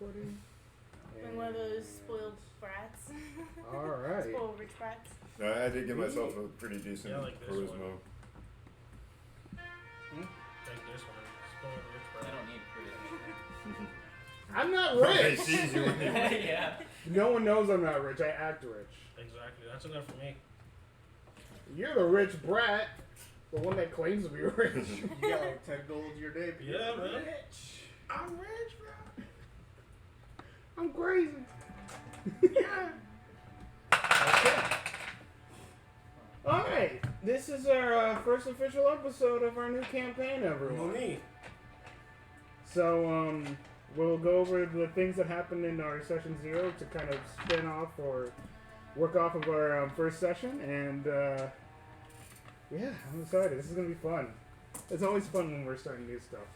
recording. I'm one of those spoiled brats. Alright. Spoiled rich brats. No, I did give myself a pretty decent like this charisma. one. Like this one. Spoiled rich brat. I don't need charisma. I'm not Nobody rich! sees you when you Yeah. No one knows I'm not rich. I act rich. Exactly. That's enough for me. You're the rich brat. The one that claims to be rich. You got like 10 gold your day. But Yeah, you're man. rich. I'm rich, bro. I'm crazy. Yeah. Okay. Alright. This is our first official episode of our new campaign, everyone. Me. So, we'll go over the things that happened in our session 0 to kind of spin off or work off of our first session, and yeah, I'm excited. This is gonna be fun. It's always fun when we're starting new stuff.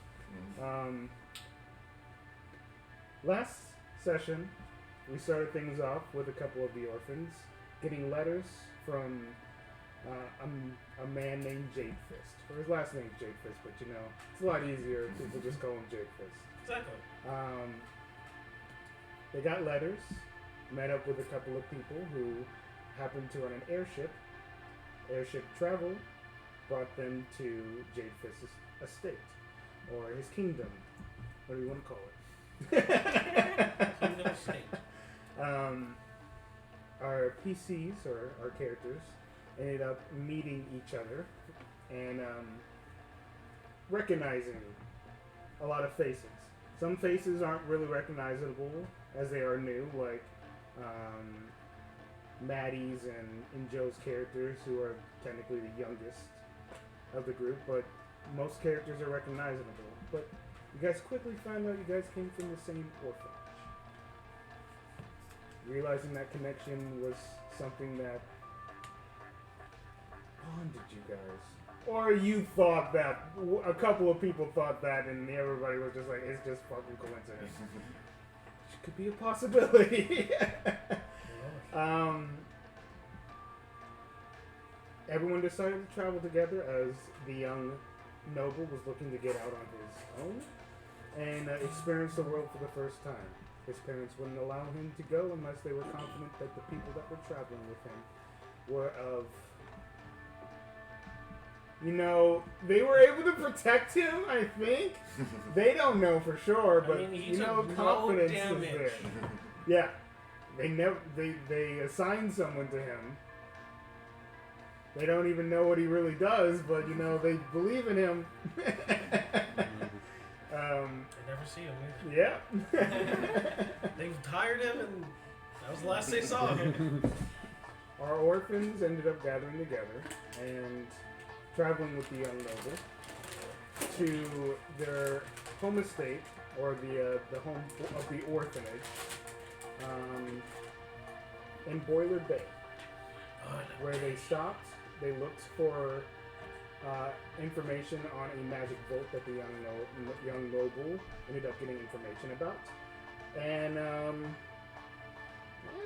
Last session, we started things off with a couple of the orphans getting letters from a man named Jadefist. Or his last name's Jadefist, but you know, it's a lot easier if people just call him Jadefist. Exactly. They got letters, met up with a couple of people who happened to run an airship. Airship travel brought them to Jadefist's estate, or his kingdom. What do you want to call it? Kingdom State. Our PCs, or our characters, ended up meeting each other and recognizing a lot of faces. Some faces aren't really recognizable as they are new, like Maddie's and Joe's characters, who are technically the youngest of the group, but most characters are recognizable. But you guys quickly found out you guys came from the same orphanage. Realizing that connection was something that bonded you guys. Or you thought that, a couple of people thought that, and everybody was just like, it's just fucking coincidence. Which could be a possibility. Everyone decided to travel together as the young noble was looking to get out on his own and experience the world for the first time. His parents wouldn't allow him to go unless they were confident that the people that were traveling with him were of... You know, they were able to protect him, I think. They don't know for sure, but I mean, you know, confidence is there. Yeah. They assigned someone to him. They don't even know what he really does, but you know, they believe in him. I never see him either. Yeah. They've hired him, and that was the last they saw of him. Our orphans ended up gathering together and traveling with the young noble to their home estate, or the home of the orphanage, in Boiler Bay, where they stopped. They looked for information on a magic boat that the young noble ended up getting information about, and yeah,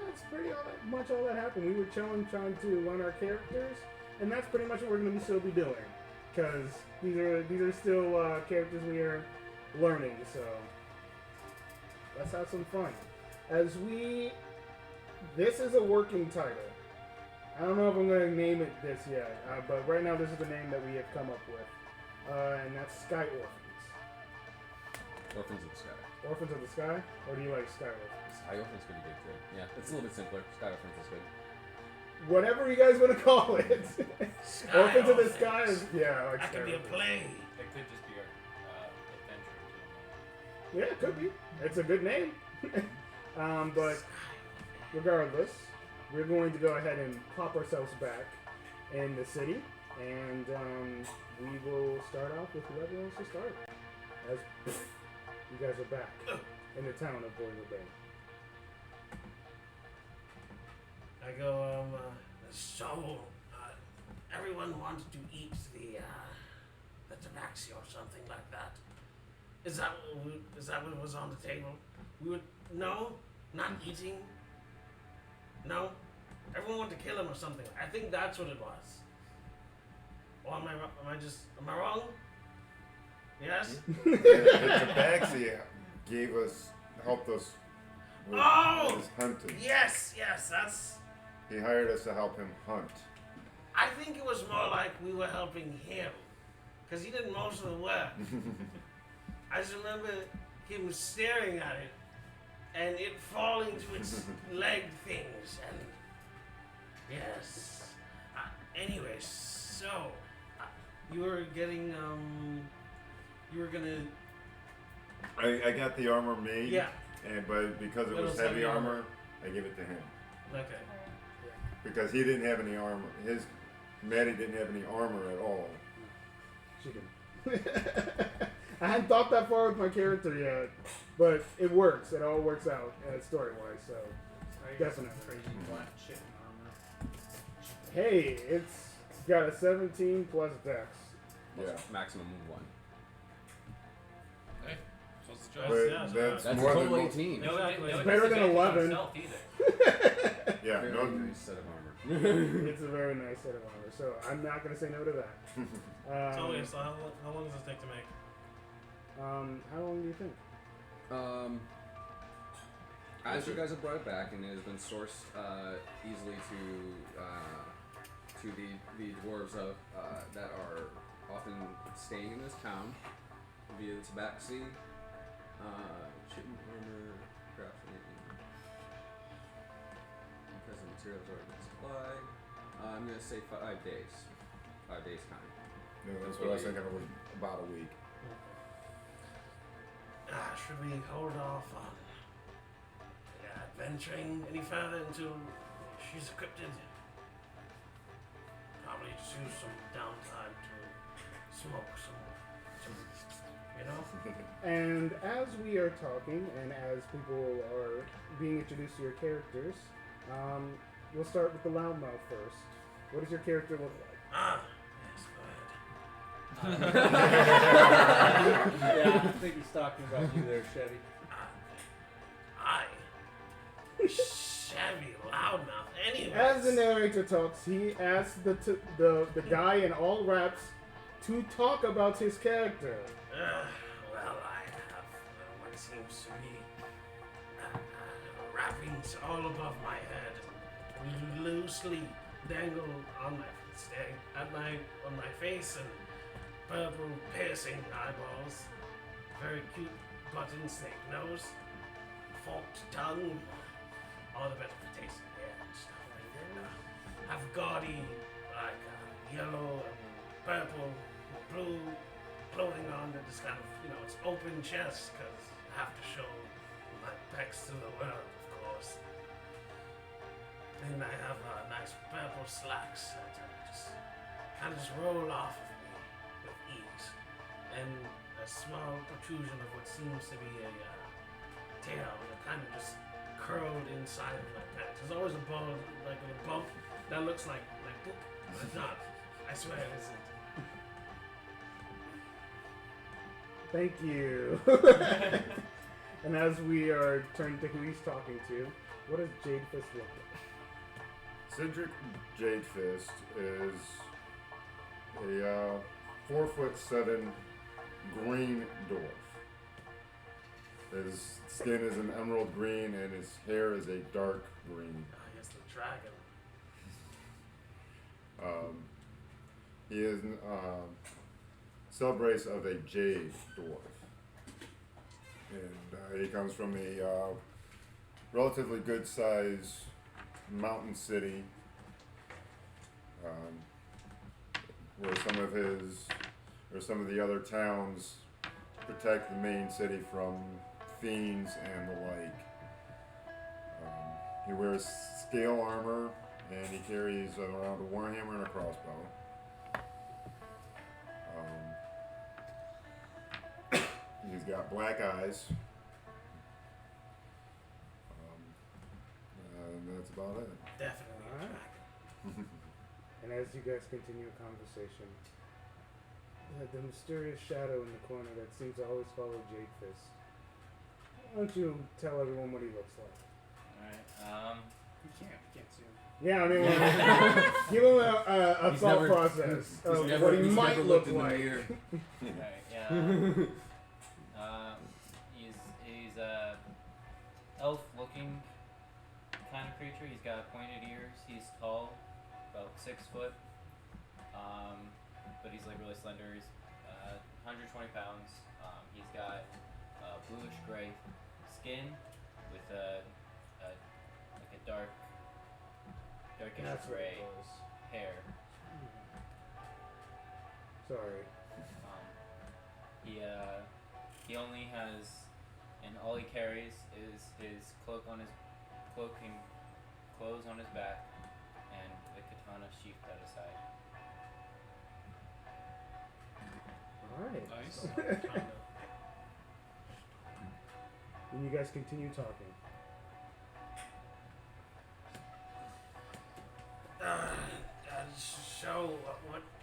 that's pretty much all that happened. We were chilling, trying to learn our characters, and that's pretty much what we're going to still be doing, because these are still characters we are learning. So let's have some fun. This is a working title. I don't know if I'm going to name it this yet, but right now this is the name that we have come up with, and that's Sky Orphans. Orphans of the Sky. Orphans of the Sky? Or do you like Sky Orphans? Sky Orphans could be good too. Yeah, it's a little bit simpler. Sky Orphans is good. Whatever you guys want to call it. Orphans of the Sky is, yeah, I like That Sky could be a Orphans. play. That could just be our adventure. Yeah, it could be. It's a good name. But regardless, we're going to go ahead and pop ourselves back in the city, and we will start off with whoever wants to start. As you guys are back in the town of Boiler Bay. I go, so, everyone wanted to eat the tabaxi or something like that. Is that what was on the table? No, not eating. No, everyone wanted to kill him or something. I think that's what it was. Or am I wrong? Yes? The tabaxi gave us helped us with Oh! his hunting. Yes, that's. He hired us to help him hunt. I think it was more like we were helping him, because he did most of the work. I just remember him staring at it, and it falling to its leg things, and yes. Anyways, so you were getting you were gonna. I got the armor made. Yeah. But because it was heavy armor, I gave it to him. Okay. Because he didn't have any armor. Maddie didn't have any armor at all. She didn't. I hadn't thought that far with my character yet, but it works. It all works out story-wise, so definitely. Crazy black shit armor. Hey, it's got a 17 plus dex. Yeah. Maximum of 1. Hey, supposed to But try. that's That's a more total than 18. No, It's better than 11. yeah. Very No, nice set of armor. It's a very nice set of armor, so I'm not going to say no to that. So wait, so how long does this take to make? How long do you think? As you guys have brought it back, and it has been sourced easily to the dwarves of that are often staying in this town via the tabaxi, shipment armor, crafting, because the materials are in supply. I'm gonna say 5 days. 5 days time. no, that's what I was thinking. It was about a week. Should we hold off on venturing any further until she's encrypted? Probably just use some downtime to smoke some you know? And as we are talking, and as people are being introduced to your characters, we'll start with the loudmouth first. What does your character look like? Yes, go ahead. Yeah, I think he's talking about you there, Chevy. Chevy loudmouth. Anyway. As the narrator talks, he asks the guy in all raps to talk about his character. Well, I have what seems to be wrappings all above my head, loosely dangle on my face, and purple piercing eyeballs, very cute button snake nose, forked tongue, all the better for tasting, and stuff like that. Have gaudy, like yellow and purple, blue clothing on that is kind of, it's open chest, because I have to show my pecs to the world, of course. And I have nice purple slacks that just kind of just roll off of me with ease. And a small protrusion of what seems to be a tail, kind of just curled inside of my pants. There's always a bump, like a bump that looks like boop, but it's not. I swear it isn't. Thank you. And as we are turning to who he's talking to, what does Jadefist look like? Cedric Jadefist is a 4'7" green dwarf. His skin is an emerald green and his hair is a dark green. I guess the dragon. He is subrace of a jade dwarf. And he comes from a relatively good sized mountain city where some of the other towns protect the main city from fiends and the like. He wears scale armor and he carries around a warhammer and a crossbow. He's got black eyes. And that's about it. Definitely a Alright. dragon. And as you guys continue a conversation, the mysterious shadow in the corner that seems to always follow Jadefist. Why don't you tell everyone what he looks like? Alright, You can't see him. Yeah, I mean, give him a He's thought never- process He's of never, what he he's might never look looked in the like. mirror. okay, yeah. He's creature. He's got pointed ears. He's tall, about 6 foot. But he's like really slender. He's 120 pounds. He's got bluish gray skin with like a darkish That's what gray it was. hair. Sorry. He only has, and all he carries is his cloak on his cloaking clothes on his back, and the katana sheathed at his side. Alright. Nice. And you guys continue talking. So,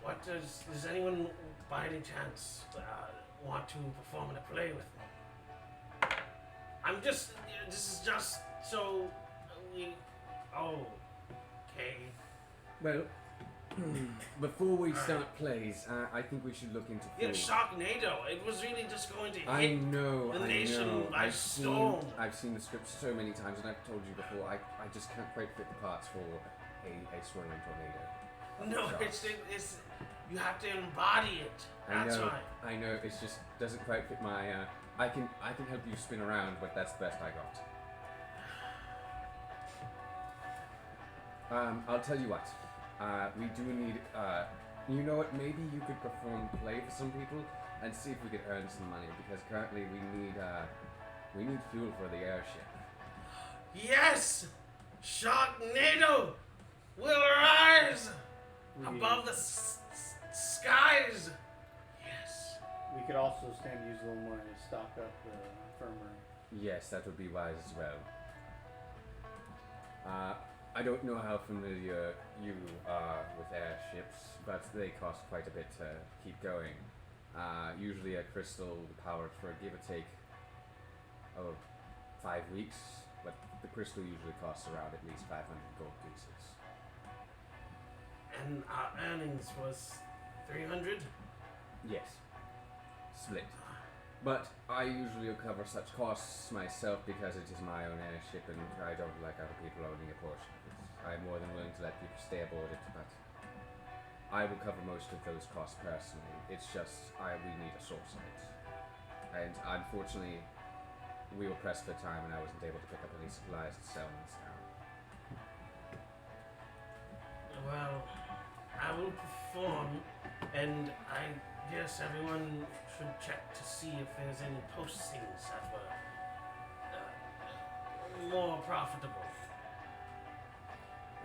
what does anyone by any chance want to perform in a play with me? This is just so we. Oh, okay. Well, before we start plays, I think we should look into Yeah, food. Sharknado. It was really just going to hit. I know, the I nation know. by storm. I've seen the script so many times, and I've told you before, I just can't quite fit the parts for a swirling tornado. No, Shark. it's you have to embody it. That's right. I know. It just doesn't quite fit my. I can help you spin around, but that's the best I got. I'll tell you what. We do need. You know what? Maybe you could perform play for some people and see if we could earn some money, because currently we need fuel for the airship. Yes, Sharknado will rise above the skies. Yes. We could also stand to use a little money to stock up the infirmary. Yes, that would be wise as well. I don't know how familiar you are with airships, but they cost quite a bit to keep going. Usually a crystal powered for a give or take of 5 weeks, but the crystal usually costs around at least 500 gold pieces. And our earnings was 300. Yes, split. But I usually cover such costs myself because it is my own airship and I don't like other people owning a portion of it. I'm more than willing to let people stay aboard it, but I will cover most of those costs personally. It's just we need a source of it. And unfortunately, we were pressed for time and I wasn't able to pick up any supplies to sell in this town. Well, I will perform, and I guess everyone should check to see if there's any postings that were more profitable.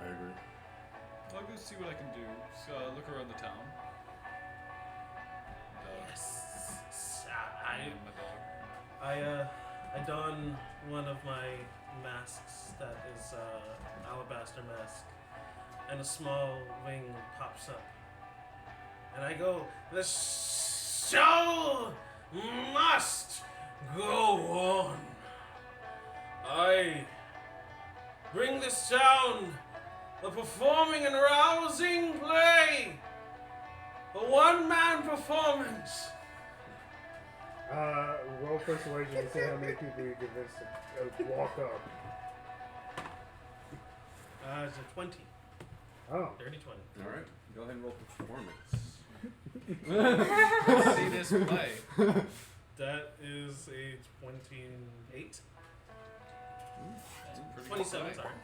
I agree. I'll go see what I can do. So, look around the town. Yes, Me and my dog. I don one of my masks that is alabaster mask, and a small wing pops up, and I go, the show must go on. I bring this town a performing and rousing play, a one-man performance. Roll persuasion to see how many people you convince to walk up. It's a 20. Oh. Dirty 20. Alright, go ahead and roll performance. See this play. That is a 28. It's a pretty 27, good play. sorry.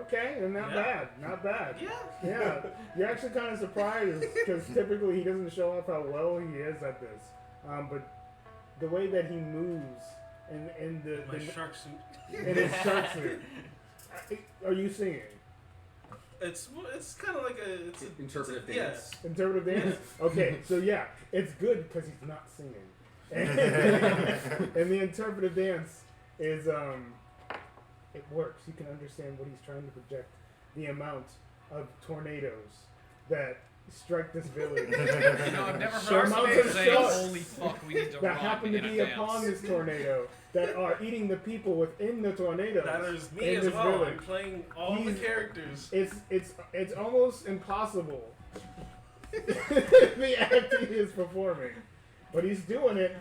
Okay, and not Yeah. bad. Not bad. Yeah. Yeah, you're actually kind of surprised because typically he doesn't show off how well he is at this. But the way that he moves and My shark suit. in his shark suit. Are you singing? It's kind of like it's a Interpretive it's a- dance. Interpretive dance? Okay, so yeah, it's good because he's not singing. And the interpretive dance is, it works. You can understand what he's trying to project. The amount of tornadoes that strike this village. You know, I've never Sure, heard somebody mountain say, sharks holy fuck, we need to that run happen to in be advance. upon this tornado that are eating the people within the tornadoes. That is me in as this well. village. I'm playing all the He's- characters. It's almost impossible. The acting he is performing, but he's doing it,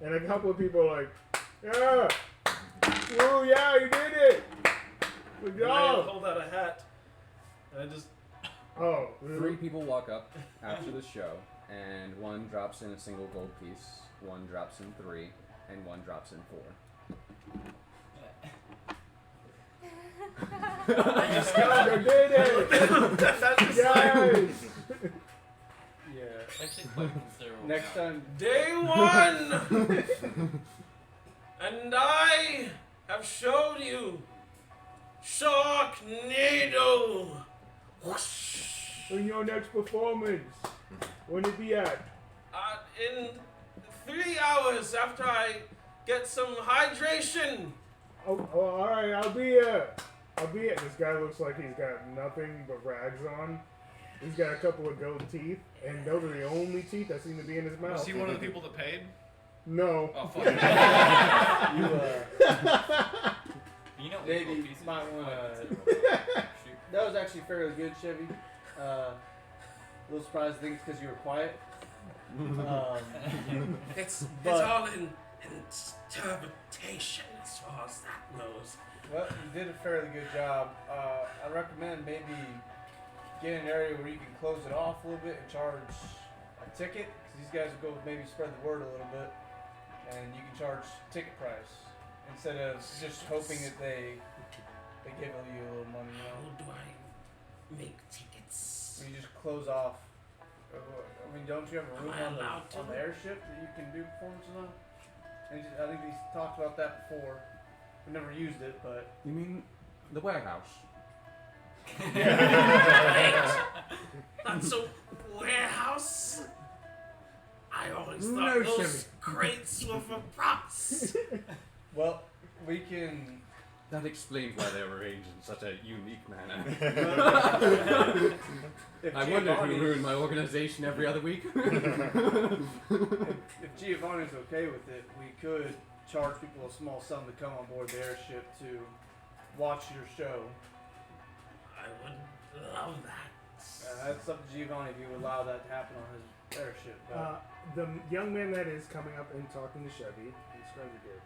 and a couple of people are like, "Yeah, oh yeah, you did it." And I Yo! hold out a hat. And I just. Oh. 3 people walk up after the show, and 1 drops in a single gold piece, 1 drops in 3, and 1 drops in 4. I just did it! That's just Yes! Yeah. Actually, quite considerable. Next amount. time, Day 1! And I have showed you Sharknado! Whoosh! In your next performance, when it be at? In 3 hours after I get some hydration. Oh, alright, I'll be here. This guy looks like he's got nothing but rags on. He's got a couple of gold teeth, and those are the only teeth that seem to be in his mouth. Was he one of the people that paid? No. Oh, fuck. you You know, Maybe equal pieces might are wanna- quite considerable. Shoot. that was actually fairly good, Chevy. A little surprised, I think it's because you were quiet. It's But- all in interpretation as far as that goes. Well, you did a fairly good job. I recommend maybe get an area where you can close it off a little bit and charge a ticket. Because these guys will go maybe spread the word a little bit, and you can charge ticket price instead of just hoping that they give you a little money. You know, How do I make tickets? where you just close off. I mean, don't you have a room Am I on allowed to? the airship that you can do performances on? And I think we talked about that before. We never used it, but You mean the warehouse? That's a warehouse? I always No, thought those Shimmy. crates were for props. well, we can. That explains why they're arranged in such a unique manner. If I wonder Giovanni- who ruined my organization every other week. If Giovanni's okay with it, we could charge people a small sum to come on board the airship to watch your show. I would love that. That's up to Giovanni if you would allow that to happen on his airship. But The young man that is coming up and talking to Chevy, describe it good.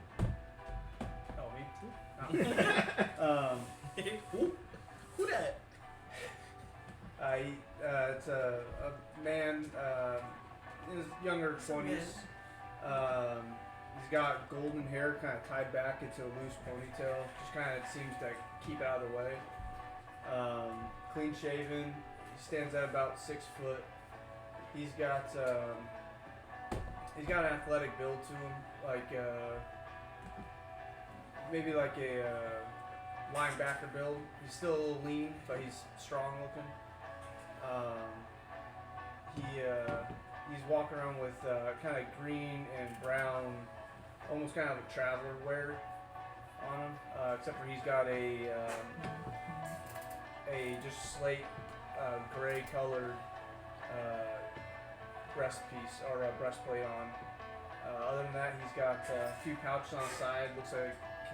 oh, me? Who that? It's a man in his younger 20s. He's got golden hair kind of tied back into a loose ponytail. Just kind of seems to keep out of the way. Clean shaven. He stands at about 6 foot. He's got an athletic build to him, like maybe like a linebacker build. He's still a little lean, but he's strong looking. He's walking around with kind of green and brown, almost kind of a traveler wear on him, except for he's got a just slate gray colored breastpiece or breastplate on. Other than that, he's got a few pouches on the side. Looks like they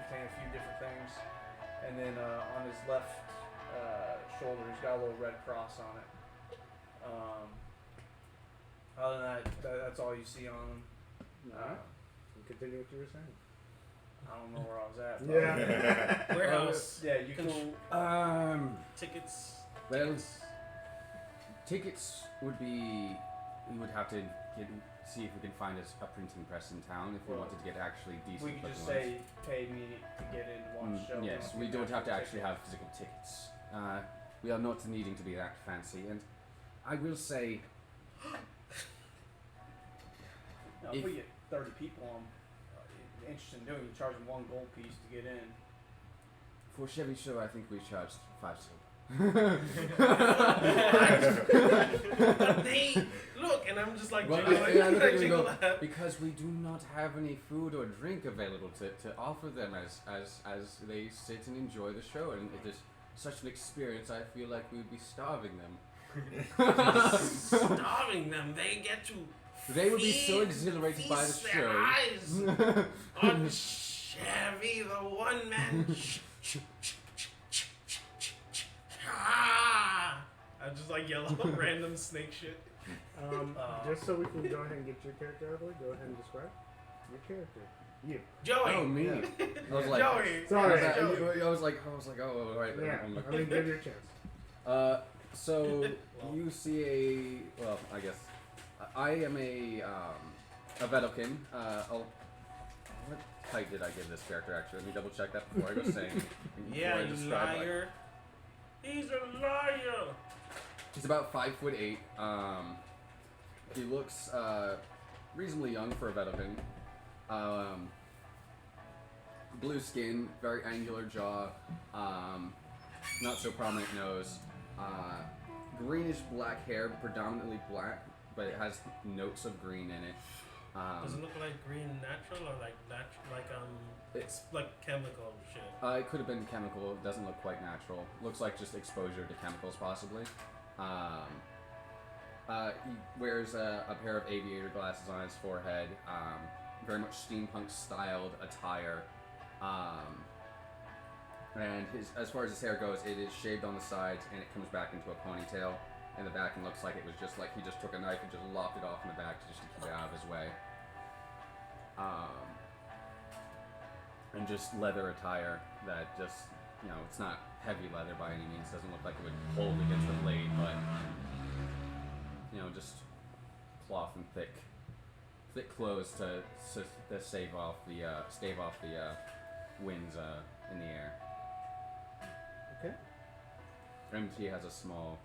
contain a few different things. And then on his left shoulder, he's got a little red cross on it. Other than that, that's all you see on him. Alright. Continue what you were saying. I don't know where I was at. but- Yeah. Warehouse. Yeah, you can. Tickets. Well, tickets would be. We would have to see if we can find a printing press in town if we wanted to get actually decent. We could just looking say, pay me to get in one show. Yes, we don't have to actually have physical tickets. We are not needing to be that fancy, and I will say, No, if we get 30 people on interested in doing it, you charge them 1 gold piece to get in. for Chevy Show, I think we charged 5 silver. But they look, and I'm just like, Well, jiggle that. because we do not have any food or drink available to offer them as they sit and enjoy the show, and it is such an experience. I feel like we would be starving them. Starving them, they get to. They would be so exhilarated by the feast show. Their eyes on Chevy, the one man. I just like yell out random snake shit. Just so we can go ahead and get your character out of the way, go ahead and describe your character. You. Joey. Oh, me. I was like, Joey. Sorry. I was like, oh, all right. Yeah. I'm I mean, give your chance. So you see well, I guess I am a Vedokin. What height did I give this character actually? Let me double check that before I go saying. Yeah, before I you describe, like- liar. He's a liar. He's about 5'8". He looks reasonably young for a Vedokin. Blue skin, very angular jaw, not so prominent nose, greenish black hair, predominantly black, but it has notes of green in it. Does it look like green natural or like It's like chemical shit? it could have been chemical. It doesn't look quite natural. Looks like just exposure to chemicals, possibly. He wears a pair of aviator glasses on his forehead. Very much steampunk styled attire. And as far as his hair goes, it is shaved on the sides and it comes back into a ponytail in the back and looks like it was just like he just took a knife and just lopped it off in the back just to keep it out of his way. And just leather attire that just, it's not heavy leather by any means. Doesn't look like it would hold against the blade, but, just cloth and thick clothes to stave off the winds in the air. Okay. And he has a small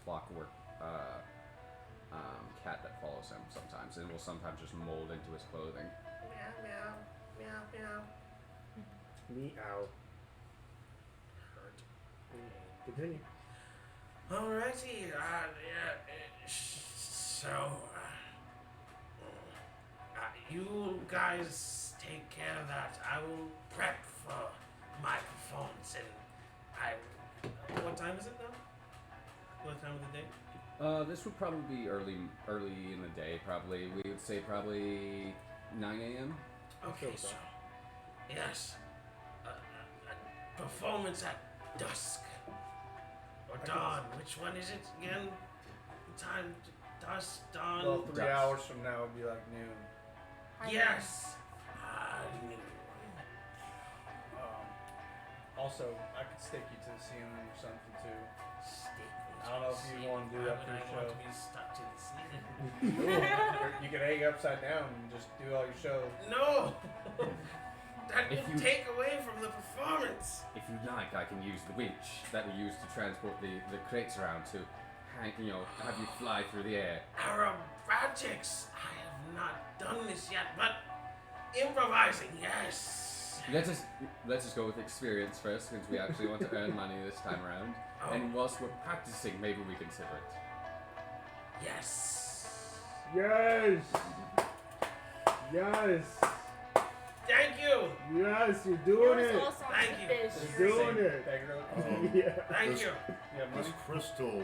clockwork cat that follows him sometimes, and will sometimes just mold into his clothing. Meow, meow, meow, meow. Meow. Hurt. Continue. Alrighty, so, you guys take care of that. I will prep for my performance, and what time is it now? What time of the day? This would probably be early in the day. Probably we would say probably 9 a.m. Okay, so, yes, a performance at dusk. Or dawn. Which one is it again? Time, dusk, dawn. Well, 3 Dusk. hours from now would be like noon. Yes! I knew. Also, I could stick you to the ceiling or something too. Stick me I don't know if you to want to do the that ceiling. for Why your would I want show. to be stuck to the ceiling? You could hang upside down and just do all your show. No! That If would you- take away from the performance. If you like, I can use the winch that we use to transport the crates around to, have you fly through the air. Aerobatics. I have not done this yet, but improvising, yes. Let's just go with experience first, since we actually want to earn money this time around. Oh. And whilst we're practicing, maybe we consider it. Yes. Yes. Yes. Thank you. Yes, you're It doing was it. all songs Thank of you. fish. You're doing it. Yeah. Thank This- you. Yeah, This money. crystal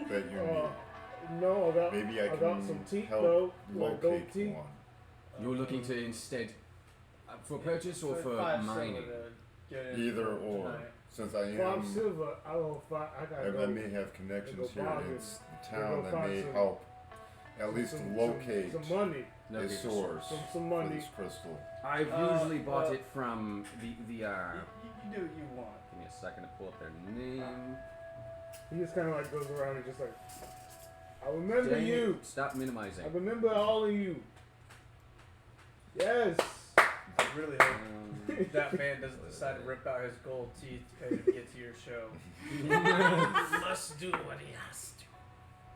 that you need, No, I got, maybe I got can some teeth help though. Like gold locate teeth. one. You're looking to instead, for purchase or for 5 mining? silver to get in Either or. tonight. Since I 5 am, silver. I don't find. I gotta I go. may have connections go here bargain. in the Go town that find may some- help at least locate some money. No, a because source Some for money. this crystal. I've usually bought it from the You do what you want. Give me a second to pull up their name. He just kind of like goes around and just like, I remember Dang it, you. Stop minimizing. I remember all of you. Yes. I really hope that man doesn't decide to rip out his gold teeth to get to your show. He must do what he has to.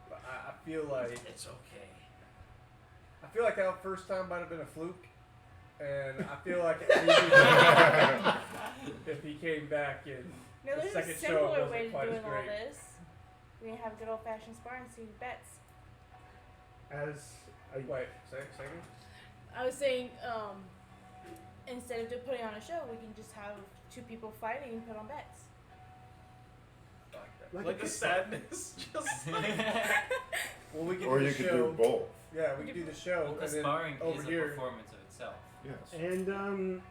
But I feel like It's okay. that first time might have been a fluke, and I feel like if he came back and No, the there's a second show simpler wasn't way to quite as doing all great. this. We can have good old fashioned sparring so you bets. As a, Wait, second? I was saying, instead of just putting on a show, we can just have 2 people fighting and put on bets. I like that. Like a sadness. Just like. Well, we can Or do you the could show. do both. Yeah, we can do the show, Well, the and then sparring over is here. a performance of itself. Yes. and an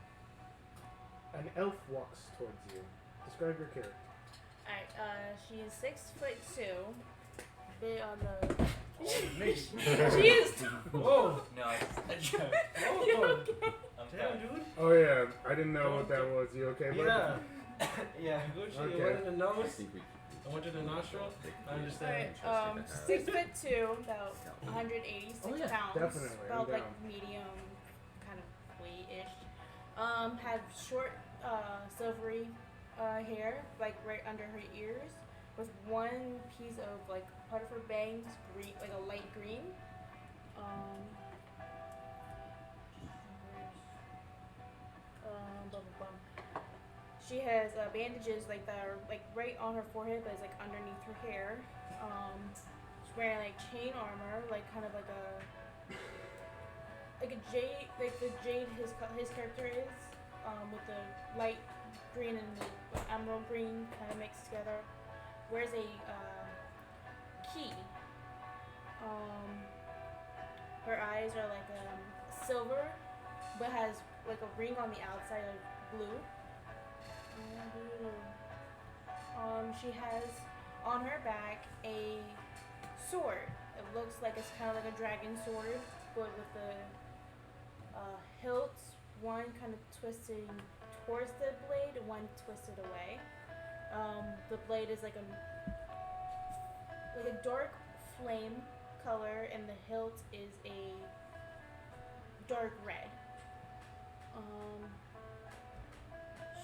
elf walks towards you. Describe your character. Alright, she's 6'2", big on the. Me. She is. Whoa. No, it's a joke. Whoa. I'm Damn, dude. Oh yeah, I didn't know what that was. You okay, bud? Yeah. Yeah. Gucci, Okay. you went in the I nose. think we. I went to the nostril. I understand. Alright, 6'2", about 186 Oh, yeah, pounds. definitely, I'm About like down. medium kind of weight-ish. Had short silvery hair, like right under her ears, with one piece of like part of her bangs green, like a light green. Blah, blah, blah. She has bandages like that are like right on her forehead, but it's like underneath her hair. She's wearing like chain armor, like kind of like a jade, like the jade his character is, with the light green and the emerald green kind of mixed together. Wears a key. Her eyes are like silver, but has like a ring on the outside of blue. She has on her back a sword. It looks like it's kind of like a dragon sword, but with the hilts, one kind of twisted towards the blade and one twisted away. The blade is like a dark flame color, and the hilt is a dark red.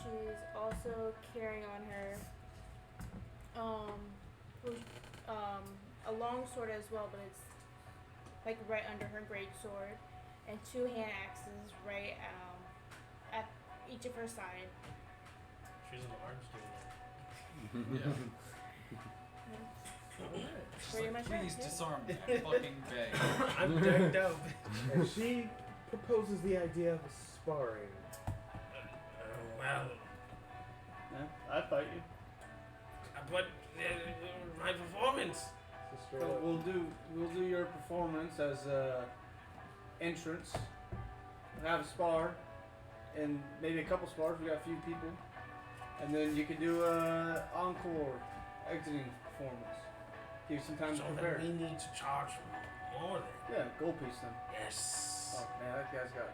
She's also carrying on her a long sword as well, but it's like right under her great sword, and 2 hand axes right at each of her side. She's an arms dealer. Yeah. Pretty much right, Please yeah. disarm me. I fucking beg. I'm decked out. And she proposes the idea of sparring. Well, Yeah, I'd fight you. but my performance. So we'll do your performance as entrance. We'll have a spar, and maybe a couple spars. We got a few people, and then you can do a encore exiting performance. Give you some time So to then prepare. we need to charge more then. Yeah, gold piece then. Yes. Oh man, that guy's got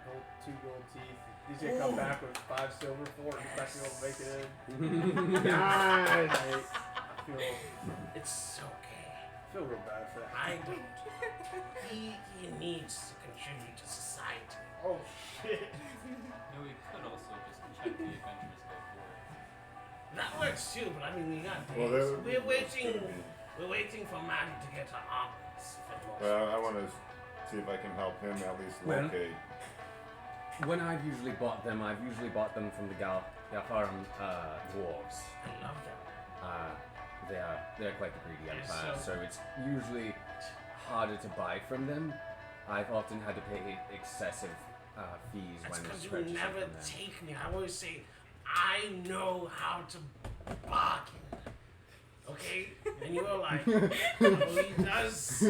2 gold teeth. He's gonna come back with 5 silver, 4 respectable bacon. Nice. I It's okay. feel real bad for that. I don't. He needs to contribute to society. Oh shit. No, we could also just check the adventures go forward. That works too, but I mean, we got days. Well, We're waiting for Maddie to get her arms. I want to see if I can help him at least Well- locate. When I've usually bought them from the Galfarum dwarves. I love that. They're quite the greedy Yes, empire, so- so it's usually harder to buy from them. I've often had to pay excessive fees That's when because you purchasing never from them. take me. I always say, I know how to bargain. Okay? And you were like, oh, he does.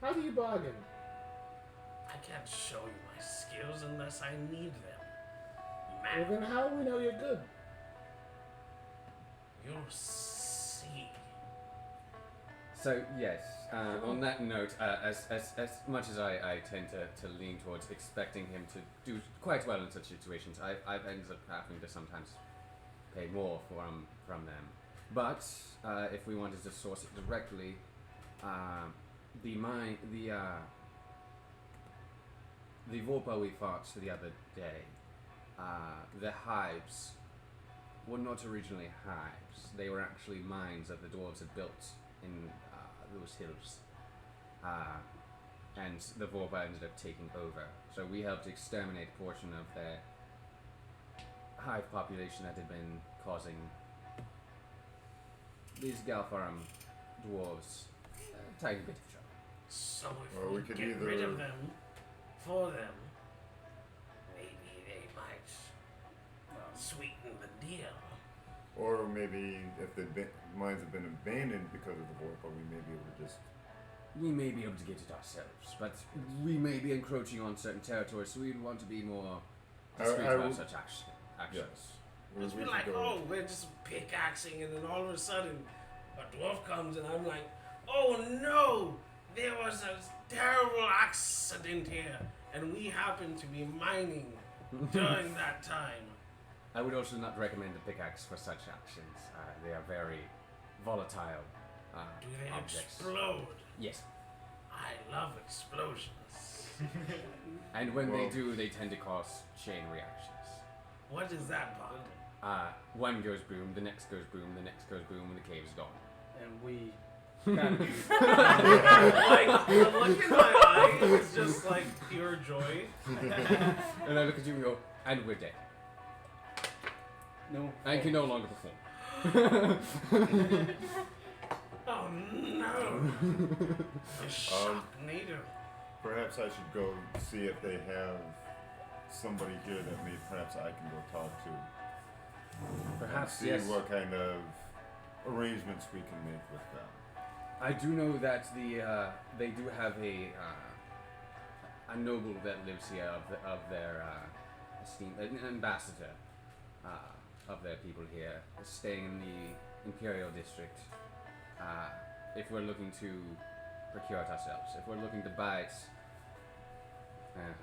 How do you bargain? I can't show you my skills unless I need them. Well, Man, then how do we know you're good? you'll see. So yes, on that note, as much as I tend to lean towards expecting him to do quite well in such situations, I've ended up having to sometimes pay more from them. But if we wanted to source it directly, the Vorpa we fought the other day, the hives were not originally hives. They were actually mines that the dwarves had built in those hills. And the Vorpa ended up taking over. So we helped exterminate a portion of their hive population that had been causing these Galfarum dwarves a tiny bit of trouble. So if Or we we could get rid either- of them, for them, maybe they might sweeten the deal. Or maybe if the mines have been abandoned because of the war, but we may be able to just. We may be able to get it ourselves, but we may be encroaching on certain territories, so we'd want to be more discreet I about will- such actions. Yes. Just We be could like, go- oh, we're just pickaxing, and then all of a sudden, a dwarf comes, and I'm like, oh no, there was a terrible accident here, and we happen to be mining during that time. I would also not recommend a pickaxe for such actions. They are very volatile Do they objects. explode? Yes. I love explosions. And when Well- they do, they tend to cause chain reactions. What is that part? One goes boom, the next goes boom, the next goes boom, and the cave's gone. And we kind of Like, the look in my eye is just like pure joy. And I look at you and go, and we're dead. no. And can no longer perform. Oh no! A shock native. Perhaps I should go see if they have somebody here that maybe perhaps I can go talk to. Perhaps, see yes. what kind of arrangements we can make with them. I do know that they do have a noble that lives here of their esteemed, an ambassador of their people here, staying in the Imperial District. If we're looking to procure it ourselves, if we're looking to buy it,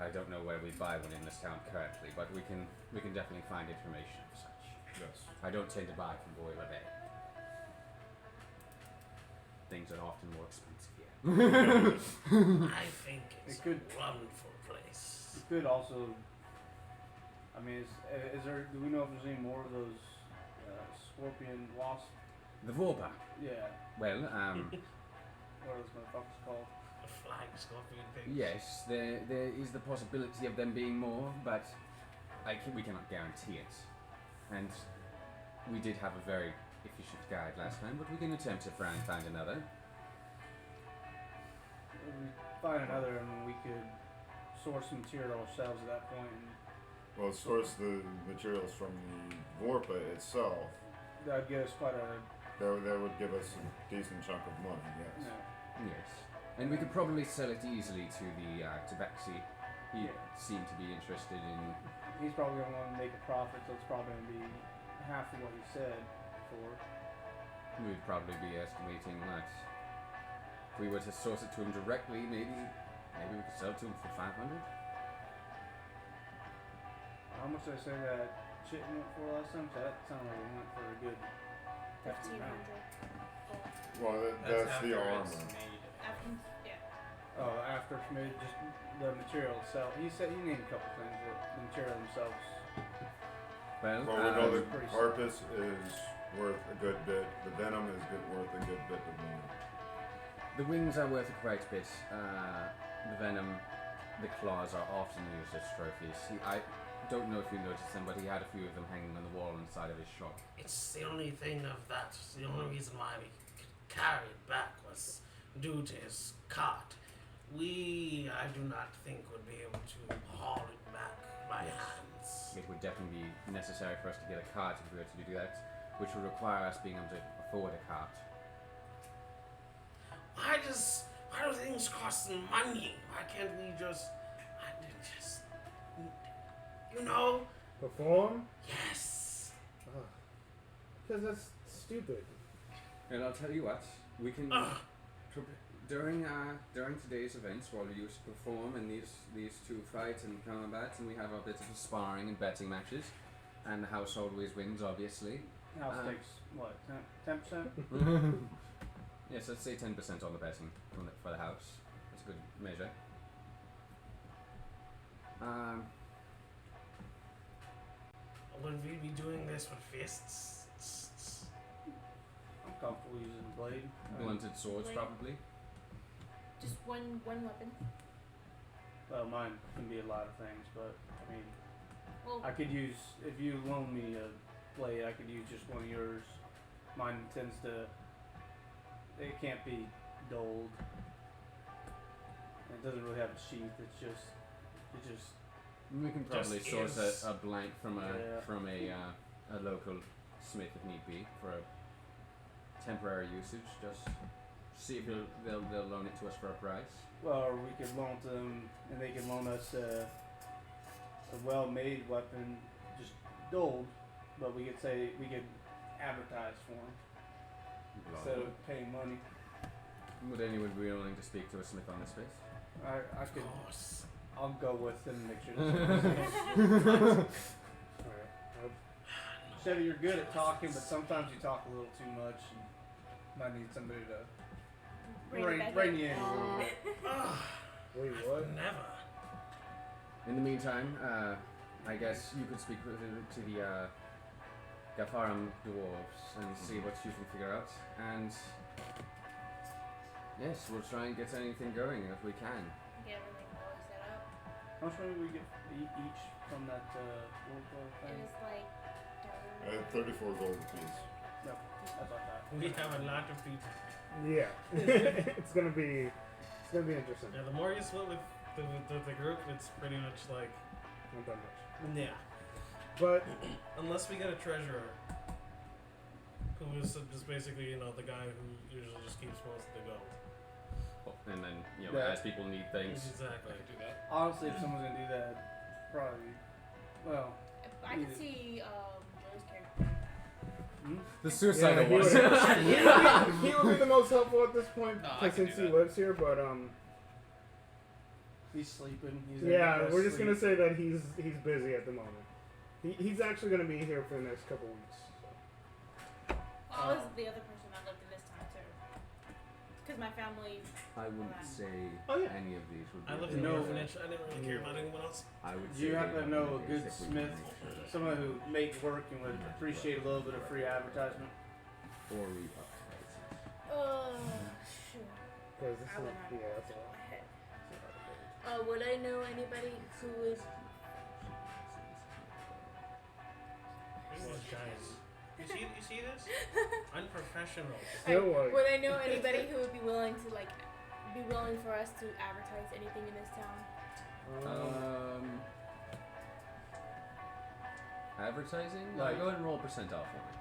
I don't know where we buy one in this town currently, but we can definitely find information of such. Yes. I don't tend to buy from Boiler Bay. Things are often more expensive here. I think it's It could- a wonderful place. You could also. I mean, is there? Do we know if there's any more of those scorpion wasp? The Vorpa. Yeah. Well, What are those motherfuckers called? A flying scorpion thing. yes, there is the possibility of them being more, but we cannot guarantee it. And we did have a very efficient guide last time, but we can attempt to try and find another. If we find another, and we could source some material ourselves at that point. And Well, source the materials from the Vorpa itself. that'd get us quite a. That would give us a decent chunk of money, yes. Yes. And we could probably sell it easily to the Tabaxi. He seemed to be interested in. He's probably gonna want to make a profit, so it's probably gonna be half of what he said for. We'd probably be estimating that if we were to source it to him directly, maybe we could sell it to him for 500. How much did I say that shit went for last time? So that sounded like it went for a good. hefty amount. 1,500. Well, that's after the it's armor. made. Yeah. Oh, after it's made, just the material itself. He said he named a couple things, but the material themselves. Well, Well, we know the pretty Harpus is worth a good bit. The Venom is worth a good bit of money. the wings are worth quite a bit. The venom, the claws are often used as trophies. I don't know if you noticed them, but he had a few of them hanging on the wall inside of his shop. It's the only thing of that. The only reason why we could carry it back was due to his cart. I do not think, would be able to haul it back by Yes. hands. It would definitely be necessary for us to get a cart if we were to do that, which would require us being able to afford a cart. Why do things cost money? Why can't we just, you know? Perform? Yes. Because that's stupid. And I'll tell you what, we can Ugh. during today's events, while we used to perform in these two fights and combats, and we have our bits of sparring and betting matches, and the house always wins, obviously. House takes what? 10%? Yes, let's say 10% on the betting for the house. That's a good measure. Would we be doing this with fists? I'm comfortable using the blade. Blunted swords, Blade. probably. Just one weapon. Well, mine can be a lot of things, but I mean, Well, I could use, if you loan me a blade, I could use just one of yours. Mine tends to, it can't be dulled. It doesn't really have a sheath. It's just. We can probably Just source is. a blank from Yeah. a local smith if need be for a temporary usage. Just see if they'll loan it to us for a price. Well, or we could loan to them, and they can loan us a well-made weapon, just dulled, but we could advertise for them instead of paying money. Would anyone be willing to speak to a smith on this space? I could. Of course. I'll go with him and make sure. Alright. Chevy, you're good at talking, but sometimes you talk a little too much. And might need somebody to rein you in a little bit. Wait, what? Never. In the meantime, I guess you could speak to the Gafaram dwarves and see what you can figure out. And yes, we'll try and get anything going if we can. Get everything fully set up. How much money do we get each from that world thing? It is like I had 34 gold apiece. No, that's not that. We have a lot of people. Yeah. it's gonna be interesting. Yeah, the more you split with the group, it's pretty much like, Not that much. yeah. But Unless we get a treasurer, who is just basically, you know, the guy who usually just keeps most of the gold. And then, you know, Yeah. as people need things. Exactly. I can do that. Honestly, if someone's gonna do that, probably. Well, I could see Joe's character. The yeah, suicidal he, would, one. he would be the most helpful at this point No, I can since do he that. lives here. But he's sleeping. He's yeah, in we're just sleep. gonna say that he's busy at the moment. He's actually gonna be here for the next couple weeks. So. Oh, this is the other person that lived in this town too. Because my family. I wouldn't say Oh, yeah. any of these would be. I lived a in the No. orphanage. I didn't really care about anyone else. I would Do you say happen they to know a would be good if we can smith? make sure that- Someone who makes work and would appreciate a little bit of free advertisement. Or rebuff prices. Sure. Because this I would is not. yeah, that's a Go lot. ahead. That's a lot of Would I know anybody who is? Well, guys, you see this? Unprofessional. Still, like, Would I know anybody who would be willing to be willing for us to advertise anything in this town? Advertising? Like- Go ahead and roll percentile for me.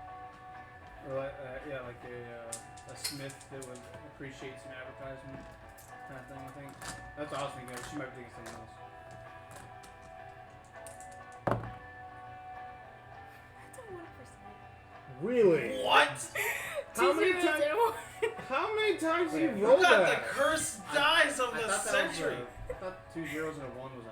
Or like, like a smith that would appreciate some advertisement kind of thing. I think that's what I was thinking of. She might be thinking something else. That's a 1%. really? What? How Two many zeros times? and a one. How many times do Wait, you you roll You got the that? cursed dice of I the thought that was century. I thought 2 zeros and a 1 was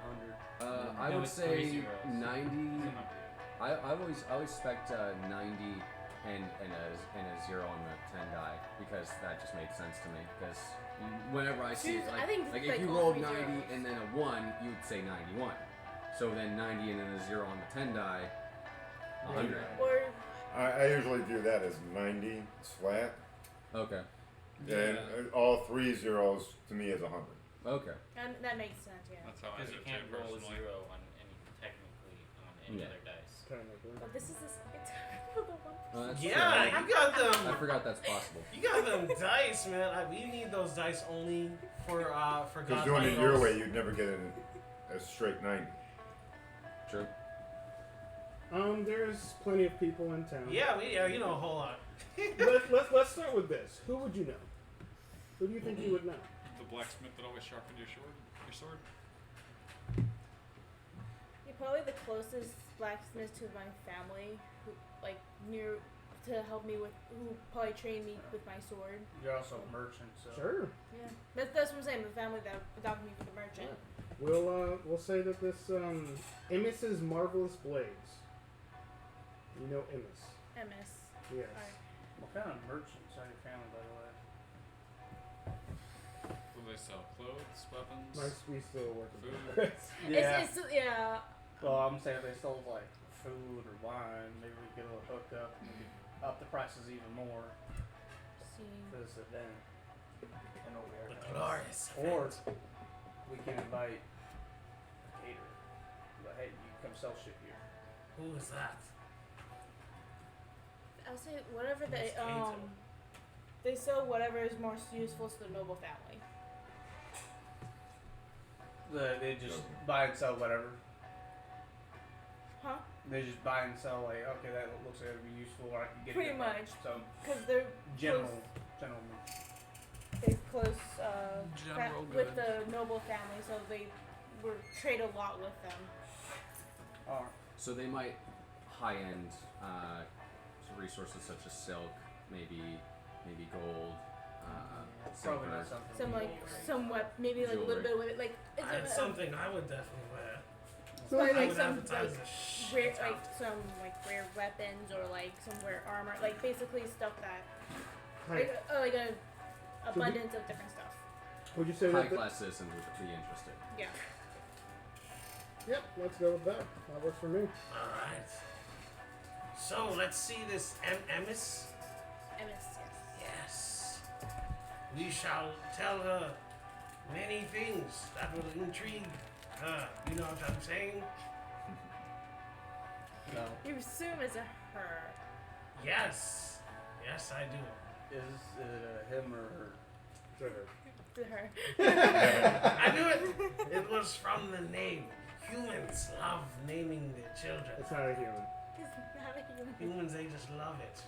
100. I No, would it's 3 say zeros. 90. It's a I always expect 90 and a 0 on the 10 die because that just made sense to me. Because whenever I see it, I think like it's if you all rolled 3 90 zeros. and then a 1, you would say 91. So then 90 and then a 0 on the 10 die, 100. Or I usually do that as 90 flat, Okay. and all 3 zeros to me is 100. Okay. and that makes sense. Yeah. That's how I Because do you it can't too, roll a personally. 0 on any, technically, on any Yeah. other dice. Kind of like But this is the one. That's Yeah, true. you got I them. forgot that's possible. You got them dice, man. We need those dice only for Because God doing it Lighthouse. your way, you'd never get a straight 90. True. There's plenty of people in town. Yeah, you know a whole lot. Let's start with this. Who would you know? Who do you think you would know? The blacksmith that always sharpened your sword. You're probably the closest blacksmith to my family, who near to help me with, who probably trained me with my sword. You're also a merchant, so. Sure. Yeah, that's what I'm saying. The family that adopted me for the merchant. We'll say that this Imis's Marvelous Blades. You know Imis. MS. Yes. Alright. What kind of merchants are your family, by the way? Will they sell clothes, weapons? Nice, we still working. Food. It's yeah. Well, I'm saying if they sold like food or wine, maybe we could get a little hooked up and we could up the prices even more See. for this event. And over The there. glorious. Or we can invite a caterer. Like, hey, you come sell shit here. Who is that? I'll say whatever they Miss Angel. they sell whatever is most useful to the noble family. They just buy and sell whatever. Huh? They just buy and sell like, okay, that looks like it'd be useful, or I can get Pretty it. much. So Because they're general. they're close General with good. the noble family, so they trade a lot with them. Alright. So they might high-end resources such as silk, maybe gold, Probably not something. Maybe like a little bit of it, like It's something I would definitely wear. So like, I would some advertise like the shit rare, out. like some like rare weapons or like some rare armor, like basically stuff that Hi. like a abundance of different stuff. Would you say High that? class citizens would be interested. Yeah. Yep, let's go with that. That works for me. Alright. So let's see this Emis. MS, yes. Yes. We shall tell her many things that will intrigue her. You know what I'm saying? No. You assume it's a her. Yes. Yes, I do. Is it him or her? To her. I knew it. It was from the name. Humans love naming their children. It's not a human. It's not a human. Humans, they just love it.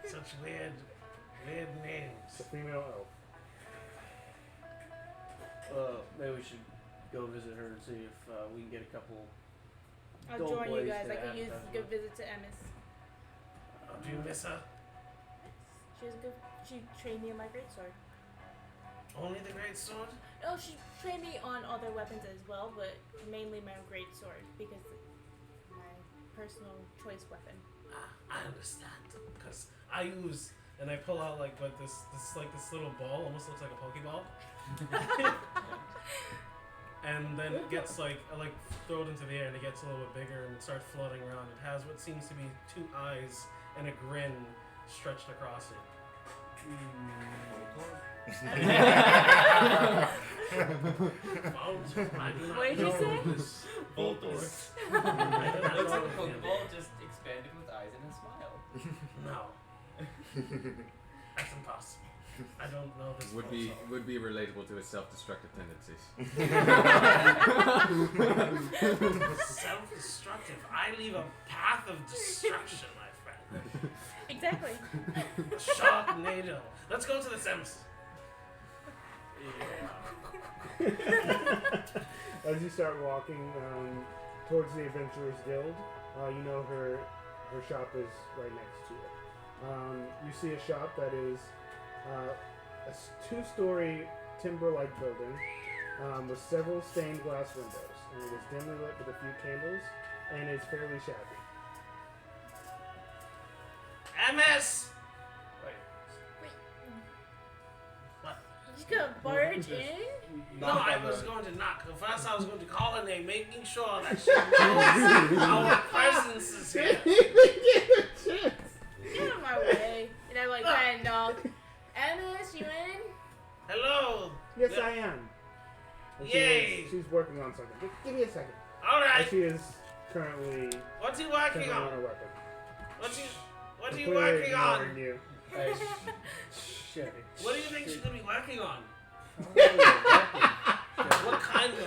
Such weird names. It's a female elf. Maybe we should go visit her and see if we can get a couple. I'll Don't join you waste guys. I the can use a advertisement. good visit to Emis. Do you miss her? She was good. She trained me on my greatsword. Only the great sword? Oh, she trained me on other weapons as well, but mainly my greatsword because it's my personal choice weapon. I understand. Because I use, and I pull out like this little ball, almost looks like a Pokeball. And then it gets I throw it into the air and it gets a little bit bigger and it starts floating around. It has what seems to be 2 eyes and a grin stretched across it. What did you say? Voltors. I do not Looks like a know him. Pokeball just expanded with eyes and a smile. No. That's impossible. I don't know this. Would be relatable to his self-destructive tendencies. Self-destructive. I leave a path of destruction, my friend. Exactly. Sharknado. Let's go to the Sims. As you start walking towards the Adventurers Guild, you know her shop is right next to it. You see a shop that is a 2-story timber-like building with several stained glass windows, and it is dimly lit with a few candles, and is fairly shabby. MS. Wait. What? You just gonna barge in? No, I was going to knock. First, I was going to call her name, making sure that she knows our presence is here. Get out of my way. And I like kind of knock. Emis, you in? Hello. Yes, I am. And Yay. she's working on something. Give me a second. All And right. she is currently What's he working checking on on? a weapon. What are you Completely working on? ignoring you. Hey, shit. What do you think she's gonna be working on? Shit. What kind of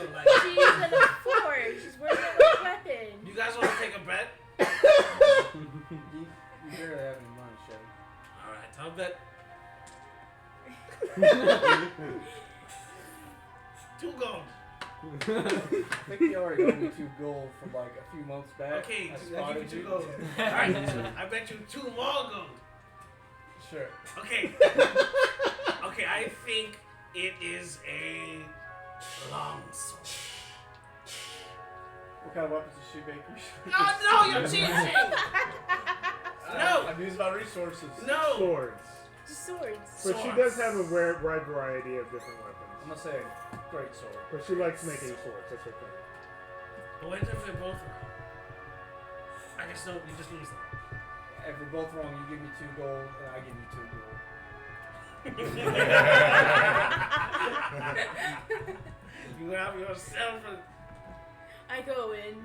She's in a forge. She's working on a weapon. You guys want to take a bet? You barely have any money, Chevy. All right, I'll bet 2 gold. I think he already owed me 2 gold from like a few months back. Okay, I I'll give spotted you 2 you. gold. All right, I bet you 2 more gold. Sure. Okay. Okay, I think it is a long sword. What kind of weapons does she make usually? No, you're cheating. No. I'm using my resources. No. Swords. Just swords. But she does have a wide variety of different I'm weapons. gonna say great sword. But she likes making swords, that's her thing. But what if they're both wrong? I guess no, you just lose them. If we're both wrong, you give me 2 gold, and I give you 2 gold. You have yourself a... I go in.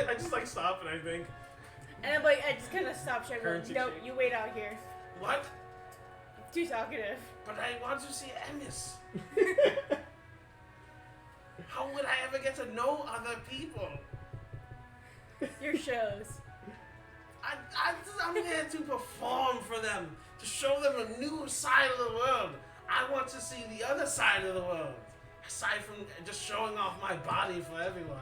I just like stop and I think, And I'm like, I just kind of stop Chevy. Currency No, change. you wait out here. what? Too talkative. But I want to see Emis. How would I ever get to know other people? Your shows. I'm there to perform for them, to show them a new side of the world. I want to see the other side of the world, aside from just showing off my body for everyone.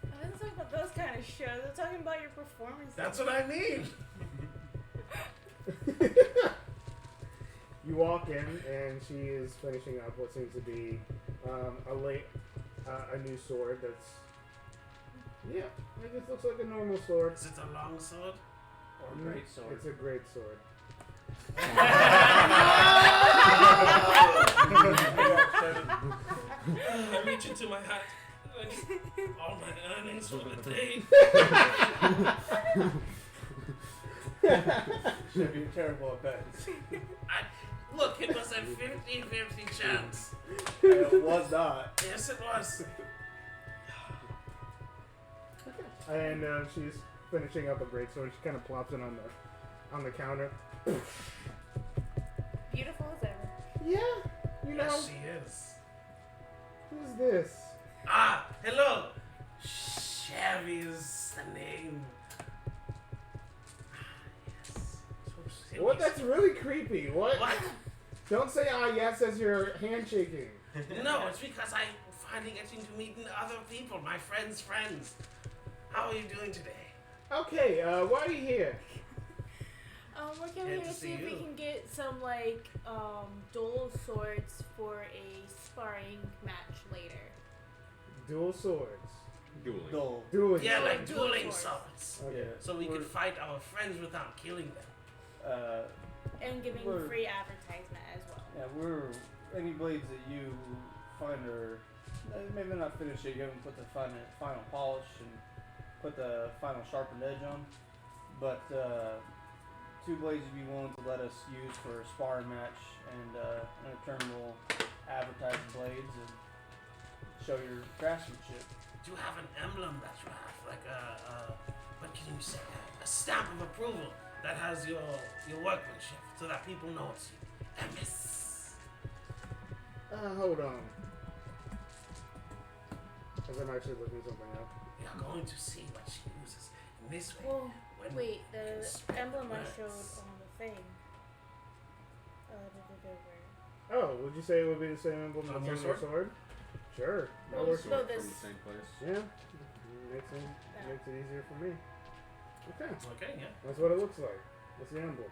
I wasn't talking about those kind of shows. I'm talking about your performances. That's what I mean. You walk in, and she is finishing up what seems to be a new sword that's... Yeah, it just looks like a normal sword. Is it a long sword? Or a great sword. It's a great sword. I reach into my hat. All my earnings for the day. Chevy, you're terrible at bets. Look, it was a 50-50 chance. It was not. Yes, it was. And she's finishing up a great sword. She kind of plops it on the counter. Beautiful as ever. Yeah, you know. Yes, she is. Who's this? Ah, hello. Chevy is the name. Yes. What? That's really creepy. What? What? Don't say ah yes as you're handshaking. No, it's because I'm finally getting to meet other people, my friends' friends. How are you doing today? Okay, why are you here? We're coming Good here to to see see if we you. can get some dual swords for a sparring match later. Dual swords. Dueling. Dull. Dueling. Yeah, like Dual dueling swords. swords. Okay. Yeah. So we We're- could fight our friends without killing them. And giving We're- free advertisement as well. Yeah, any blades that you find are maybe not finished yet. You haven't put the final polish and put the final sharpened edge on. But 2 blades you'd be willing to let us use for a sparring match, and in return we'll advertise the blades and show your craftsmanship. Do you have an emblem that you have, like what can you say, a stamp of approval that has your workmanship, so that people know it's you? MS. Hold on. As I'm actually looking something up. You're going to see what she uses in this way. Well, when wait, you the speak emblem I words. showed on the thing. Oh, would you say it would be the same emblem On that's your on your sword? Sure. That Well, works. no, From this. the same place. Yeah. Makes it easier for me. Okay. Okay, yeah. That's what it looks like. That's the emblem.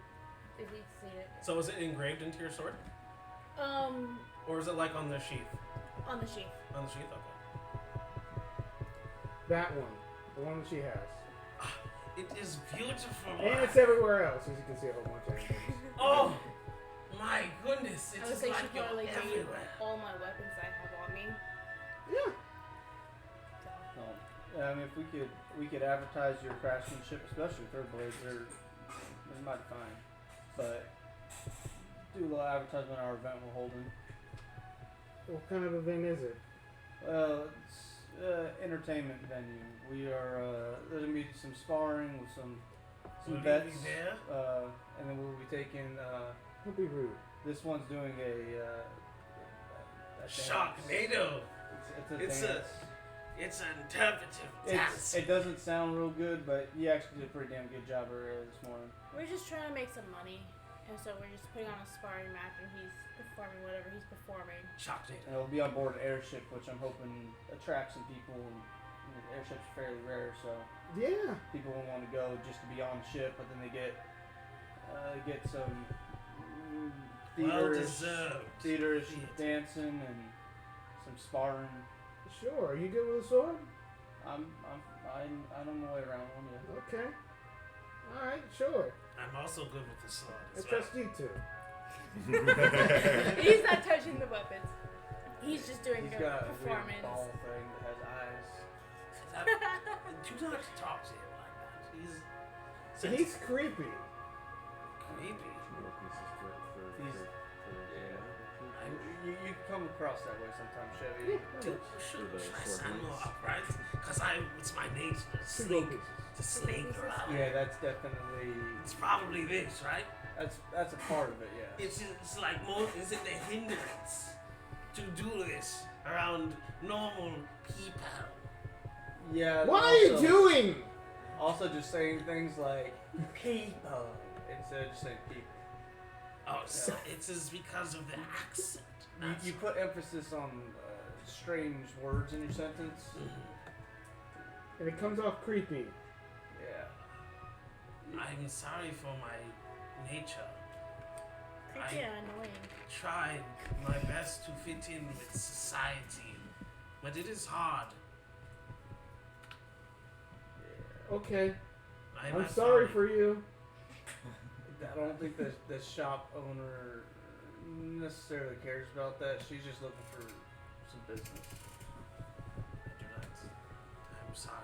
If you see it. So is it engraved into your sword, or is it like on the sheath? On the sheath. On the sheath, okay. That one. The one that she has. It is beautiful. And it's everywhere else, as you can see a whole bunch of emblems. Oh my goodness! I It's would say like she you're probably made everywhere. all my weapons I have on me. Yeah. I mean, if we could advertise your craftsmanship, especially third blades, they're mighty fine. But do a little advertisement at our event we're holding. What kind of event is it? It's entertainment venue. We are there's gonna be some sparring with some Will you bets, be there? and then we'll be taking. Don't be rude. This one's doing a dance. Sharknado. It's a dance. It's an interpretive dance. It doesn't sound real good, but you actually did a pretty damn good job earlier this morning. We're just trying to make some money. And so we're just putting on a sparring match and he's performing whatever he's performing. Sharknado. And it'll be on board an airship, which I'm hoping attracts some people. And airships are fairly rare, so Yeah. people won't want to go just to be on the ship, but then they get some Well theaterish deserved. dancing and some sparring. Sure. Are you good with a sword? I know my way around one. Yeah. Okay. All right. Sure. I'm also good with the sword I as well. trust you two. He's not touching the weapons. He's just doing He's a got a weird performance. ball thing that has eyes. Do not talk to him like that. He's He's creepy. creepy. You come across that way sometimes, Chevy. Dude, should I sound more upright? Because it's my nature to Two slink, gold pieces. to slink around. Yeah, that's definitely It's probably this, right? that's a part of it. Yeah. It's like more. Is it the hindrance to do this around normal people? Yeah. What are you also- doing? Also, just saying things like people instead of just saying people. Oh, so it is because of the accent. You put emphasis on strange words in your sentence. Mhm. And it comes off creepy. Yeah. I'm sorry for my nature. Creepy and annoying. Tried my best to fit in with society, but it is hard. Okay. I'm I'm at sorry fault. for you. I don't think the shop owner necessarily cares about that. She's just looking for some business. I do not. I'm sorry.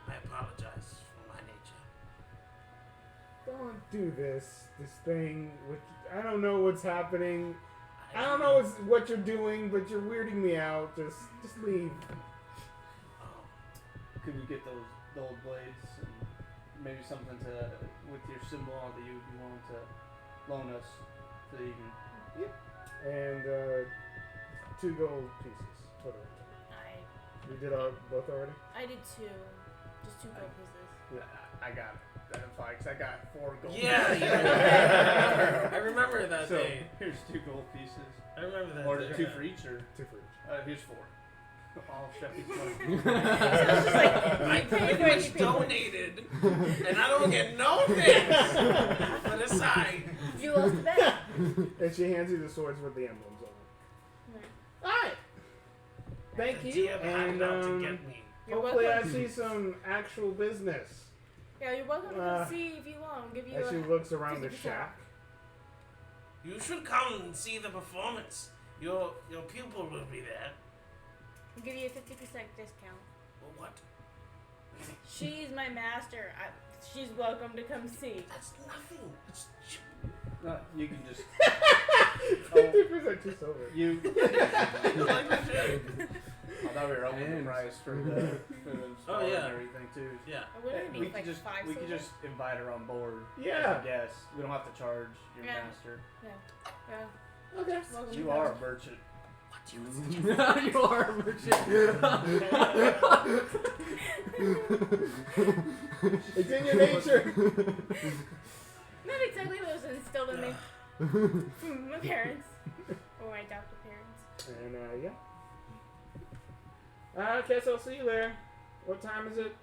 I apologize for my nature. Don't do this thing. Which I don't know what's happening. I don't know what you're doing, but you're weirding me out. Just leave. Oh, Could we get those old blades and maybe something to with your symbol on that you would be willing to loan us for the evening? And 2 gold pieces. Total. You did both already? I did 2. Just 2 gold pieces. I got it. That's fine, 'cause I got 4 gold. yeah. I remember that So day. here's 2 gold pieces. I remember that Or day. 2 for each, or 2 for each. here's 4. All Chevy money. I pretty much donated, and I don't get no things for the side. You lost the bet. And she hands you the swords with the emblems on them. Alright! Thank you, Dia had and it out to get me. You're hopefully I welcome. see some actual business. Yeah, you're welcome to come see if you want. I'll give you As she a looks around the 50%. shack. You should come and see the performance. Your pupil will be there. I'll give you a 50% discount. Well, what? She's my master. She's welcome to come see. That's nothing. It's No, you can just 50% too sober. you. like legit. I thought we were opening the And- price for the spa yeah. and everything too. Yeah. Wouldn't it be We like could just 5 we could silver? just invite her on board. Yeah. As a guest. We don't have to charge your Yeah. master. Yeah. Okay. Welcome You to are come. a merchant. You are a merchant. It's in your nature. Not exactly what was instilled in me from my parents. Or my adopted parents. And yeah. I guess I'll see you there. What time is it?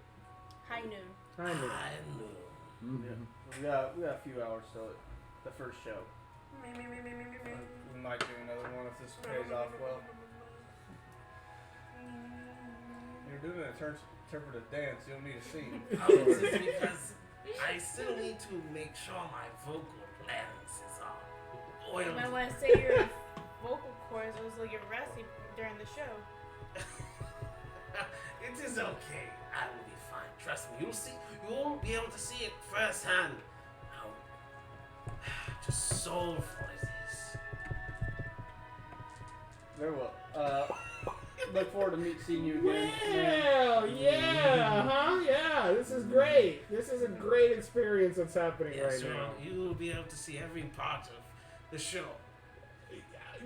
High noon. High noon. I know. Yeah. We got a few hours till the first show. We might do another one if this pays off well. You're doing an interpretive dance. You don't need a scene. Oh, this is because I still need to make sure my vocal glands is You oiled. might want to say your vocal cords was like your rusty during the show. It is okay. I will be fine. Trust me. You'll see. You'll be able to see it firsthand. How just soulful it is. Very well. Look forward to seeing you again. Well, yeah, huh? Yeah, this is great. This is a great experience that's happening Yes, right now. you will be able to see every part of the show.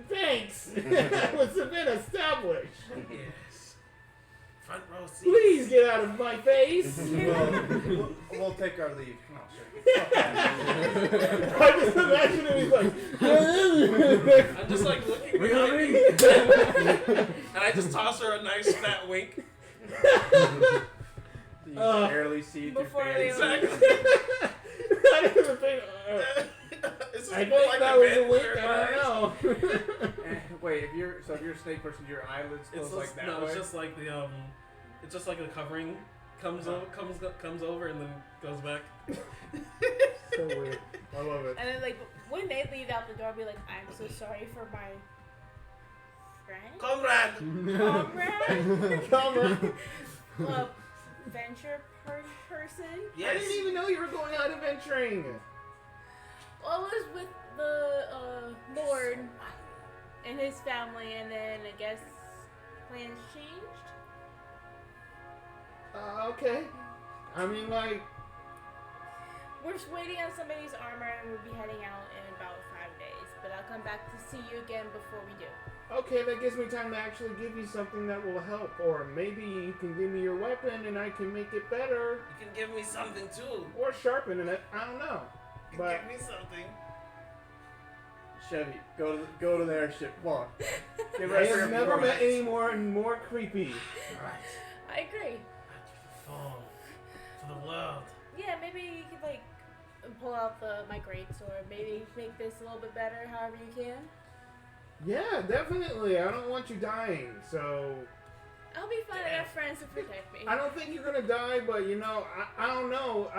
Thanks. That was been established. Yes. Front row seats. Please get out of my face. We'll take our leave. Come on, sir. I just imagine him. He's like, I'm just like looking We behind coming? me. And I just toss her a nice fat wink. You can barely see through Before fans. they Exactly. I didn't even think. It's just I think like that a was bit a wink. for I her don't eyes. know. Wait, if you're a snake person, your eyelids It's close just, like that no, way. it's just like the it's just like the covering comes comes over and then goes back. So weird. I love it. And then like when they leave out the door, I'll be like, I'm so sorry for my friend, Comrade. comrade, Come on. venture person. I Yes. didn't even know you were going out adventuring. Well, I was with the Lord and his family, and then I guess plans changed. Okay. I mean, like, We're just waiting on somebody's armor, and we'll be heading out in about 5 days. But I'll come back to see you again before we do. okay, that gives me time to actually give you something that will help. Or maybe you can give me your weapon and I can make it better. You can give me something too. Or sharpen it. I don't know. You But can give me something. Chevy, go to the airship. Come on. Get I ready for have your never met performance. any more creepy. Alright. I agree. To perform for the world. Yeah, maybe you could like pull out my greatsword. Maybe make this a little bit better, however you can. Yeah, definitely. I don't want you dying, so I'll be fine. I have friends to protect me. I don't think you're gonna die, but I don't know.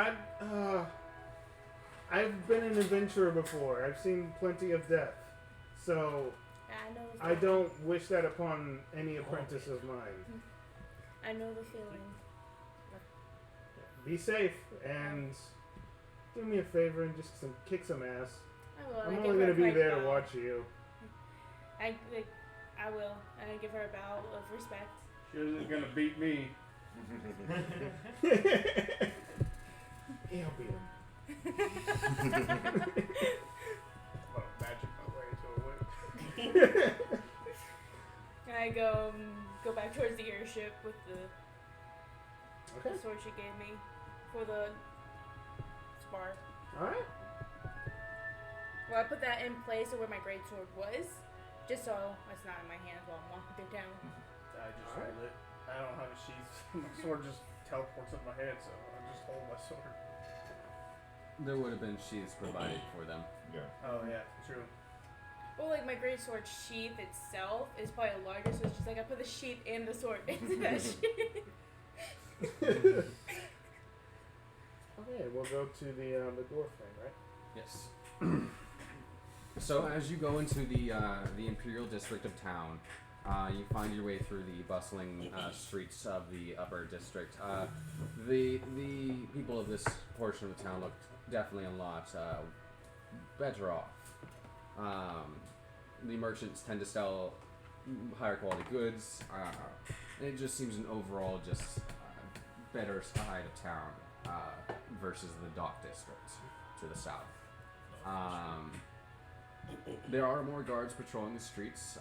I've been an adventurer before. I've seen plenty of death, so Yeah, I know the I feeling. don't wish that upon any apprentice of mine. I know the feeling. Be safe and do me a favor and just kick some ass. I will. I'm I only give her gonna a be quick there to bow. watch you. I will. And I give her a bow of respect. She isn't gonna beat me. Yeah, I'll beat him. Oh, magic my way to a win. And I go back towards the airship with the Okay. sword she gave me for the spar. All right. Well, I put that in place of where my greatsword was, just so it's not in my hands while I'm walking through town. I just Alright. hold it. I don't have a sheath. My sword just teleports in my hand, so I just hold my sword. There would have been sheaths provided for them. Yeah. Oh yeah, true. Well, like my greatsword sheath itself is probably larger, so it's just like I put the sheath and the sword into that sheath. Okay, we'll go to the dwarf thing, right? Yes. So as you go into the Imperial District of town, you find your way through the bustling streets of the upper district. The people of this portion of the town look definitely a lot better off. The merchants tend to sell higher quality goods. And it just seems an overall just better side of town versus the dock district to the south. There are more guards patrolling the streets,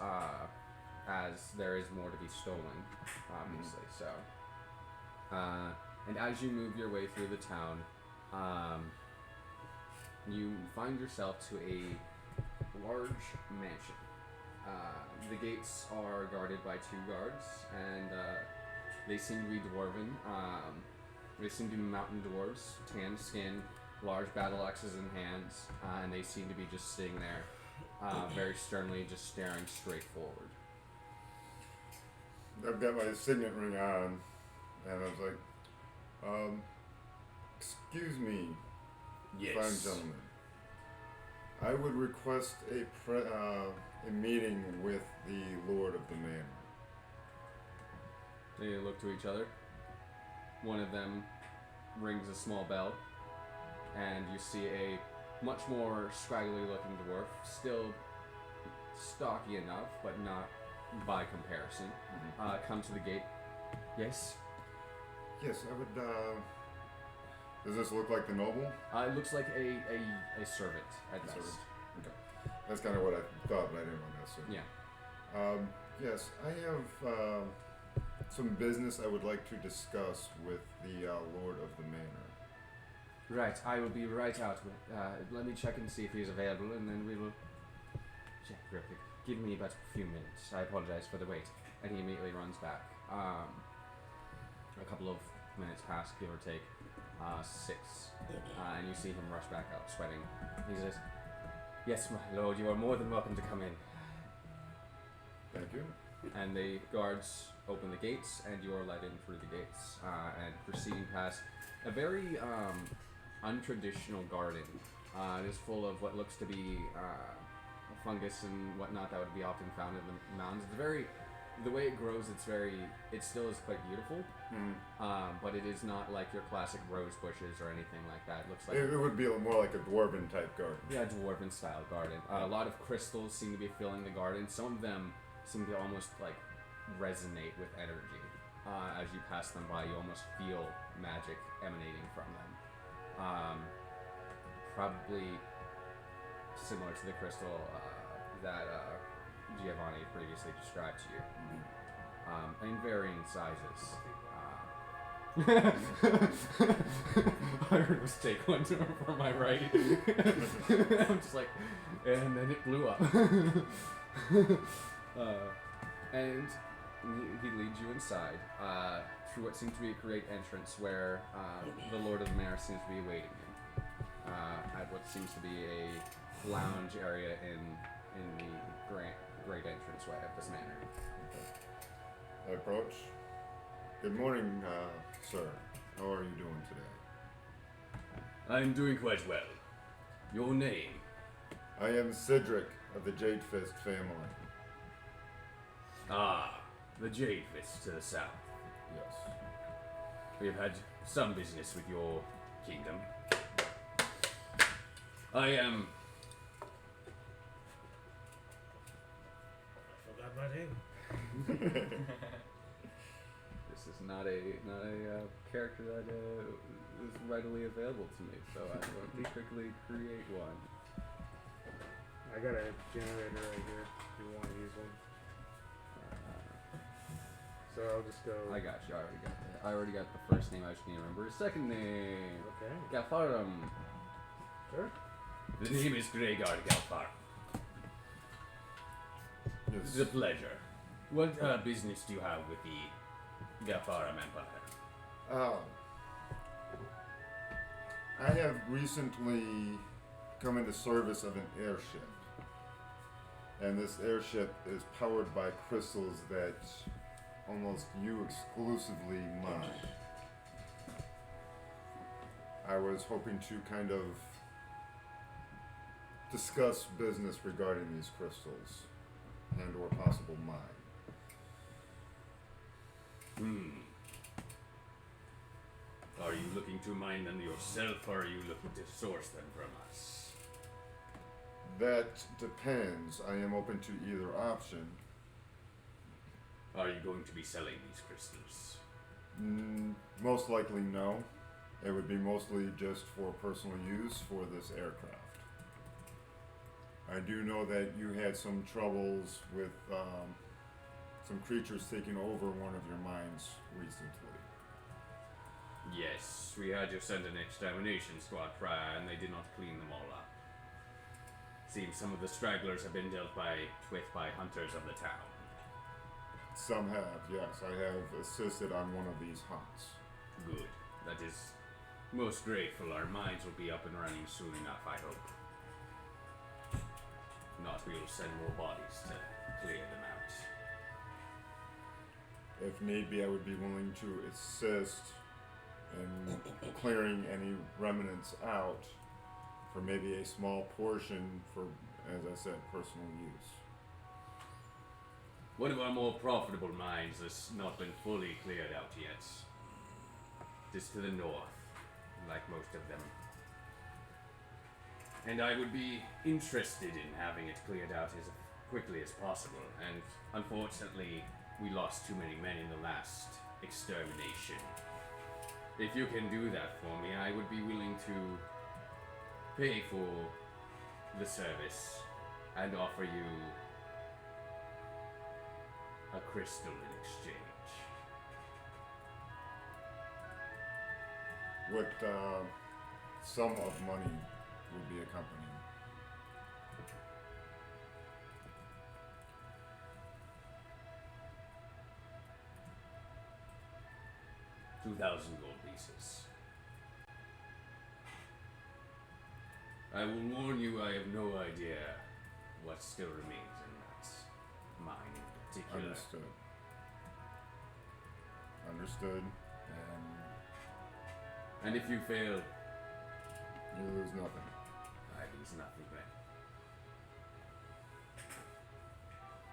as there is more to be stolen, obviously. So, and as you move your way through the town, you find yourself to a large mansion. The gates are guarded by 2 guards, and they seem to be dwarven. They seem to be mountain dwarves, tan skin, large battle axes in hands, and they seem to be just sitting there, very sternly, just staring straight forward. I've got my signet ring on, and I was like, excuse me, fine gentlemen. I would request a meeting with the Lord of the Manor. They look to each other. One of them rings a small bell, and you see a much more scraggly looking dwarf, still stocky enough, but not by comparison, come to the gate. Yes? Yes, I would, does this look like the noble? It looks like a servant at best. Servant. Okay. That's kind of what I thought, but I didn't want to assume. Yeah. Yes, I have some business I would like to discuss with the Lord of the Manor. Right, I will be right out. Let me check and see if he's available, and then we will check real quick. Give me about a few minutes. I apologize for the wait. And he immediately runs back. A couple of minutes pass, give or take 6. And you see him rush back out, sweating. He says, "Yes, my lord, you are more than welcome to come in." Thank you. And the guards open the gates, and you are led in through the gates, and proceeding past a very untraditional garden. It is full of what looks to be fungus and whatnot that would be often found in the mountains. The way it grows, it still is quite beautiful, but it is not like your classic rose bushes or anything like that. It looks like It would be more like a dwarven type garden. yeah, dwarven style garden. A lot of crystals seem to be filling the garden. Some of them seem to almost like resonate with energy. As you pass them by, you almost feel magic emanating from them. Probably similar to the crystal that Giovanni previously described to you. In varying sizes. I heard a mistake one from my right. I'm just like, and then it blew up. And he leads you inside through what seems to be a great entrance where the Lord of the Manor seems to be awaiting you. at what seems to be a lounge area in the great entranceway of this manor. I approach. Good morning, sir. How are you doing today? I'm doing quite well. Your name? I am Cedric of the Jadefist family. Ah, the Jadefist to the south. Yes. We have had some business with your kingdom. I am... I forgot my name. This is not a character that is readily available to me, so I'm going to quickly create one. I got a generator right here if you want to use one. So I'll just go. I got you. I already got the first name. I just need to remember his second name. Okay. Galfarum. Sure. The name is Gregard Galfar. Yes. It's a pleasure. What business do you have with the Galfarum Empire? I have recently come into service of an airship. And this airship is powered by crystals that almost you exclusively mine. I was hoping to kind of discuss business regarding these crystals and or possible mine. Are you looking to mine them yourself, or are you looking to source them from us? That depends. I am open to either option. Are you going to be selling these crystals? Most likely no. It would be mostly just for personal use for this aircraft. I do know that you had some troubles with some creatures taking over one of your mines recently. Yes, we had to send an extermination squad prior, and they did not clean them all up. Seems some of the stragglers have been dealt with by hunters of the town. Some have, yes. I have assisted on one of these hunts. Good. That is most grateful. Our mines will be up and running soon enough, I hope. If not, we will send more bodies to clear them out. If need be, I would be willing to assist in clearing any remnants out for maybe a small portion for, as I said, personal use. One of our more profitable mines has not been fully cleared out yet. Just to the north, like most of them. And I would be interested in having it cleared out as quickly as possible, and unfortunately, we lost too many men in the last extermination. If you can do that for me, I would be willing to pay for the service and offer you a crystal in exchange. What sum of money would be accompanying? $2,000 gold pieces. I will warn you, I have no idea what still remains in that mine in particular. Understood. Understood. And if you fail, You lose nothing. I lose nothing then.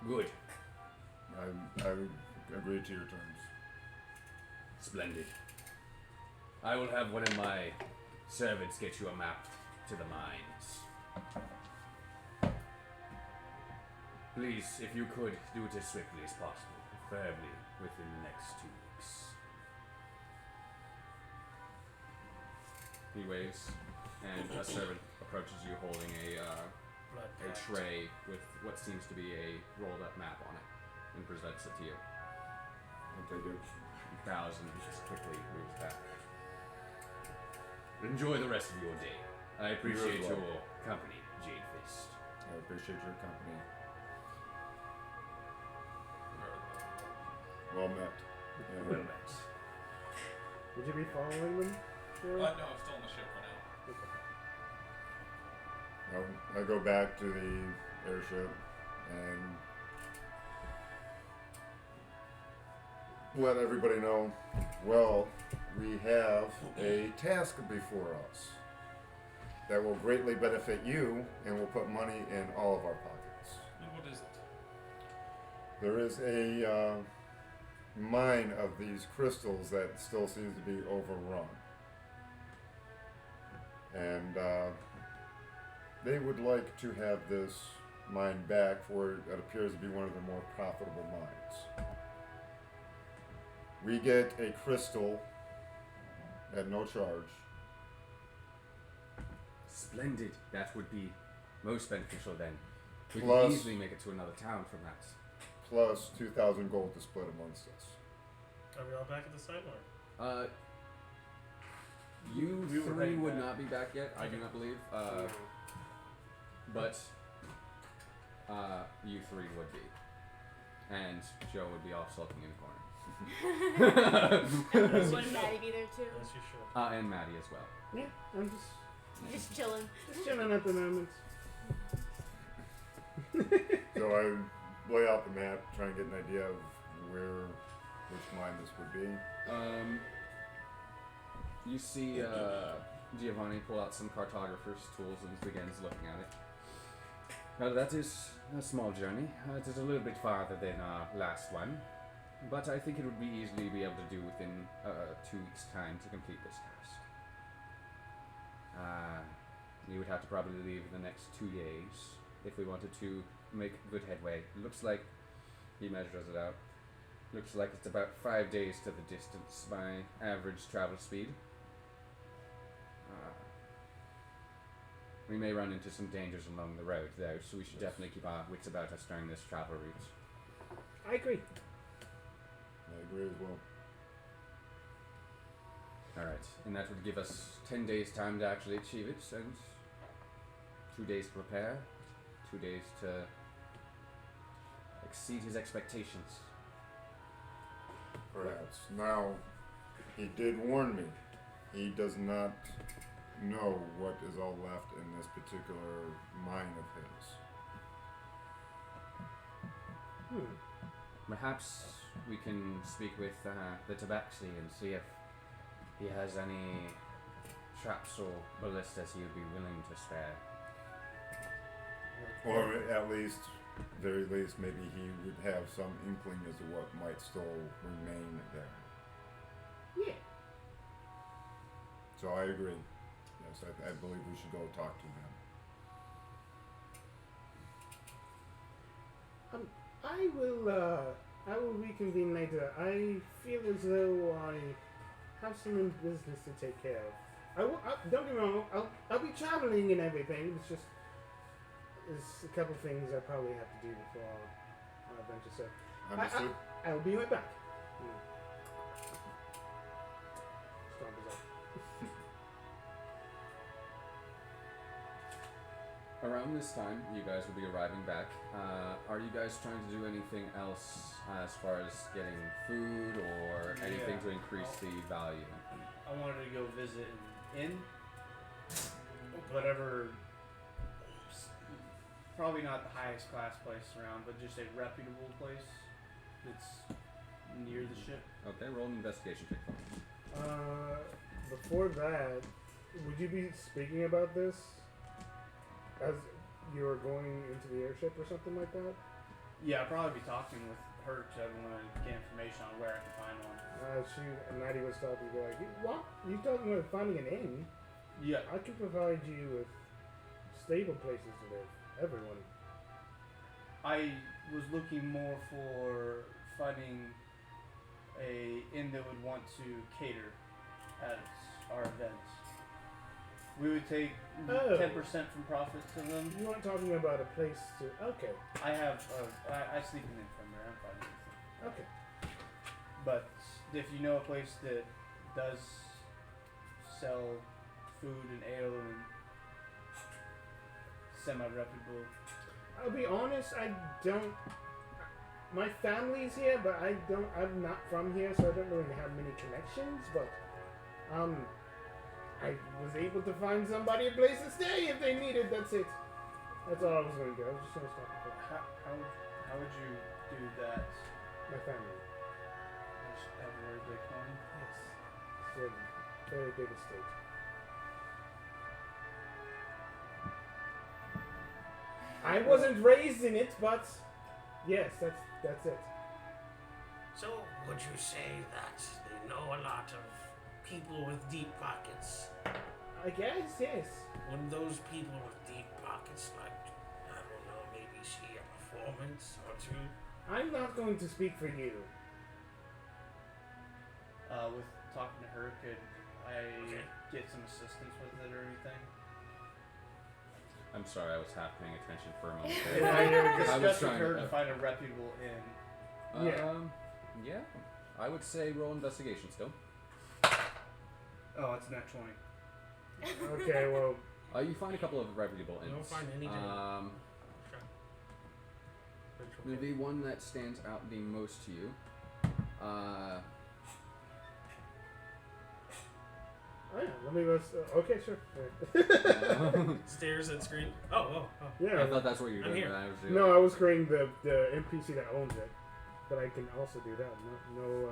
Good. I would agree to your terms. Splendid. I will have one of my servants get you a map to the mines. Please, if you could, do it as swiftly as possible, preferably within the next 2 weeks. He waves, and a servant approaches you holding a tray with what seems to be a rolled-up map on it, and presents it to you. I'll take it. He bows and just quickly moves back. Enjoy the rest of your day. I appreciate You as well. your company, Jadefist. I appreciate your company. Well met. Yeah. Well met. Would you be following them? Phil? No, I'm still on the ship for now. Okay. I go back to the airship and let everybody know, well, we have a task before us that will greatly benefit you and will put money in all of our pockets. And what is it? There is a mine of these crystals that still seems to be overrun. And they would like to have this mine back, for it appears to be one of the more profitable mines. We get a crystal at no charge. Splendid. That would be most beneficial then. We Plus- could easily make it to another town from that. Plus 2,000 gold to split amongst us. Are we all back at the site or? You We were three heading would back. not be back yet, I do not believe. But you three would be. And Joe would be off sulking in the corner. Wouldn't Maddie be there too? As you should. And Maddie as well. Yeah, I'm Just chilling. just chilling at the moment. So I lay out the map, try and get an idea of which mine this would be. You see Giovanni pull out some cartographer's tools and begins looking at it. Well, that is a small journey. It is a little bit farther than our last one, but I think it would be easily be able to do within 2 weeks' time to complete this task. You would have to probably leave in the next 2 days if we wanted to make good headway. It looks like, he measures it out, looks like it's about 5 days to the distance by average travel speed. We may run into some dangers along the road, though, so we should definitely keep our wits about us during this travel route. I agree. I agree as well. Alright, and that would give us 10 days' time to actually achieve it, and 2 days to prepare, 2 days to exceed his expectations. Perhaps. Now, he did warn me. He does not know what is all left in this particular mine of his. Perhaps we can speak with the Tabaxi and see if he has any traps or ballistas he would be willing to spare. Or at least, very least, maybe he would have some inkling as to what might still remain there. Yeah. So I agree. Yes, I believe we should go talk to him. I will reconvene later. I feel as though I have some business to take care of. Don't get me wrong. I'll be traveling and everything. It's just there's a couple things I probably have to do before our venture. So Understood? I'll be right back. Stomp is up. Around this time, you guys will be arriving back. Are you guys trying to do anything else as far as getting food or anything Yeah. to increase the value? I wanted to go visit an inn. Whatever. Probably not the highest class place around, but just a reputable place that's near the ship. Okay, roll an investigation check for me. Before that, would you be speaking about this as you were going into the airship or something like that? Yeah, I'll probably be talking with her because I want to get information on where I can find one. Maddie was talking to like, what? You talking about finding an inn? Yeah. I can provide you with stable places to live. Everyone. I was looking more for finding a inn that would want to cater at our events. We would take 10% from profits to them. You weren't talking about a place to. Okay. I have I sleep in the infirmary. I'm fine with it. Okay. But if you know a place that does sell food and ale and semi-reputable, I'll be honest. I don't. My family's here, but I don't. I'm not from here, so I don't really have many connections. But I was able to find somebody a place to stay if they needed. That's it. That's all I was going to do. I was just going to stop before. How would you do that? My family. Have a very big home? Yes. It's a very big estate. I wasn't raised in it, but yes, that's it. So, would you say that they know a lot of people with deep pockets? I guess, yes. Wouldn't those people with deep pockets like, I don't know, maybe see a performance or two? I'm not going to speak for you. With talking to her, could I Okay. get some assistance with it or anything? I'm sorry, I was half paying attention for a moment. Could I was discuss with trying her to- to find a reputable inn? Yeah, I would say roll investigation still. Oh, it's nat 20. Okay, well, You find a couple of reputable You don't inns. find any The one that stands out the most to you. oh yeah, let me go. Okay, sure. Stairs and screen. Oh. Yeah. I thought that's what you were I'm doing. here. But I was doing. No, I was creating the NPC that owns it, but I can also do that. No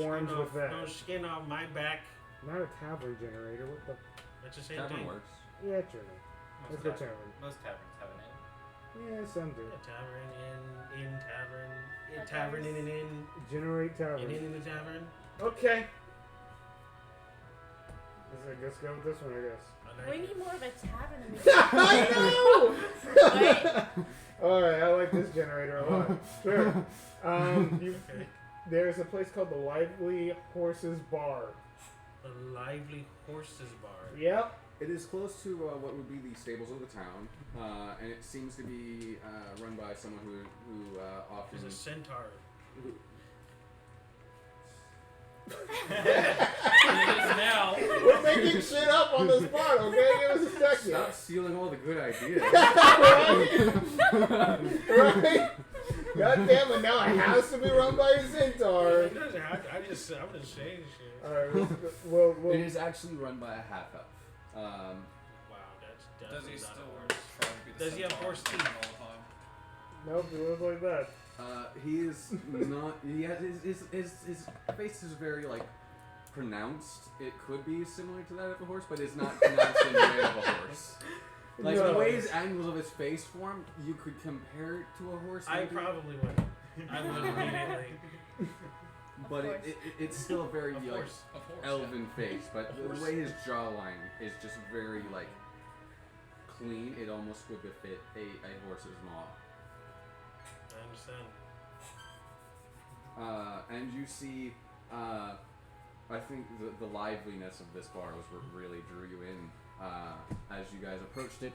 horns with that. No skin off my back. Not a tavern generator. What the? That's the same Tavern thing. works. Yeah, true. Let's go tavern. Most taverns have an inn. Yeah, some do. A tavern, in tavern, in tavern, in an inn, Generate tavern. in the tavern. Okay. Let's go with this one, I guess. I We like need it. more of a tavern than we I know. What? All right, I like this generator a lot. Sure. Okay. There's a place called the Lively Horses Bar. A lively horses bar. Yep. It is close to what would be the stables of the town, and it seems to be run by someone who often. There's a centaur. Now. We're making shit up on this part, okay? Give us a second. Stop stealing all the good ideas. Right? God damn it, now it has to be run by a centaur. It doesn't have to. I'm just saying shit. Alright, well, It is actually run by a half elf. Wow, that's Does definitely he not still a horse. try to be the Does he have centaur horse teeth? all the time? nope, it was like that. He is not. He has his face is very like pronounced. It could be similar to that of a horse, but it's not pronounced in the way of a horse. Like No. the way his angles of his face form, you could compare it to a horse. I maybe. probably would. I would immediately. But it's still a very Of like course. Of course. elven face. But Of the course. way his jawline is just very like clean. It almost would befit a horse's maw. I understand. And you see, I think the liveliness of this bar was what really drew you in as you guys approached it.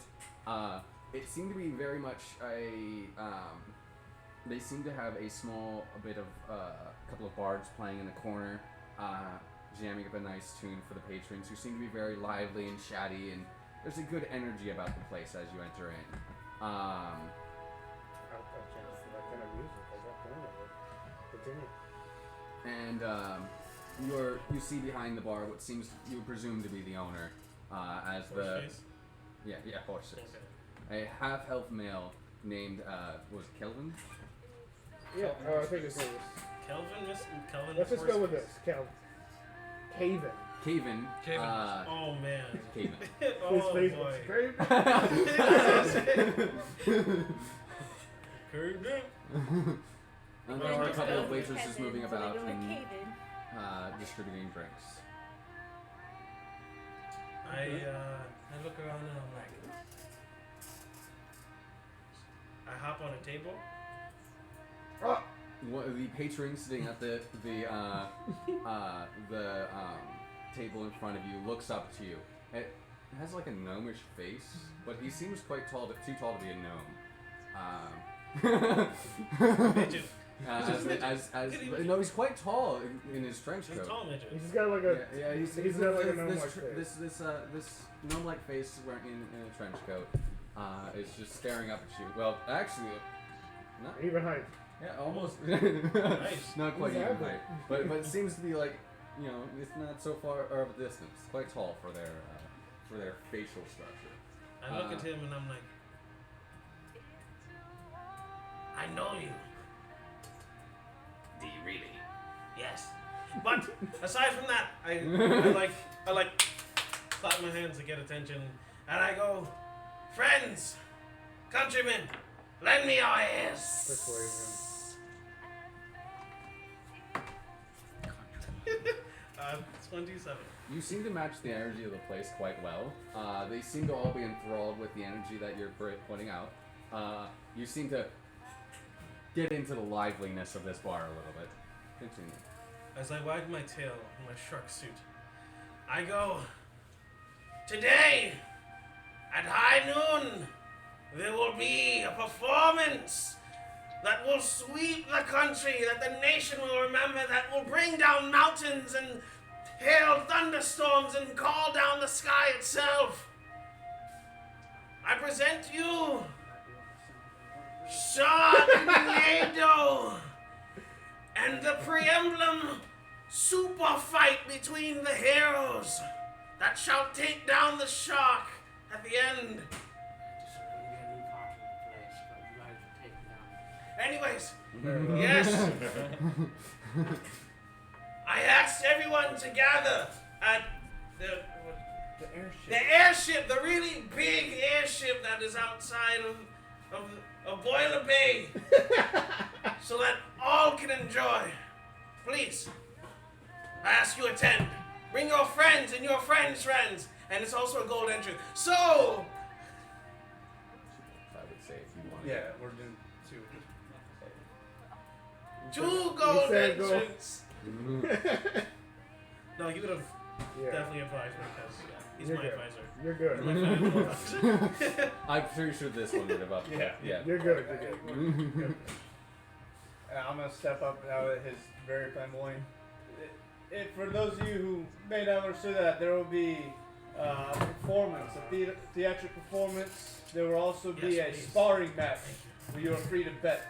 It seemed to be very much they seem to have a bit of a couple of bards playing in the corner, jamming up a nice tune for the patrons, who seem to be very lively and chatty, and there's a good energy about the place as you enter in. I'll change that kind of music. I got plenty of it. Continue. And you see behind the bar what seems you presume to be the owner, as Horse the face? yeah horses. Okay. A half-elf male named was it Kelvin? Yeah, I think it's this. Kelvin. Let's just go with this. Caven. Caven. Caven. Oh man. Caven. His Oh face boy. was Caven. Curved And Then there are a just couple go of with waitresses Kevin, moving so they about go with and Kevin. distributing drinks. I look around and I'm like, I hop on a table. The patron sitting at the table in front of you looks up to you. It has like a gnomish face, but he seems quite too tall to be a gnome. Midget. No, he's quite tall in his trench He's a coat. tall midget. He's got like a. Yeah, he's got like a gnome-like face. This gnome-like face wearing in a trench coat is just staring up at you. Well, actually, not Even height. yeah, almost. Nice. Not quite He's even average. height, but it seems to be like it's not so far of a distance. Quite tall for their facial structure. I look at him and I'm like, I know you. Do you really? Yes. But aside from that, I like clap my hands to get attention, and I go, friends, countrymen, lend me your ears. Persuasion. 27. You seem to match the energy of the place quite well. They seem to all be enthralled with the energy that you're putting out. You seem to get into the liveliness of this bar a little bit. Continue. As I wag my tail in my shark suit, I go, today, at high noon, there will be a performance that will sweep the country, that the nation will remember, that will bring down mountains and hail thunderstorms and call down the sky itself. I present you Sharknado and the pre-emblem super fight between the heroes that shall take down the shark at the end. Anyways, yes. I asked everyone to gather at the airship, the really big airship that is outside of Boiler Bay, so that all can enjoy. Please, I ask you attend. Bring your friends and your friends' friends, and it's also a gold entrance. So, I would say if you want. Yeah, we're doing 2. 2 gold said go. entrance. No, you would have definitely advised me because he's You're my good. advisor. You're good. I'm pretty sure this one would have up. Yeah. You're good. You're good. I'm gonna step up now at his very flamboyant. For those of you who may not understand that, there will be a performance, a theatrical performance. There will also be Yes, a please. sparring match where you are free to bet.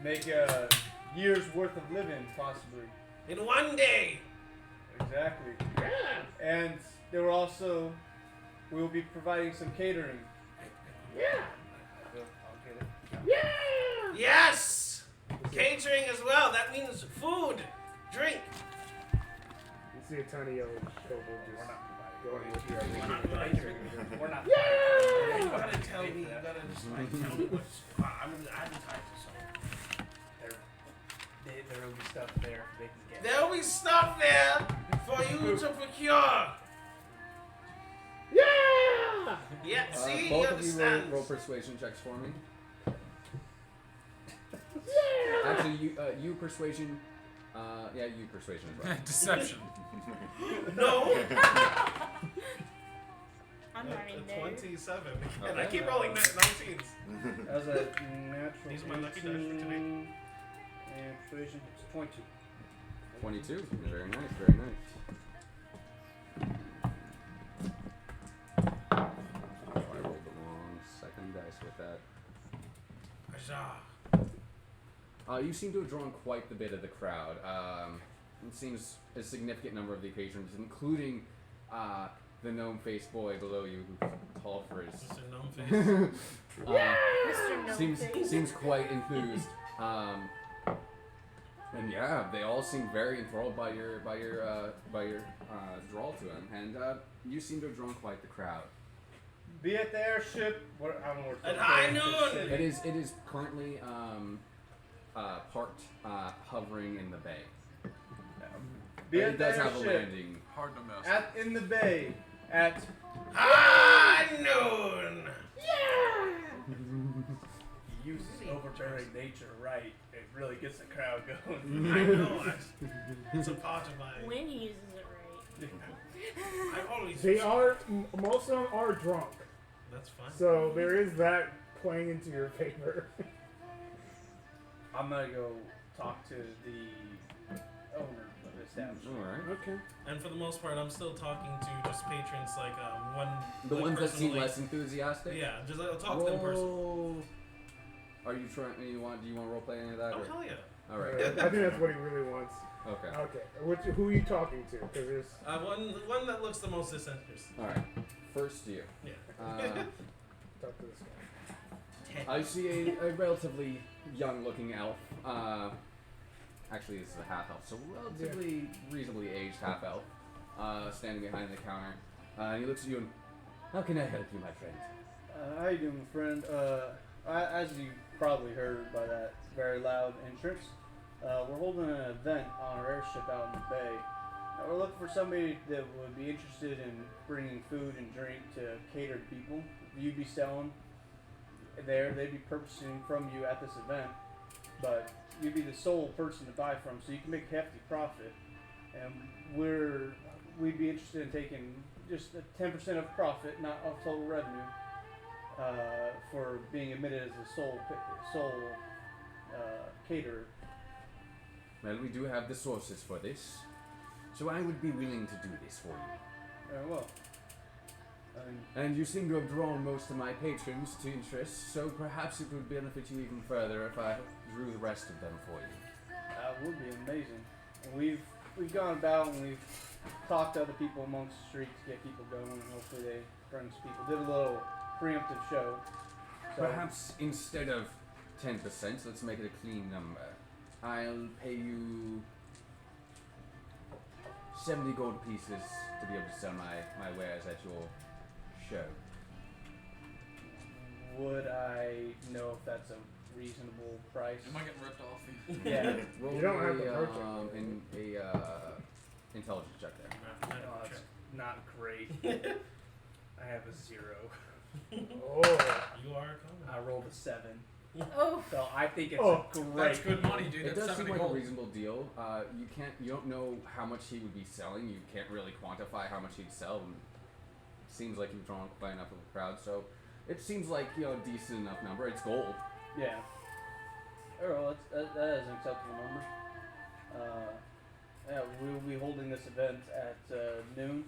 Make a year's worth of living, possibly. In one day. Exactly. And there will also, we will be providing some catering. I'll get it. Yes! Catering as well. That means food, drink. You see a tiny yellow kobold just going with you. We're not. You gotta tell me. You gotta just like tell me what's. I'm an advertiser, so. There will be stuff there they can get. There'll be stuff there for you to procure. Yeah, see, he Both of you understands. roll persuasion checks for me. Actually, you persuasion. You persuasion as well. Deception. No. I'm not in there. 27. And I Okay. keep rolling 19s. That was a natural. These are my lucky dice for 18, today. And persuasion is 22. 22. Very nice. Very nice. I rolled the wrong second dice with that. Huzzah. You seem to have drawn quite the bit of the crowd. It seems a significant number of the patrons, including the gnome-faced boy below you who called for his. Mr. Gnome Face. Mr. No Face. Seems quite enthused. And yeah, they all seem very enthralled by your drawl to him, and you seem to have drawn quite the crowd. Be at the airship. I don't know where At high noon! It is currently parked, hovering in the bay. Be But at it the does have a airship. landing. Hard to miss. In the bay. At High noon! he uses overbearing nature right. It really gets the crowd going. I know it. It's a part of my. When he uses it right. I always. They are, most of them are drunk. That's fine. So there is that playing into your favor. I'm gonna go talk to the owner of the establishment. Alright. Okay. And for the most part, I'm still talking to just patrons, like one. The like, ones that seem personally. less enthusiastic? Yeah, just I'll talk to them personally. Roll. Are you trying? Do you want to roleplay any of that? Oh or- hell yeah! Alright. I think that's what he really wants. Okay. Okay. Who are you talking to? Because there's One that looks the most disinterested. Alright. first to you. Yeah. Talk to this guy. 10. I see a relatively young-looking elf. Actually, this is a half-elf, so relatively reasonably aged half-elf, standing behind the counter. And he looks at you and, how can I help you, my friend? How you doing, friend? As you probably heard by that very loud entrance, we're holding an event on our airship out in the bay. We're looking for somebody that would be interested in bringing food and drink to catered people. You'd be selling there, they'd be purchasing from you at this event, but you'd be the sole person to buy from, so you can make a hefty profit. And we'd be interested in taking just a 10% of profit, not of total revenue, for being admitted as the sole caterer. Well, we do have the sources for this, so I would be willing to do this for you. Very well. And you seem to have drawn most of my patrons to interest, so perhaps it would benefit you even further if I drew the rest of them for you. That would be amazing. And we've gone about and we've talked to other people amongst the streets to get people going, and hopefully they bring some people. Did a little preemptive show. So Perhaps instead of 10%, let's make it a clean number. I'll pay you 70 gold pieces to be able to sell my wares at your show. would I know if that's a reasonable price? Am I getting ripped off? Yeah. Roll You don't have to a, purchase. intelligence check there. Oh, that's not great. I have a 0. Oh. You are a I rolled a 7. Oh. So I think it's Oh, a great. That's good money, dude. It That's does seem 70 like gold. a reasonable deal. You don't know how much he would be selling. You can't really quantify how much he'd sell. And it seems like you've drawn quite enough of a crowd, so it seems like a decent enough number. It's gold. Yeah. Oh, well, that is an acceptable number. Yeah, we'll be holding this event at noon.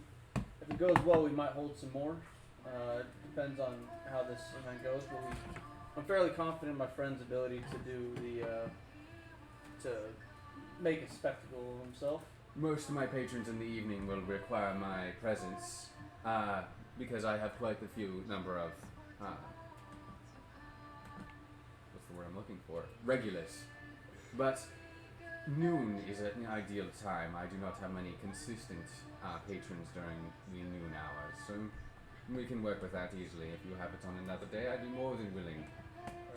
If it goes well, we might hold some more. It depends on how this event goes, but I'm fairly confident in my friend's ability to do to make a spectacle of himself. Most of my patrons in the evening will require my presence because I have quite a few number of what's the word I'm looking for? Regulars. But noon is an ideal time. I do not have many consistent patrons during the noon hours, so we can work with that easily. If you have it on another day, I'd be more than willing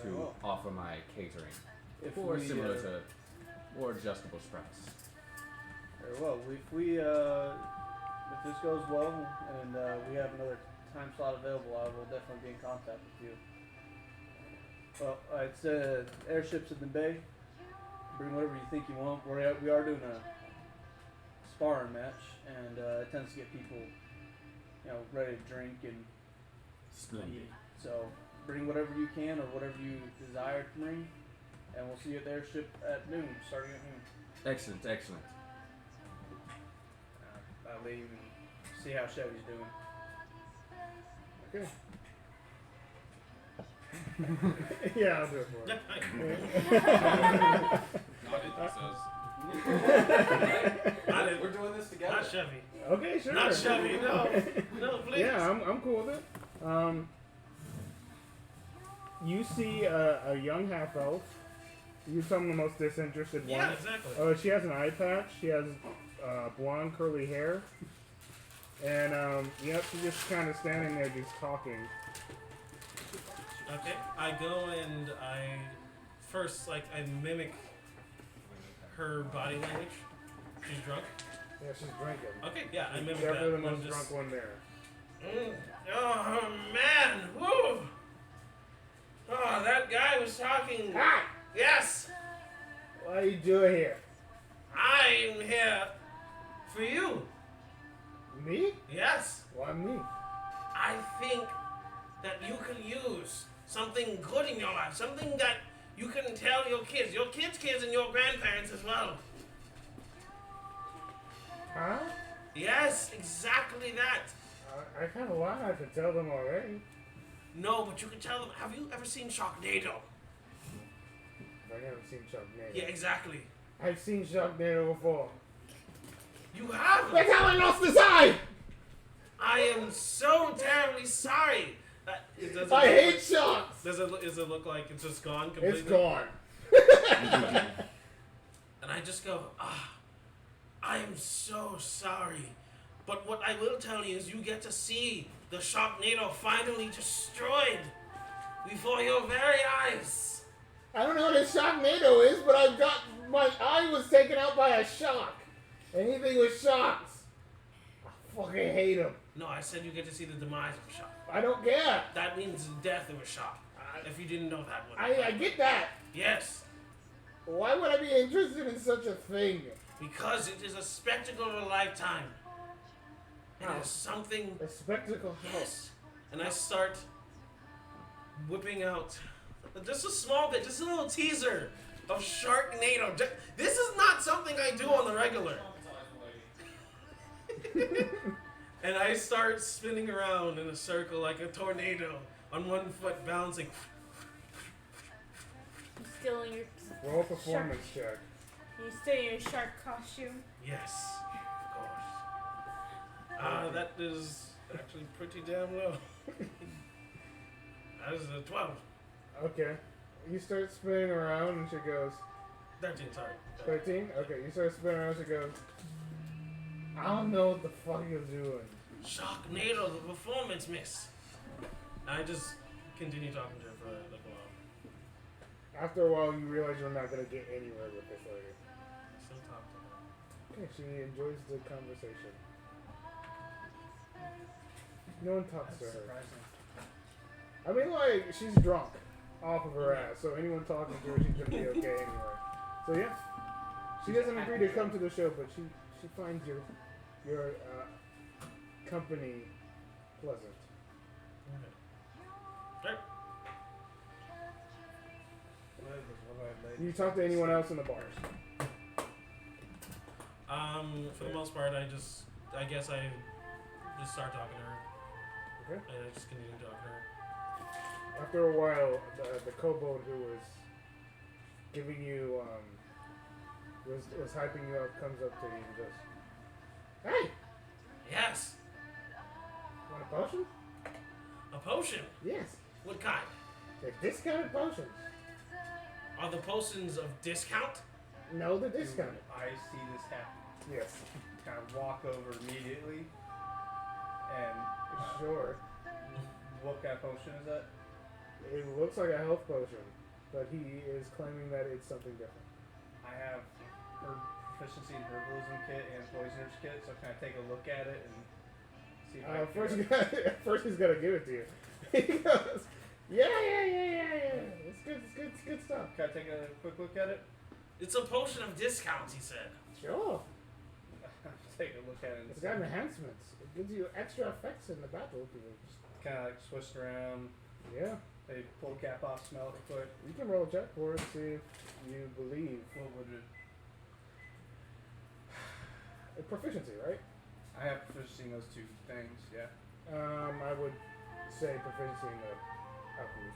to well. offer my catering If for we, similar to more adjustable spreads. Very well. If this goes well and we have another time slot available, I will definitely be in contact with you. Well, it's airships in the bay. Bring whatever you think you want. We are doing a sparring match, and it tends to get people, ready to drink and Splendid. eat. So bring whatever you can or whatever you desire to bring, and we'll see you at the airship at noon, starting at noon. Excellent, excellent. I'll leave and see how Chevy's doing. Okay. Yeah, I'll do it for you. Nodded, he says. I didn't. We're doing this together. Not Chevy. Okay, sure. Not Chevy. No. No, please. Yeah, I'm cool with it. You see a young half elf. You tell them the most disinterested Yeah, one. exactly. She has an eye patch. She has blonde curly hair. And yep, she's just kind of standing there, just talking. Okay. I go and I mimic her body language. She's drunk. Yeah, she's drinking. Okay, yeah, I mimic Definitely that. the I'm most just- drunk one there. Oh man! Woo! Oh, that guy was talking. Hi! Yes, What are you doing here? I'm here for you. Me? Yes, Why me? I think that you can use something good in your life, something that you can tell your kids, and your grandparents as well. Huh? Yes, exactly that. I kind of lied to tell them already. No, but you can tell them. Have you ever seen Sharknado? I haven't seen Sharknado. Yeah, exactly. I've seen Sharknado before. You have. That's how I lost his eye! I am so so terribly sorry. Does I hate sharks. Does it look like it's just gone completely? It's gone. And I just go, I am so sorry. But what I will tell you is you get to see the Sharknado finally destroyed before your very eyes. I don't know what a Sharknado is, but I've got my eye was taken out by a shark. Anything with sharks, I fucking hate them. No, I said you get to see the demise of a shark. I don't care. That means the death of a shark. If you didn't know that one. I get that. Yes. Why would I be interested in such a thing? Because it is a spectacle of a lifetime. It How? is something. A spectacle. Yes. And I start whipping out just a small bit, just a little teaser of Sharknado. This is not something I do on the regular. And I start spinning around in a circle like a tornado on one foot bouncing. You still in your Roll performance check. you still in your shark costume? Yes, of course. That is actually pretty damn low. That is a 12. Okay. You start spinning around and she goes, 13, sorry. 13? Okay, you start spinning around and she goes, I don't know what the fuck you're doing. Sharknado, the performance, miss. I just continue talking to her for like a while. After a while, you realize you're not going to get anywhere with this lady. I still talk to her. Okay, she enjoys the conversation. No one talks to her. Surprising. I mean, like, she's drunk off of her ass, so anyone talking to her, she's going to be okay anyway. So, yeah. She doesn't agree to come to the show, but she finds your company pleasant. Okay. You talk to anyone else in the bars? For the most part, I guess I just start talking to her. Okay. And I just continue talking to her. After a while, the kobold who was giving you, was hyping you up, comes up to you and goes, "Hey, Yes, want a potion?" a potion. Yes. What kind? They're discounted potions. Are the potions of discount? No, they're discounted. I see this happen. Yes. Kind of walk over immediately and Sure. what kind of potion is that? It looks like a health potion, but he is claiming that it's something different. I have proficiency in herbalism kit and poisoner's kit, so kind of take a look at it and see if I can First he's gonna give it to you. He goes, yeah. It's good stuff. Can I take a quick look at it? It's a potion of discount, he said. Sure. Take a look at it. It's got enhancements. It gives you extra effects in the battle. If you just, Kind of like switched around. yeah. They pull the cap off, smell it quick. You can roll a check for it, see if you believe. What would it? Proficiency, right? I have proficiency in those two things. Yeah. I would say proficiency in the alchemy.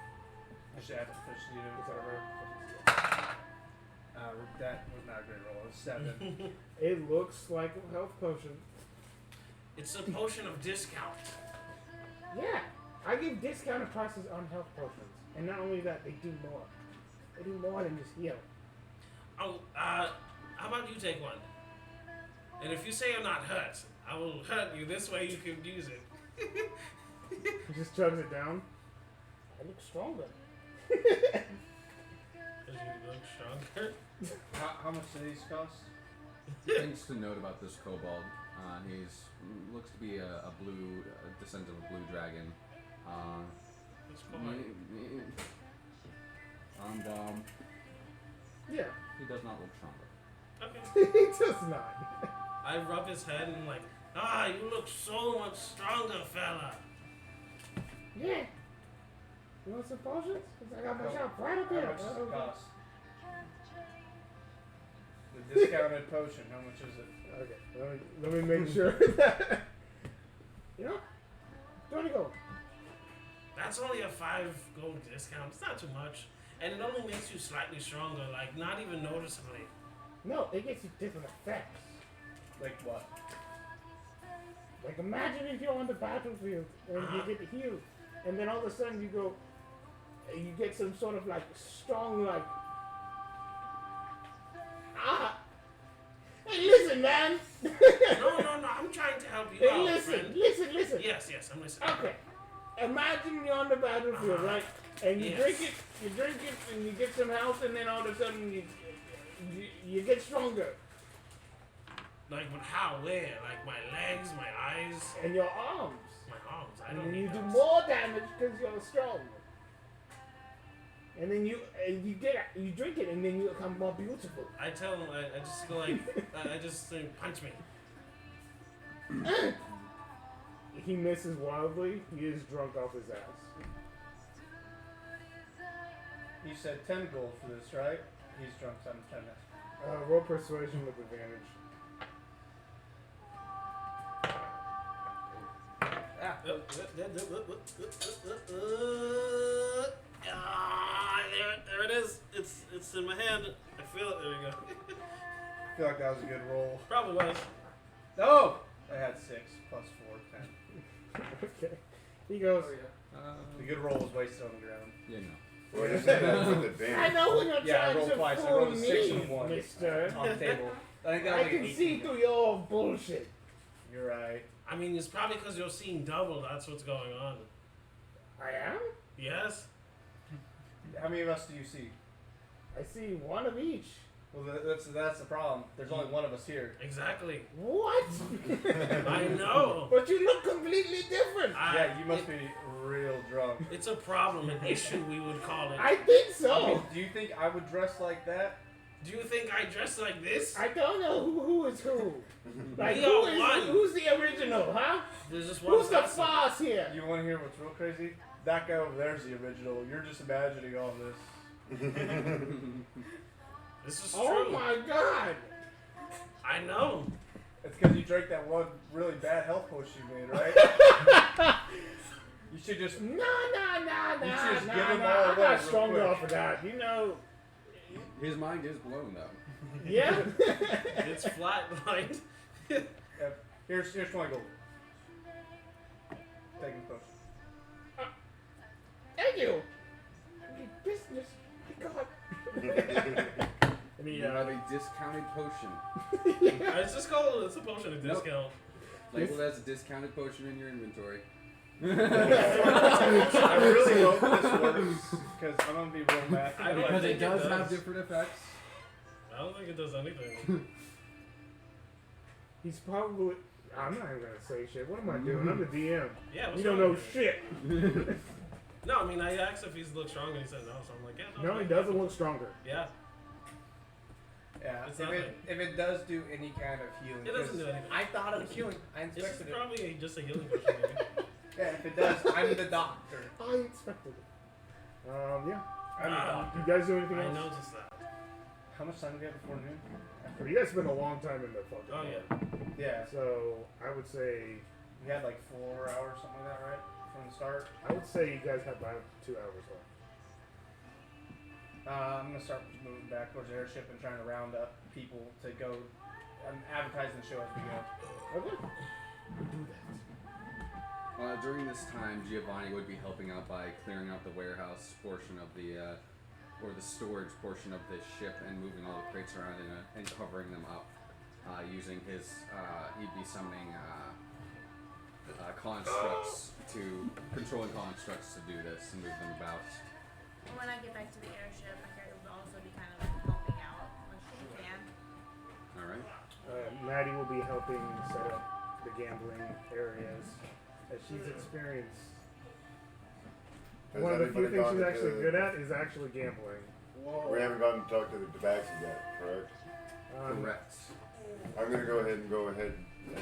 I should add proficiency to Is it. that right? That was not a great roll. It was 7. It looks like a health potion. It's a potion of discount. Yeah, I give discounted prices on health potions, and not only that, they do more. They do more than just heal. Oh, how about you take one? And if you say you're not hurt, I will hurt you. This way you can use it. He just chugs it down. I look stronger. Does you look stronger? How much do these cost? Things to note about this kobold. He's looks to be a blue descendant of a blue dragon. That's fine. And Yeah, he does not look stronger. Okay. he does not. I rub his head and I'm like, you look so much stronger, fella. Yeah. You want some potions? 'Cause I got my shop right up How here. much does it cost? The discounted potion. How much is it? Okay, let me make sure that, you know, 20 gold. That's only a 5 gold discount. It's not too much. And it only makes you slightly stronger, like not even noticeably. No, it gets you different effects. Like what? Like imagine if you're on the battlefield and you get healed, and then all of a sudden you go, you get some sort of like strong like, Hey, listen, man. No, I'm trying to help you Hey, out, listen, friend. listen. Yes, I'm listening. Okay. Imagine you're on the battlefield, right? And you Yes. drink it, and you get some health, and then all of a sudden you get stronger. Like, but how? Where? Like my legs, my eyes, And your arms. my arms. I And don't then need you do those. more damage because you're strong. And then you drink it, and then you become more beautiful. I tell him, I just go like, I just say, punch me. He misses wildly. He is drunk off his ass. You said 10 gold for this, right? He's drunk times 10. Roll persuasion with advantage. There it is. It's in my hand. I feel it. There we go. I feel like that was a good roll. Probably was. No! I had 6 plus 4, 10. Okay. He goes. The good roll was wasted on the ground. You know. Well, you said that with I advantage. know when you're Yeah, I trying rolled to twice. I fool rolled a 6 me, and a 1 mister. on the table. I think that I was like can an see 18. through your bullshit. You're right. I mean, it's probably because you're seeing double. That's what's going on. I am? Yes. How many of us do you see? I see one of each. Well, that's the problem. There's only one of us here. Exactly. What? I know. But you look completely different. Yeah, you must be real drunk. It's a problem, an issue, we would call it. I think I so. mean, do you think I would dress like that? Do you think I dress like this? I don't know who is who. Like, We who are is, one. who's the original, huh? There's just one Who's the assassin. boss here? You want to hear what's real crazy? That guy over there's the original. You're just imagining all this. This is Oh true. my god. I know. It's because you drank that one really bad health potion you made, right? You should just. No. You should just give I him all away got real stronger quick. off of that. You know. His mind is blown though. Yeah. It's flatlined. Here's 20 gold. Take the potion. Thank you. Business. My god. And he, You have a discounted potion. It's just called, it's a potion of Nope. discount. Labeled as a discounted potion in your inventory. I really hope this works because I'm gonna be real mad. I don't Because think it does it have does. different effects. I don't think it does anything. He's probably. I'm not even gonna say shit. What am I doing? I'm the DM. Yeah, what's You don't wrong know with shit. it? No, I mean, I asked if he's looked strong and he said no, so I'm like, yeah, No, he doesn't look stronger. Yeah, Yeah, It's if not it, like- if it does do any kind of healing. it doesn't 'cause do anything. I thought it was healing. I This is inspected it. probably just a healing potion, maybe. Yeah, if it does, I'm the doctor. I expected it. Yeah. I'm the doctor. You guys do anything I else? noticed that. How much time do we have before noon? You guys spent a long time in the fucking. Oh, yeah. Yeah, So I would say we had like 4 hours, something like that, right? From the start. I would say you guys have about 2 hours left. I'm gonna start moving back towards the airship and trying to round up people to go. I'm advertising the show as we go. Okay. Do that. During this time, Giovanni would be helping out by clearing out the warehouse portion of the, or the storage portion of this ship and moving all the crates around and covering them up. Using his, he'd be summoning constructs controlling constructs to do this and move them about. When I get back to the airship, my character will also be kind of helping out when she can. Alright. Maddie will be helping set up the gambling areas as she's experienced. Has One of the few anybody things she's gone actually to- good at is actually gambling. We haven't gotten to talk to the Tabaxi yet, correct? Correct. I'm gonna go ahead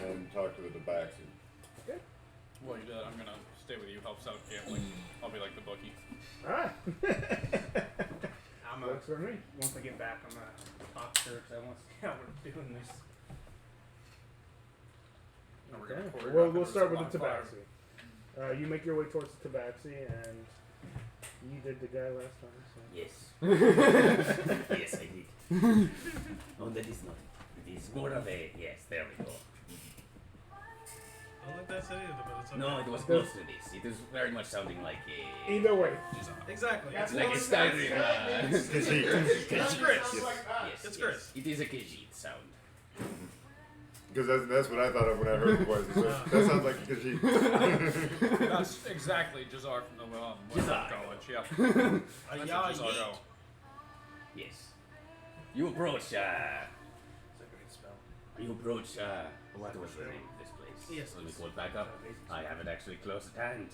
and talk to the Tabaxi. While you do that, I'm gonna stay with you, help set up gambling. I'll be like the bookie. Alright. I'm Works for me. once I get back, I'm gonna talk to her because I want to see how we're doing this. And we're Okay. gonna choreograph Well, it we'll with start some with the bonfire. Tabaxi. You make your way towards the Tabaxi, and you did the guy last time. So. Yes. Yes, I did. Oh, that is not. It is more of a. Yes, there we go. don't think that's it either, but it's okay. No, it was close to this. It is very much sounding like a. Either way. Exactly. That's Like a Skyrim. Khajiit. It's Chris. Yes, It's yes. Chris. It is a Khajiit sound. Because that's what I thought of when I heard the voice. That sounds like a Khajiit. That's exactly Jazar from the Jazar. college. Yep. That's Yeah, a Jazar yeet. go. Yes. You approach. It's a great spell. You approach. What was the name of this place? Yes, Let me it's- pull it back up. I have it actually close at hand.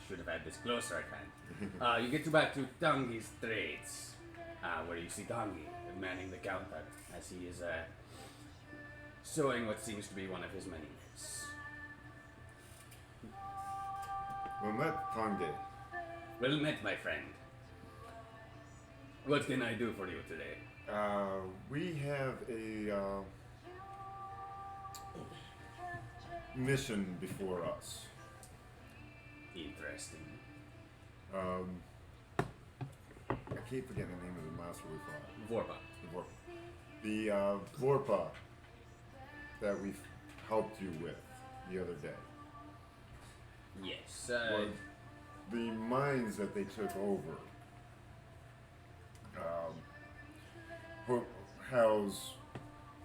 Should have had this closer at hand. You get back to Tangi's Trades, where you see Tangi manning the counter as he is sewing what seems to be one of his many knits. Well met, Tange. Well met, my friend. What can I do for you today? We have a mission before us. Interesting. I keep forgetting the name of the monster we fought. Vorpa. The Vorpa that we helped you with the other day. Yes. Was the mines that they took over house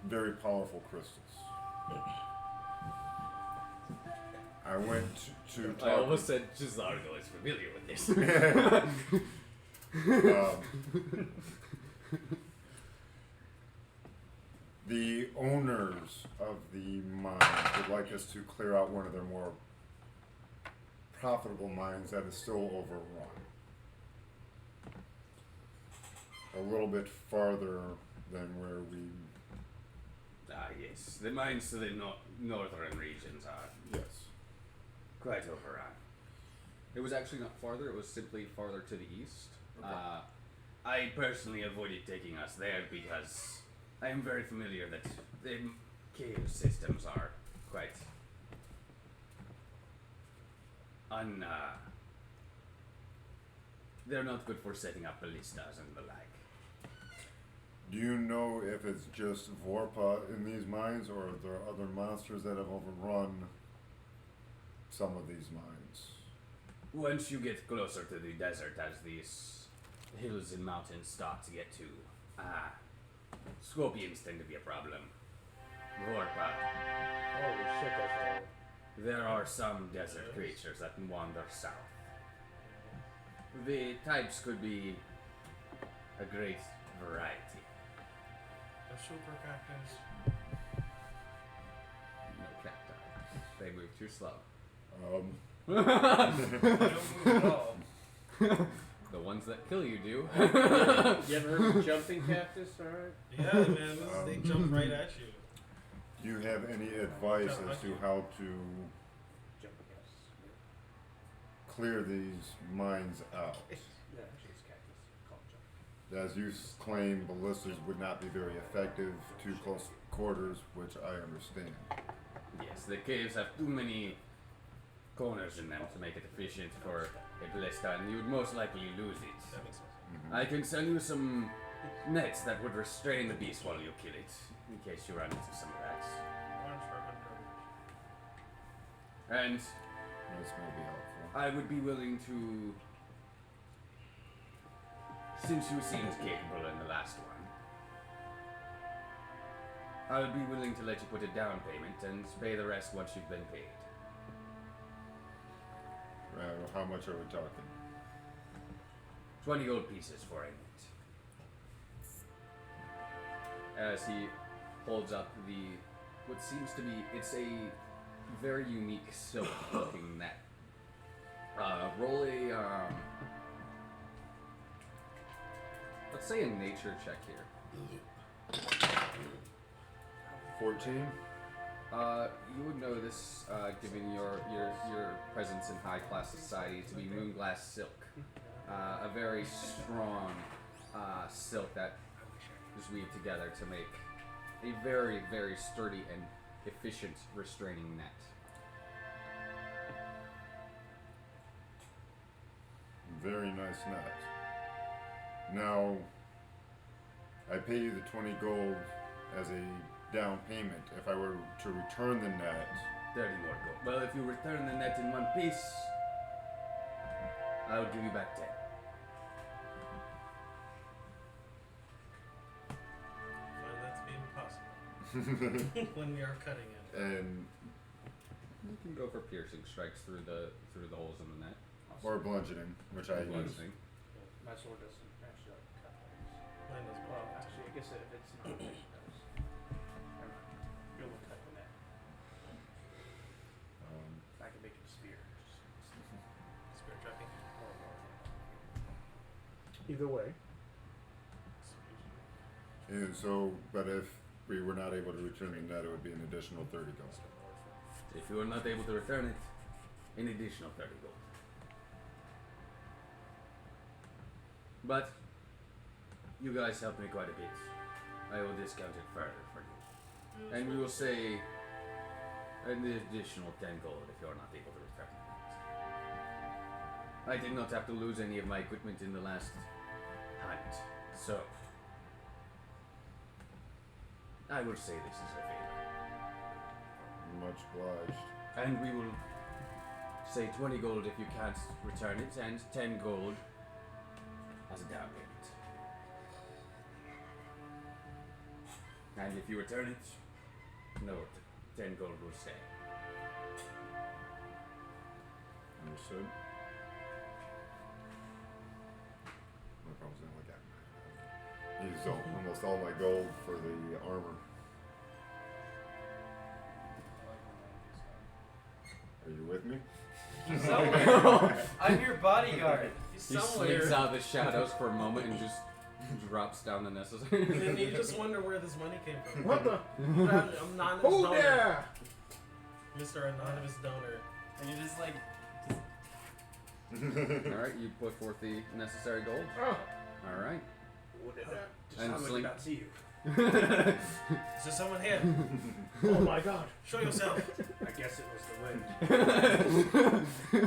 very powerful crystals. I went to talk. I almost said Jazargo is familiar with this. The owners of the mines would like us to clear out one of their more profitable mines that is still overrun. A little bit farther than where we. Yes. The mines to the northern regions are Yes. quite overrun. It was actually not farther, it was simply farther to the east. I personally avoided taking us there because I am very familiar that the cave systems are quite they're not good for setting up ballistas and the like. Do you know if it's just Vorpa in these mines, or are there other monsters that have overrun some of these mines? Once you get closer to the desert, as these hills and mountains start to get to, scorpions tend to be a problem. Vorpa. Holy shit, that's horrible. There are some desert creatures that wander south. The types could be a great variety. The super cactus. No cacti. They move too slow. I don't move at all. The ones that kill you do. You ever heard of jumping cactus? All right. Yeah, man, they jump right at you. Do you have any advice as to how to Jumping cactus. clear these mines out? Yeah, actually it's cactus. Called jumping. As you claim, ballistas would not be very effective to close quarters, which I understand. Yes, the caves have too many corners in them to make it efficient for a ballista, and you would most likely lose it. That makes sense. I can sell you some nets that would restrain the beast while you kill it, in case you run into some rats. Orange ribbon And This may be helpful. I would be willing to, since you seemed capable in the last one, I would be willing to let you put a down payment and pay the rest once you've been paid. How much are we talking? 20 gold pieces for a net. As he holds up what seems to be, it's a very unique silk looking net. Roll a, let's say a nature check here. 14? You would know this, given your presence in high class society, to be moonglass silk. A very strong silk that is weaved together to make a very, very sturdy and efficient restraining net. Very nice net. Now, I pay you the 20 gold as a down payment. If I were to return the net, 30 more gold. Well, if you return the net in one piece, I will give you back 10. Find that to be impossible when we are cutting it. and You can go for piercing strikes through the holes in the net. or bludgeoning, which I use. Bludgeoning. My sword doesn't actually cut things. Mine does Well, well. actually, I guess if it's not, it does. Never mind. You'll look cut the net. I can make it a spear. Spirit tracking. Either way. And so, but if we were not able to return the net, it would be an additional 30 gold. If you are not able to return it, an additional 30 gold. But you guys helped me quite a bit. I will discount it further for you. And we will say an additional 10 gold if you are not able to return it. I did not have to lose any of my equipment in the last hunt, so I will say this is a favor. Much obliged. And we will say 20 gold if you can't return it, and 10 gold as a down payment. And if you return it, no, 10 gold will stay. Understood. My problem's gonna look at me. Used almost all my gold for the armor. Are you with me? He's somewhere. I'm your bodyguard. He's He somewhere. slinks out of the shadows for a moment and just drops down the necessary. And then you just wonder where this money came from. What the? I'm not Oh donor. yeah! Mr. Anonymous Donor. And you're just like, Alright, you put forth the necessary gold. Oh, Alright. What did that? Just And how much Slink- did I see you? Is there someone here? oh my God! Show yourself. I guess it was the wind.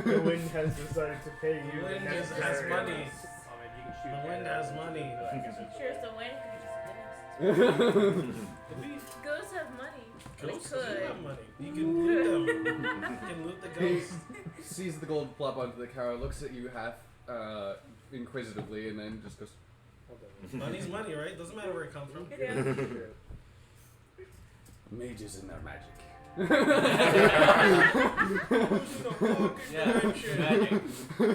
The wind has decided to pay you. The wind the has necessary money. I mean, you can shoot The wind at it. has money. I guess it's Sure, it's the wind could just Ghosts Ghosts have money. do could. have money. You can loot them. You can loot the He ghosts. sees the gold plop onto the car, looks at you half inquisitively, and then just goes, Money's money, right? Doesn't matter where it comes from. Yeah. Mages and their magic. yeah, magic.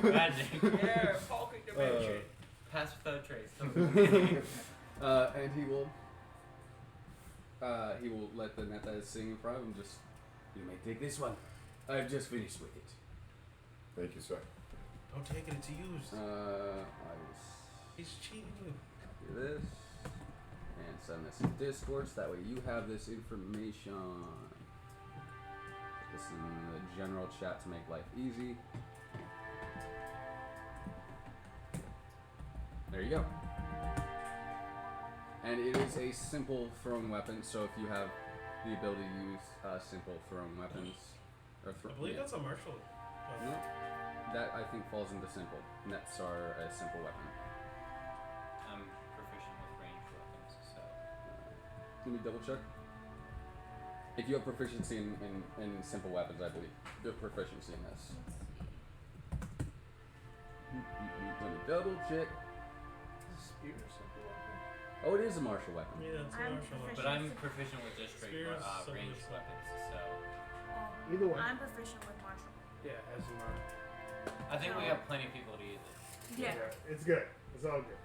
Magic. Yeah, pocket dimension. Pass without trace. and he will let the net that is sitting in front of him just, You may take this one. I've just finished with it. Thank you, sir. Don't take it, it's used. I will He's cheating you. do this and send this in Discord so that way you have this information. Put this in the general chat to make life easy. There you go. And it is a simple throwing weapon, so if you have the ability to use simple throwing weapons, or I believe yeah. that's a martial. No, that I think falls into simple. Nets are a simple weapon. I'm proficient with ranged weapons, so. Let me double check. If you have proficiency in simple weapons, I believe you have proficiency in this. Let me double check. spear or something like that. Oh, it is a martial weapon. Yeah, it's a I'm martial weapon. But I'm proficient with just straight Spears, so ranged it's- weapons, so. Either way. I'm proficient with martial. Yeah, as a mark. I think we have plenty of people to use it. Yeah. It's good. It's all good.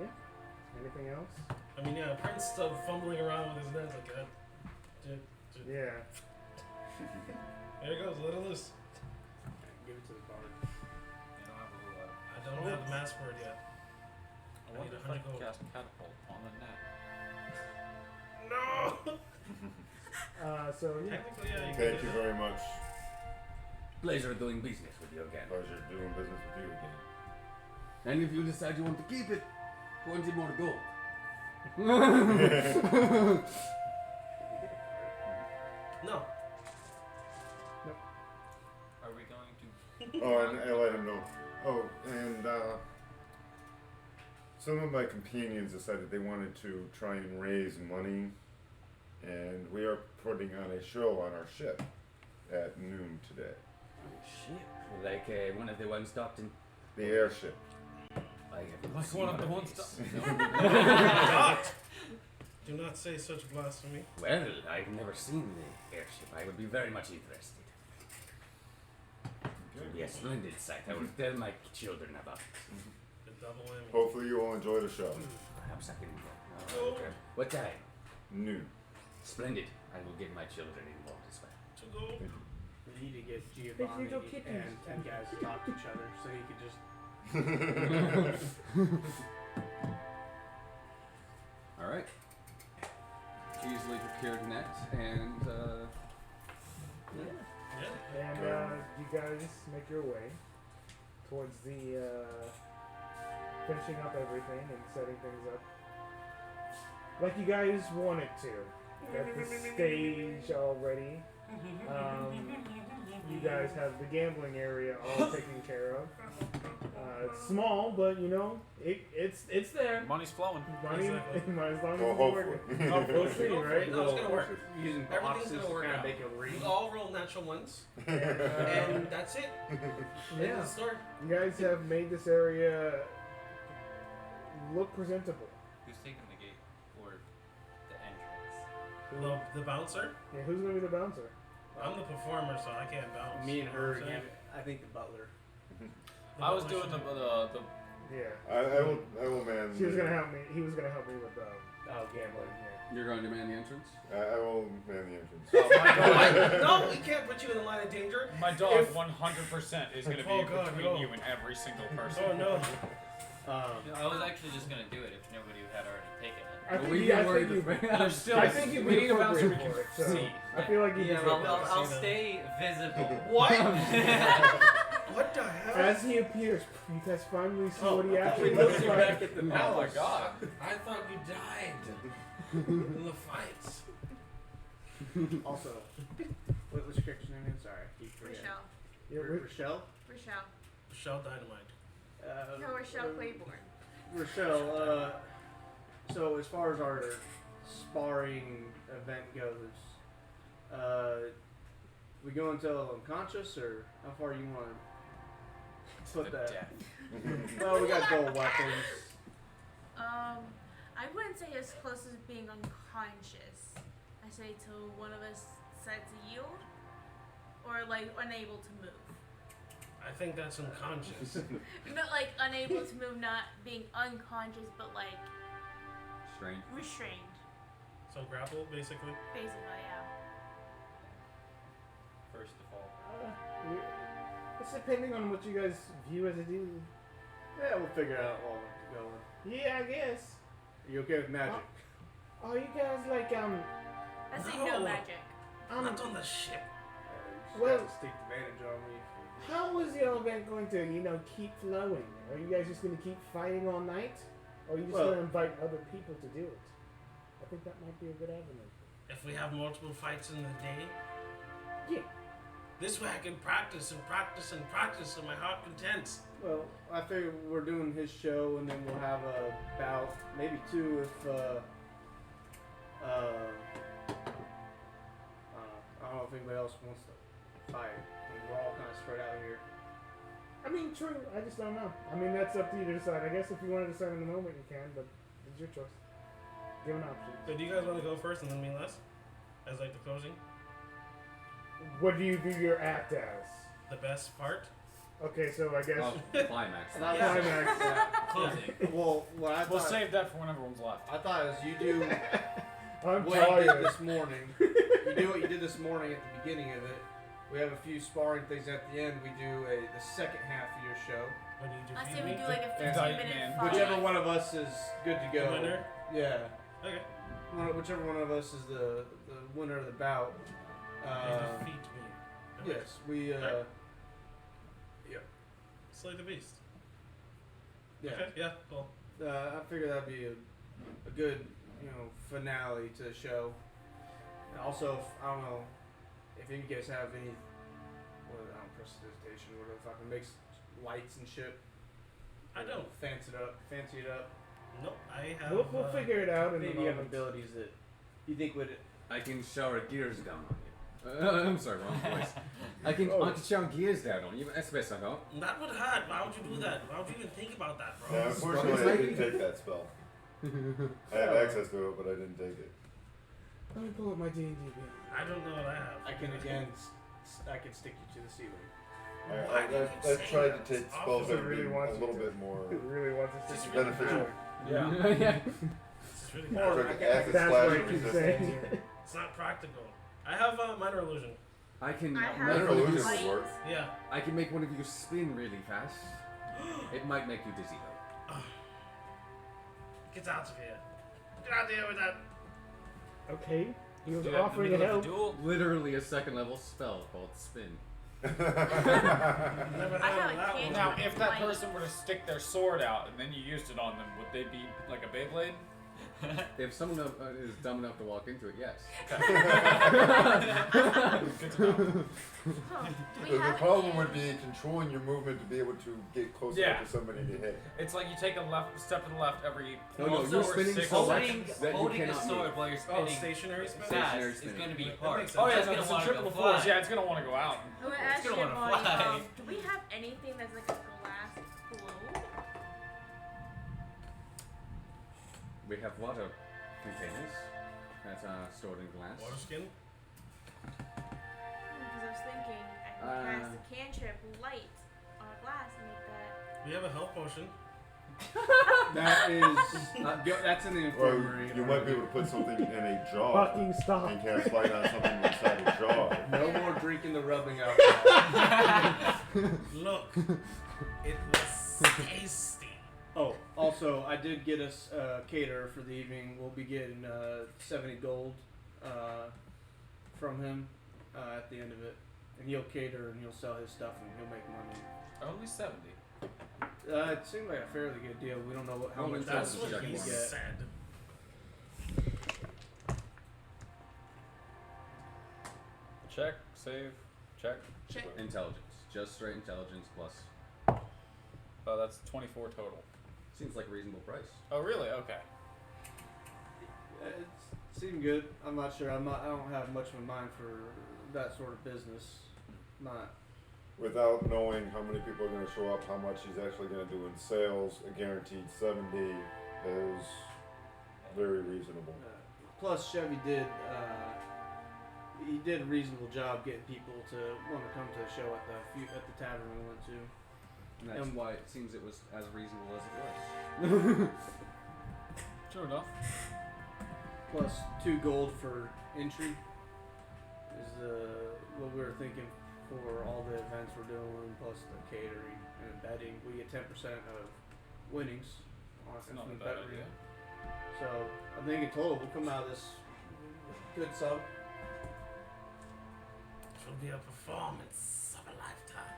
Yeah. Anything else? I mean, yeah, Prince still fumbling around with his nets like that. Yeah. There it goes, let it loose. Give it to the bard. I don't have a whole lot. I don't have the mass word yet. I wonder wonder if if I I can can cast catapult on the net. No! So yeah. Technically, yeah, you Thank can you do very much. Pleasure doing business with you again. Pleasure doing business with you again. And if you decide you want to keep it, 20 more to go. No. Are we going to? Oh, and I let him know. Oh, and Some of my companions decided they wanted to try and raise money, and we are putting on a show on our ship at noon today. Shit. Like one of the ones docked in. The airship. Like one of the ones Do not say such blasphemy. Well, I've never seen the airship. I would be very much interested. It would be a splendid sight. I will tell my children about it. The double whammy. Hopefully you will enjoy the show. Perhaps I can go. Okay. What time? Noon. Splendid. I will get my children involved as well. To go. We need to get Giovanni little kittens. and guys to talk to each other so he could just. Alright. Easily procured net, and Yeah. And you guys make your way towards the finishing up everything and setting things up like you guys wanted to. Got the stage all ready. You guys have the gambling area all taken care of. It's small, but you know it's there. Money's flowing. Money, Exactly. as long as Well, it's hopefully. working. We'll see, right? No, it's gonna work. Using Everything's boxes gonna to work kind of out. make a ring. We all roll natural ones, and that's it. End Yeah. of the story. You guys have made this area look presentable. Who's taking the gate or the entrance? The bouncer. Yeah, who's gonna be the bouncer? I'm the performer, so I can't bounce. Me and You know her what I'm again. saying? I think the butler. The I was butler doing should the Yeah. I will man. She was gonna help me. He was gonna help me with Gambling. Yeah. you're going to man the entrance? I will man the entrance. Oh, my dog, No, we can't put you in the line of danger. my dog If- 100% is going to be Oh, God, between no. you and every single person. Oh no. No, I was actually just gonna do it if nobody had already taken it. I think we you, can I worry think you, There's still. I think you'd we be need a bouncer we appropriate can for it. So see. I feel like you Yeah, can. I'll see that. stay visible. What? What the hell? As he appears, you guys finally see Oh, what he we actually looked looks you like. back at the Oh my house. god. I thought you died in the fights. Also, what's your character's name again? Sorry, I keep forgetting. Rochelle. Yeah, we- Rochelle. Rochelle. Michelle Dynamite. No, Rochelle Claiborne. Rochelle, so as far as our sparring event goes, we go until unconscious, or how far you want to put The that? death. Well, we got gold weapons. I wouldn't say as close as being unconscious. I say till one of us decides to yield, or like unable to move. I think that's unconscious. Not like unable to move, not being unconscious, but like Strange. restrained. So grapple, basically. Basically, yeah. First of all. It's depending on what you guys view as a deal. Yeah, we'll figure it out while we're going. Yeah, I guess. Are you okay with magic? Are you guys like I say no No. magic. Not on the ship. You Well- just take advantage on me. how is your event going to, keep flowing? Are you guys just going to keep fighting all night? Or are you just Well- going to invite other people to do it? I think that might be a good avenue. If we have multiple fights in the day, Yeah. this way I can practice and practice and practice so my heart contents. Well, I figure we're doing his show, and then we'll have a bout, maybe two, if I don't know if anybody else wants to fight. I mean, we're all kind of spread out here. I mean, true. I just don't know. I mean, that's up to you to decide. I guess if you want to decide in the moment, you can, but it's your choice. Give an option. So do you guys want to go first and then me last? As like the closing? What do you view your act as? The best part? Okay, so I guess Oh, climax. And I was- climax. Closing. Well, what I We'll thought, save that for when everyone's left. I thought is you do I'm what you did tired. this morning. You do what you did this morning at the beginning of it. We have a few sparring things at the end. We do the second half of your show. When you I defeat say we me? do like a Yeah. 15-minute Man. fight. Whichever one of us is good to The go. winner? Yeah. Okay. Whichever one of us is the winner of the bout. You defeat me. Okay. Yes, we. Alright. Slay the beast. Yeah. Okay, yeah, cool. I figure that'd be a good, finale to the show. And also, I don't know if you guys have any, prestidigitation, whatever, fucking makes lights and shit. I don't. Fancy it up. Nope, I have. We'll figure it out in Maybe a you have moment. abilities that you think would. I can shower gears down on you. I'm sorry, wrong voice. I can shower gears down on you. That's the best I got. That would hurt. Why would you do that? Why would you even think about that, bro? Yeah, unfortunately, I didn't take that spell. I have access to it, but I didn't take it. Let me pull up my D&D Beyond. I don't know what I have. I can again. I can stick you to the ceiling. Why did you I've say tried that? to take It's spells awful. that would be Really a wants you little to. bit more It really wants us Just to really beneficial. Yeah. Yeah. This is really Or bad. It's like acid That's splash what I keep resistance. saying. It's not practical. I have minor illusion. I can I have Minor illusion light. would work. Yeah. I can make one of you spin really fast. It might make you dizzy though. Get out of here. Get out of here with that. Okay. He was Do that in the offering middle of help. the duel. Literally a second level spell called spin. Never I heard have of a that one. cantrip. Now, if that Light. person were to stick their sword out and then you used it on them, would they be like a Beyblade? If someone is dumb enough to walk into it, yes. Good to know. Huh. Do we The have problem any- would be controlling your movement to be able to get close Yeah. enough to somebody to hit. It's like you take a step to the left every No, no, 4 you're or spinning 6 so much Holding, that you holding a cannot sword move. while you're Oh, spinning stationary spin? fast Stationary is spinning. going to be That hard. makes Oh sense. yeah, It's no, gonna it's a wanna triple go force. fly. Yeah, it's gonna want to go out. I'm gonna ask gonna wanna Giovanni, fly. do we have anything that's like a glass globe? We have water containers that are stored in glass. Water skin? Because I was thinking I can cast a cantrip light on a glass and make that. We have a health potion. That is. That's in the Or infirmary. you might be able to put something in a jar Fucking stop. and cast light on something inside a jar. No more drinking the rubbing alcohol. Look, it was tasty. Oh, also, I did get us a caterer for the evening. We'll be getting 70 gold from him at the end of it. And he'll cater and he'll sell his stuff and he'll make money. Only 70. It seemed like a fairly good deal. We don't know how Well, much that's That's else what he he can Jack get. said. Check, save, check. Check. Intelligence. Just straight intelligence plus. Oh, that's 24 total. Seems like a reasonable price. Oh, really? Okay. It seemed good. I'm not sure. I don't have much of a mind for that sort of business. Not. Without knowing how many people are going to show up, how much he's actually going to do in sales, a guaranteed 70 is very reasonable. Plus, Chevy did. He did a reasonable job getting people to want to come to the show at the tavern we went to. And that's And- why it seems it was as reasonable as it was. Sure enough. Plus 2 gold for entry is what we were thinking for all the events we're doing, plus the catering and betting. We get 10% of winnings on That's not from a the bad bet idea. ring. So I think in total we'll come out of this good sum. This will be a performance of a lifetime.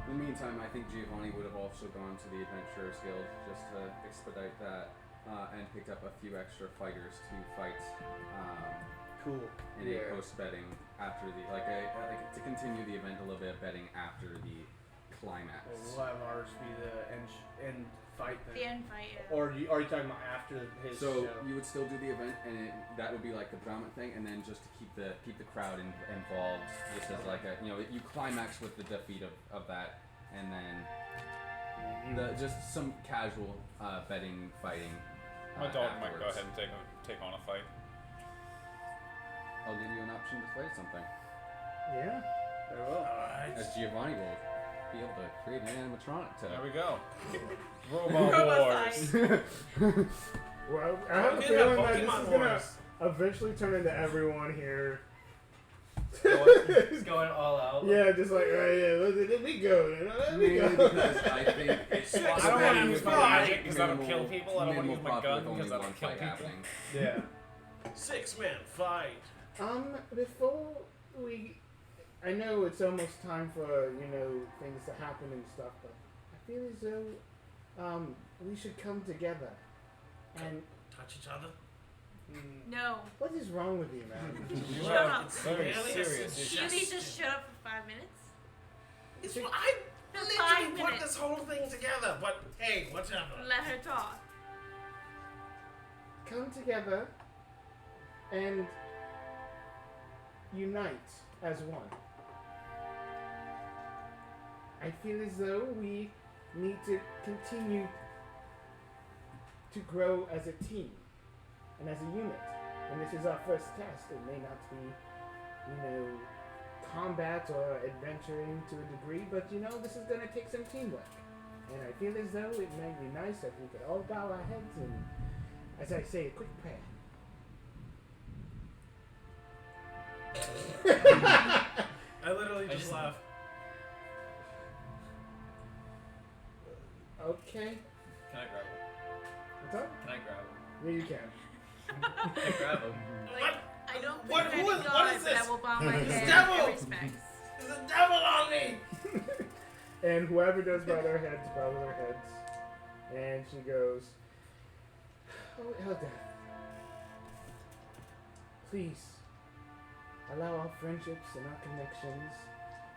In the meantime, I think Giovanni would have also gone to the Adventurers Guild just to expedite that and picked up a few extra fighters to fight Cool. in a post betting after the like to continue the event a little bit of betting after the climax. Well, we'll have ours be the end fight The then. end fight. Yeah. Or are you talking about after his So show? you would still do the event, and that would be like the drama thing, and then just to keep the crowd involved, just as like a you climax with the defeat of that, and then just some casual betting fighting. My dog might go afterwards. ahead and take on a fight. I'll give you an option to fight something, Yeah. Very well. Alright. as Giovanni will be able to create an animatronic to. There we go. Robot Robot Wars. Well, I have a Okay, feeling that Pokemon this is gonna Wars. eventually turn into everyone here. He's going all out. Yeah, just like, right, yeah, let me go. Let me Mainly go. because I think it's I don't want to use my magic because that'll kill minimal- people. I don't want to use minimal my pop gun with only because that'll one kill fight people. happening. Yeah. 6-man fight. Before we, I know it's almost time for things to happen and stuff, but I feel as though we should come together. And Touch each other. No. what is wrong with you, man? Shut Well, up. it's Very really a serious Should we suggestion. just shut up for 5 minutes? I For literally 5 put minutes. this whole thing together, but hey, whatever. Let her talk. come together and unite as one. I feel as though we need to continue to grow as a team and as a unit. And this is our first test. It may not be, combat or adventuring to a degree, but this is going to take some teamwork. And I feel as though it might be nice if we could all bow our heads and, as I say, a quick prayer. I literally just laugh. Okay. Can I grab him? What's up? Can I grab him? Yeah, you can. Can I grab him? Like, I don't think What- any what- god, what is but I this? will bow my It's head devil! in respect. There's a devil on me! And whoever does bow their heads, bow their heads. And she goes, "Oh, Elder, please allow our friendships and our connections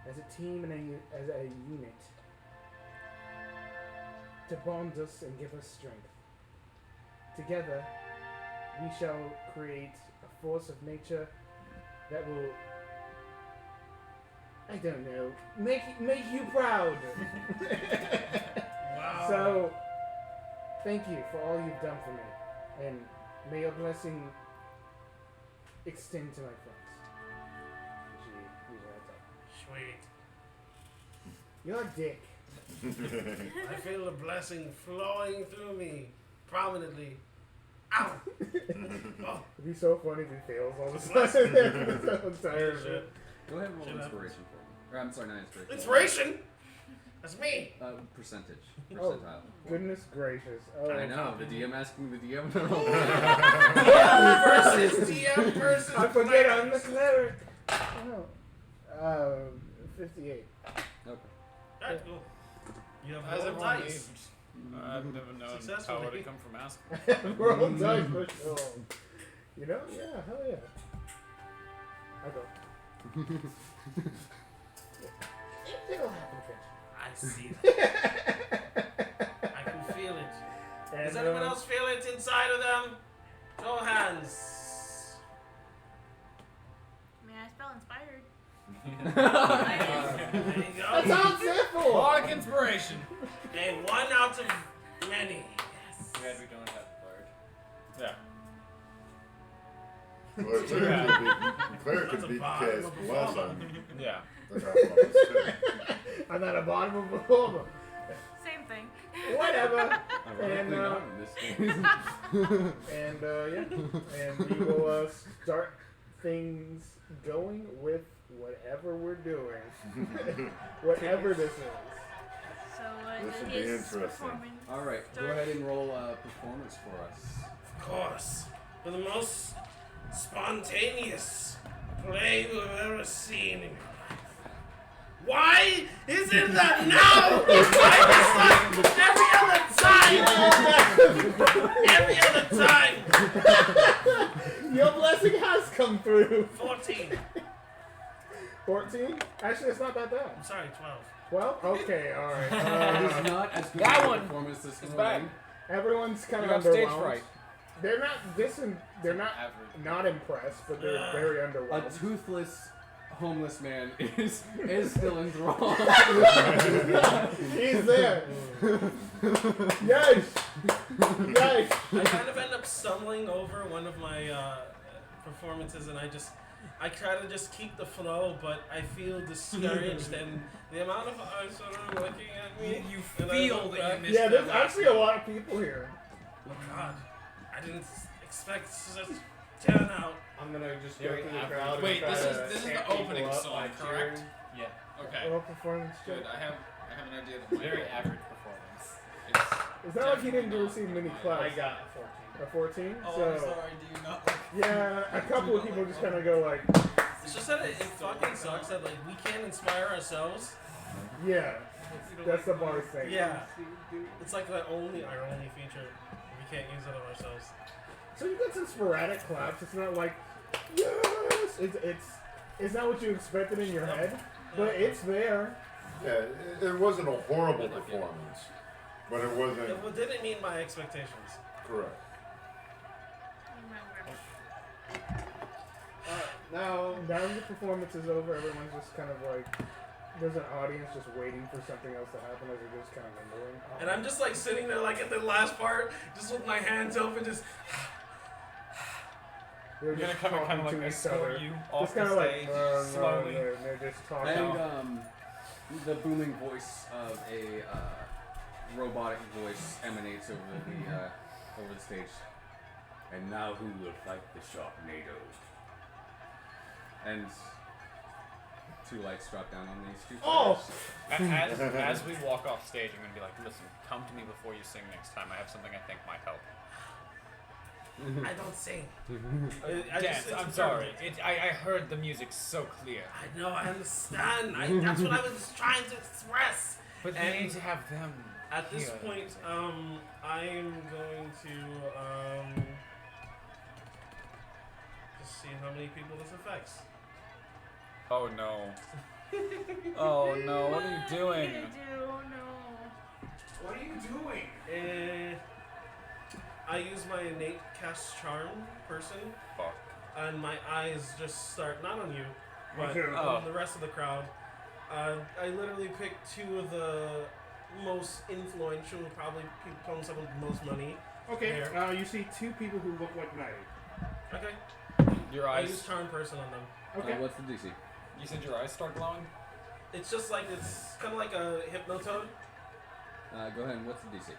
as a team and as a unit to bond us and give us strength. Together, we shall create a force of nature that will, I don't know, make you proud." Wow. So, thank you for all you've done for me, and may your blessing extend to my friends. She leaves her heads up. Sweet. You're a dick. I feel the blessing flowing through me prominently. Ow! Oh, It'd be so funny if he fails all of a sudden. So tired of shit. it. Go ahead and roll Shit inspiration for me. Or, I'm sorry, not inspiration. Inspiration? That's me! Percentage. Oh, Percentile. goodness gracious. Oh, I know, the DM asking the DM to roll. Versus DM versus I forget I'm the players. cleric. Oh. 58. Okay. Alright, cool. You have As roll a dice. I've never known Successfully. how to come from asking. Roll dice for sure. Yeah, hell yeah. I go. It'll happen eventually. I see that. I can feel it. And, Does anyone else feel it inside of them? Show hands. I mean, I spell inspired. There you That go. sounds simple! Bardic inspiration. And 1 out of many. Too bad we don't have the bird. Yeah. Claire could That's a be bottom cast of a bless performer. on Yeah. the goblins too. I'm not a bottom of a performer. Same thing. Whatever. Ironically And, not in this game. And and we will start things going with whatever we're doing. Whatever this is. So, This will be his interesting. performance. Alright, go ahead and roll performance for us. Of course. For the most spontaneous play you have ever seen in your life. Why isn't that now? Every other time. Your blessing has come through. 14. 14? Actually, it's not that bad. I'm sorry, 12. 12? Okay, alright. It is not as good That as one performance this is morning. Everyone's kind You of have stage underwhelmed. fright. They're not they're not Average. not impressed, but they're very A underwhelmed. toothless homeless man is still enthralled. He's there. Yes. Yes. I kind of end up stumbling over one of my performances, and I try to just keep the flow, but I feel discouraged, and the amount of eyes that are looking at me. You and I feel look that back- you missed Yeah, there's that last actually a lot of people here. Oh God, I didn't expect such turnout. I'm gonna just Very go through the average. crowd. Wait, and this try is- to this is the amp people opening up song, by correct? cheering. Yeah. Okay. All performance Good. check. I have an idea that my Very average performance. It's It's not like you didn't receive many I claps. got a 14. A 14? Oh, So, I'm sorry. Do you not like? yeah, a couple of people just kind of go like, It's just that it fucking sucks that like we can't inspire ourselves. yeah, that's the bar thing. Yeah, it's like our only feature. We can't use it of ourselves. So you got some sporadic claps. It's not like, yes! It's not what you expected in your head, but it's there. Yeah, it wasn't a horrible performance, but it wasn't It didn't meet my expectations. correct. now the performance is over, everyone's just kind of like, there's an audience just waiting for something else to happen as they're just kind of lingering. And I'm just like sitting there like at the last part, just with my hands open, just. They're You're gonna just come and kind of talking like to each other. escort you off Just kind the of like, stage slowly. they're just talking. And the booming voice of a robotic voice emanates over the stage. And now who will fight the Sharknado? And 2 lights drop down on these 2 Oh! players. As we walk off stage, I'm gonna be like, listen, come to me before you sing next time. I have something I think might help. I don't sing. Dance, I'm sorry. I heard the music so clear. I know, I understand. That's what I was trying to express. But And you need to have them. At this hear the point, music. I am going to just see how many people this affects. Oh no. Oh no, what are you doing? What are you gonna do? Oh no. What are you doing? I use my innate cast charm person, Fuck. and my eyes just start not on you, but Okay. on the rest of the crowd. I literally picked 2 of the most influential, probably people with some of the most money. Okay, Here. you see 2 people who look like Knight. Okay. Your I use eyes. charm person on them. Okay. What's the DC? You said your eyes start glowing? It's just like it's kind of like a hypnotoad. Go ahead. What's the DC?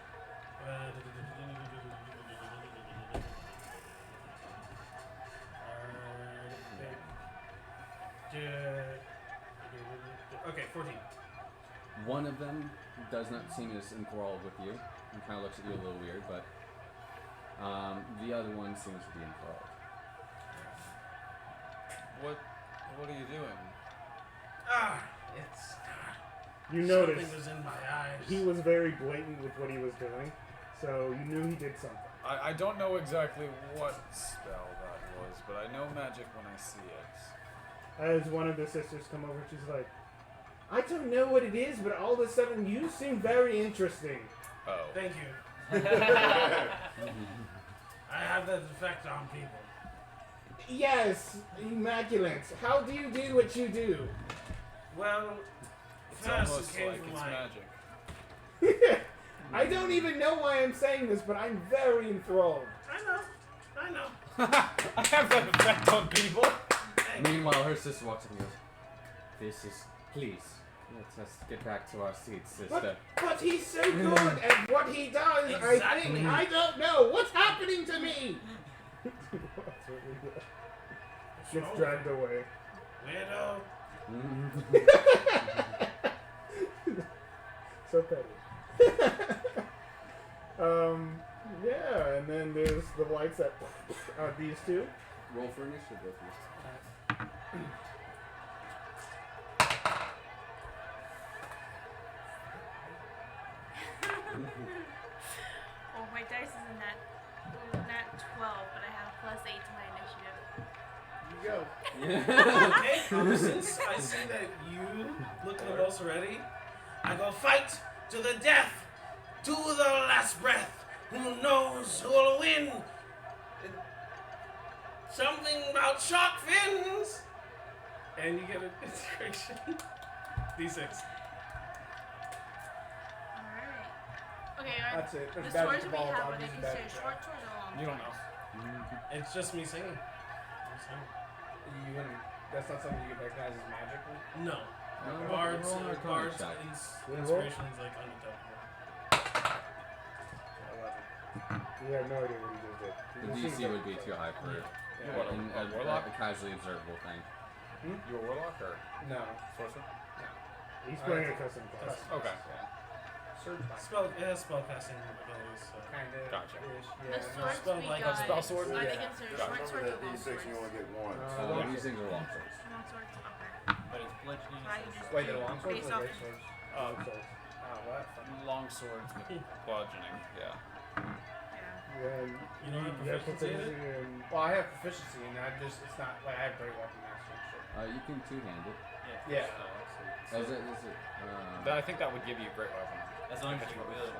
Okay, 14. One of them does not seem as enthralled with you. He kind of looks at you a little weird, but the other one seems to be enthralled. What are you doing? It's You something noticed was in my eyes. he was very blatant with what he was doing, so you knew he did something. I don't know exactly what spell that was, but I know magic when I see it. As one of the sisters come over, she's like, I don't know what it is, but all of a sudden you seem very interesting. Oh. Thank you. I have that effect on people. Yes, immaculate. How do you do what you do? Well, It's first almost it came like from it's my. magic. I don't even know why I'm saying this, but I'm very enthralled. I know. I have that effect on people. Meanwhile, her sister walks up and goes, "This is, please, let's us get back to our seats, sister." But he's so good at what he does. I Exactly. think I don't know what's happening to me. Gets dragged away. Weirdo. So petty. Yeah, and then there's the lights that these 2. Roll for initiative, both of you. Oh, my dice is in that 12, but I have a +8 to my initiative. You go. Okay, since I see that you look the most ready, I go fight to the death, to the last breath. Who knows who will win? Something about shark fins. And you get an inspiration. D6. Alright. Okay, That's it. the There's swords magic we balls. have, I'm are they using considered magic short swords or long You don't swords? know. It's just me singing. I'm singing. You wouldn't. That's not something you can recognize as magical. No. No, Bards, roll an Arcana Bards check. inspiration is like undetectable. 11. You have no idea what he just did. The DC would be too high for You what, a warlock? a casually observable thing. You a warlock or No. sorcerer? He's playing a custom class. Okay. Surge back. It has spell casting abilities, so. Kind of. Gotcha. The swords spell we like a got, spell sword? are they Yeah. considered Yeah, short remember swords or that long D6 swords? you only get one. These things are long swords. Long swords, okay. But it's bludgeoning. I can just Wait, the long swords Based or off- the great swords? What? Long swords with bludgeoning. Yeah. Yeah. Then You don't have you have proficiency in it? proficiency in. Well, I have proficiency and it's not like I have great weapon mastery and shit. You can two-hand it. Yeah. I think that would give you a great weapon. As long as you will.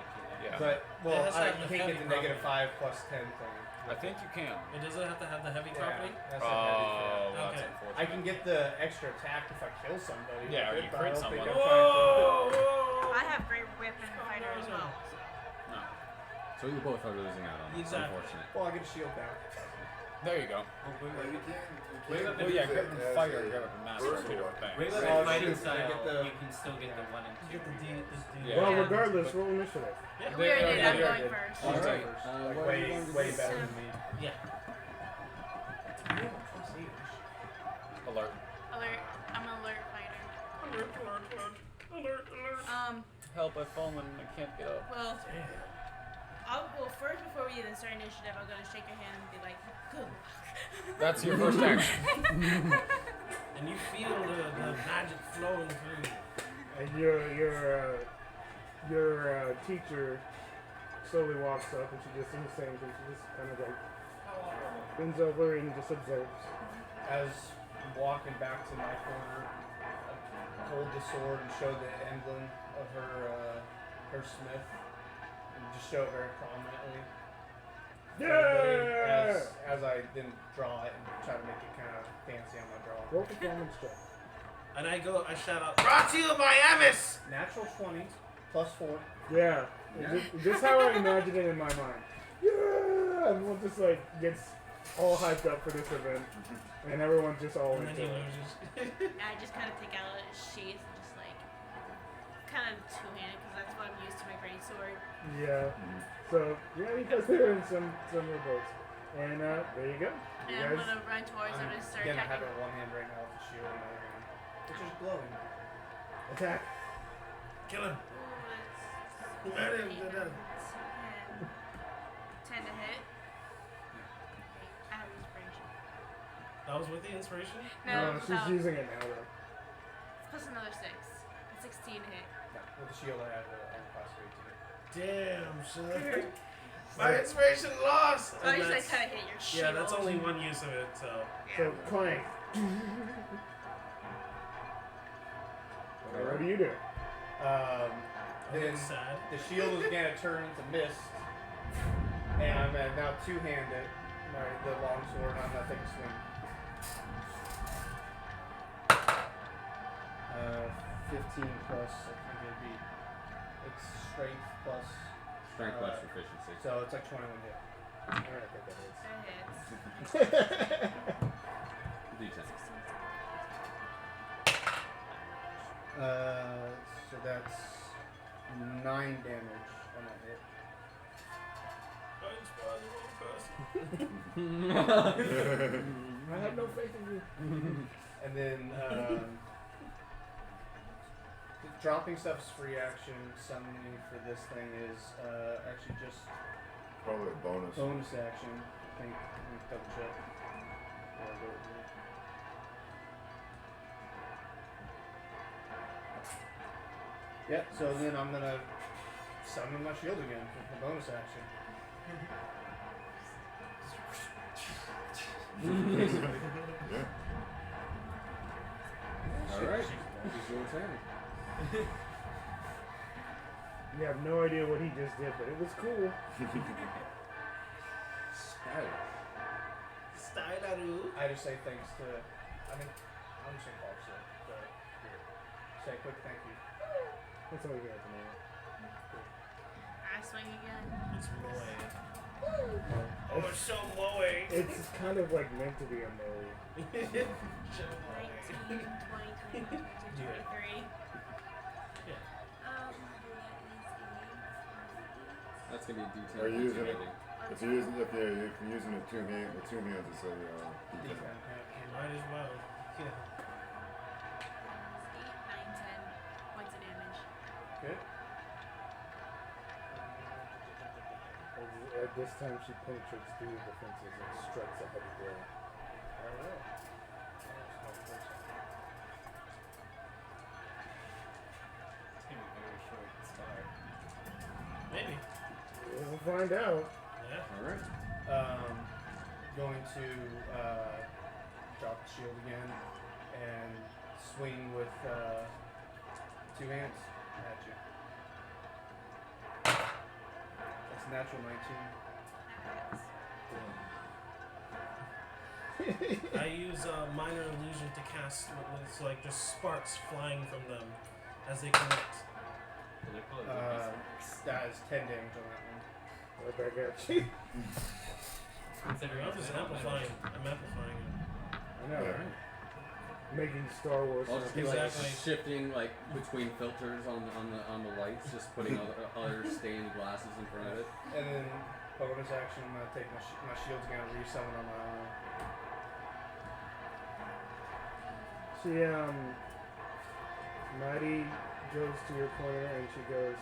Yeah. But, It has like you the can't get heavy the negative property. 5 plus 10 thing. I think you can. It doesn't have to have the heavy property? That's a heavy threat. Oh, that's Okay. unfortunate. I can get the extra attack if I kill somebody. Yeah, or you but I crit don't think someone. I'm trying Whoa! I have great weapon fighter as well. No. So you both are losing out on this. Exactly. Unfortunate. Well, I get a shield back. There you go. Wait, Oh yeah, grip and fire, grip and master are two different things. Regular Oh, fighting shoot, style, I get the- you can still get the 1 and 2. You get the D. Yeah. Well, regardless, roll initiative. Yeah. We already did. I'm Yeah, going yeah. first. All She's right. first. What Like, are you way, going to way do? better than me. Yeah. Alert. Alert. I'm an alert fighter. Alert. Help, I've fallen. I can't get up. Well, first before we even start initiative, I'm gonna shake your hand and be like, good luck. That's your first action. And you feel the magic flowing through you. And your teacher slowly walks up, and she just does the same thing. She just kind of like bends over and just observes. As I'm walking back to my corner, I hold the sword and show the emblem of her smith, and just show it very prominently. Yeah! As I then draw it and try to make it kind of fancy on my draw. Roll performance check. And I shout out, brought to you by Evis! Natural 20 plus 4. Yeah. Just how I imagine it in my mind. Yeah! Everyone just like gets all hyped up for this event, and everyone's just all And then into he it. loses. I just kind of take out a sheath and just like, kind of two-handed because that's what I'm used to my great sword. Yeah. So yeah, you guys are in some revolts, and there you go. You And I'm guys, gonna run towards him and start Again, I have attacking. it in one hand right now with the shield in the other hand, which is glowing. attack. Kill him. Ooh, Let that's him, let him. 10 to hit. I have inspiration. That was with the inspiration? No, She's using it now though. plus another 6. 16 to hit. Yeah, with the shield I have a plus 3 to it. Damn, son. My inspiration lost! So I And just like that's- kind of hit your shield. Yeah, that's only one use of it, so. So clank. What do you do? Then That's sad. the shield is gonna turn into mist, and I'm gonna now two-hand it, the long sword, and I'm gonna take a swing. 15 plus, I think it'd be, it's strength plus, Strength plus proficiency. so it's like 21 hit. Alright, I think That hits. D10. So that's 9 damage on that hit. I have no faith in you. And then dropping stuff is free action. Summoning for this thing is actually just Probably a bonus. bonus action. I think. Let me double check. Yeah, go with it. Yeah, so then I'm gonna summon my shield again for the bonus action. Yeah. Alright. It's your turn. You have no idea what he just did, but it was cool. Style. Stylaroo. I just say thanks to. I mean, I'm just gonna call it. Say a quick thank you. That's all you got to know. I swing again. It's moe. Oh, it's so moe. It's kind of like meant to be a moe. 19, 20, 21, 22, 23. Yeah. That's gonna be a D10. Are you using it? rating. If you're using it, yeah, if you're using it with two hands, it's a D10. Might as well. Yeah. 8, 9, 10 points of damage. Good. At this time, she penetrates through the defenses and strikes a heavy blow. Alright. It's gonna be very short start. Maybe. We'll find out. Yeah. Alright. Going to drop the shield again and swing with 2 hands at you. That's a natural 19. I use minor illusion to cast what looks like just sparks flying from them as they connect. That is 10 damage on that one. Right back at you. Considering I'm just amplifying. I'm amplifying it. I know, right? Making Star Wars. I'll just be like Exactly. shifting like between filters on the lights, just putting other stained glasses in front of it. And then bonus action, I'm gonna take my shield's gonna resummon on my arm. Maddie goes to your corner and she goes,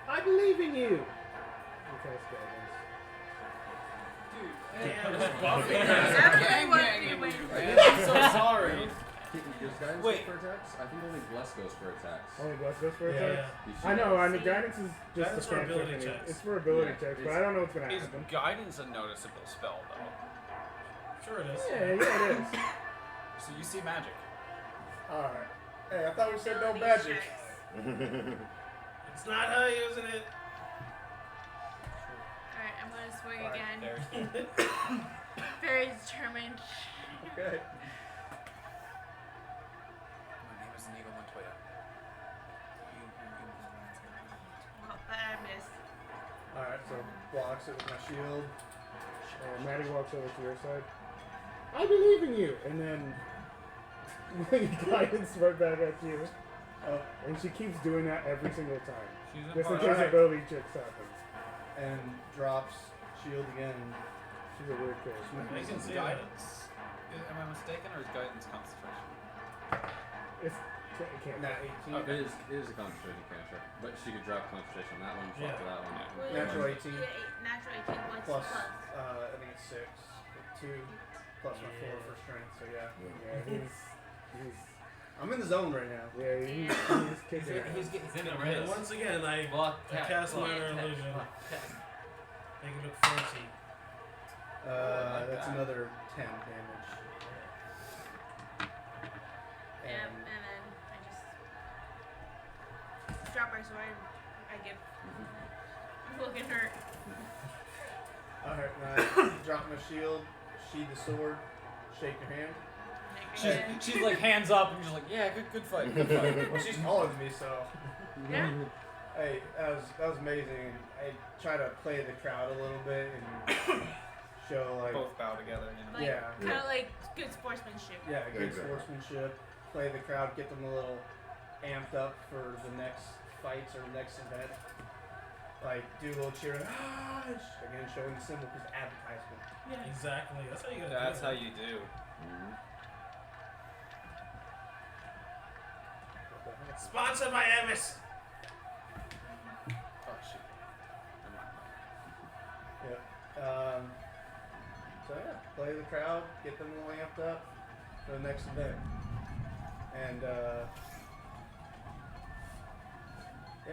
I believe in you! You cast guidance. I'm so sorry. Does guidance Wait. go for attacks? I think only bless goes for attacks. Only bless goes for Yeah. attacks? You I know, should- I mean, guidance is just Guidance a for cantrip ability anyway. checks. It's for ability Yeah, checks, but it's- I don't know what's gonna Is happen. guidance a noticeable spell, though? Sure it is. Yeah, it is. So you see magic. Alright. Hey, I thought we said no magic. It's not her using it. Alright, I'm gonna swing Alright, again. There. Very determined. Okay. My name is Inigo Montoya. Oh, but I missed. Alright, so blocks it with my shield. Maddie walks over to your side. I believe in you! And then guidance right back at you. Oh, And she keeps doing that every single time. She's Just in part case Alright. ability checks happen. and drops shield again. She's a weird character. I can Is see guidance? Am I mistaken, or is guidance concentration? It can't. Nat 18. It is a concentration cantrip, but she could drop concentration on that one, drop to that one. Wait, Natural 18. Natural 18. What's Plus, plus? I think it's 6. 2 plus my 4 for strength, so yeah. Yeah, he's I'm in the zone right now. he's kicking it. He's in the And wrist. once again, I Block, tap, cast block, minor tap, illusion. block, tap. Make it look fancy. That's that. another 10 damage. Yeah, and then I just drop my sword. I give. I'm looking hurt. Alright, now I drop my shield, sheathe the sword, shake your hand. She's like hands up, and you're just like, yeah, good fight, good fight. Well, she's taller than me, so. Yeah. Hey, that was amazing. I try to play the crowd a little bit and show like, Both bow together, you know. Like, Yeah. kind of like good sportsmanship. yeah, good Exactly. sportsmanship. Play the crowd, get them a little amped up for the next fights or next event. Like do a little cheering, again showing the symbol because advertisement. Yeah, exactly. That's how you gotta That's do how it. you do. Sponsored by Evis. Oh shit. Never mind. Yeah. So yeah, play the crowd, get them a little amped up for the next event. And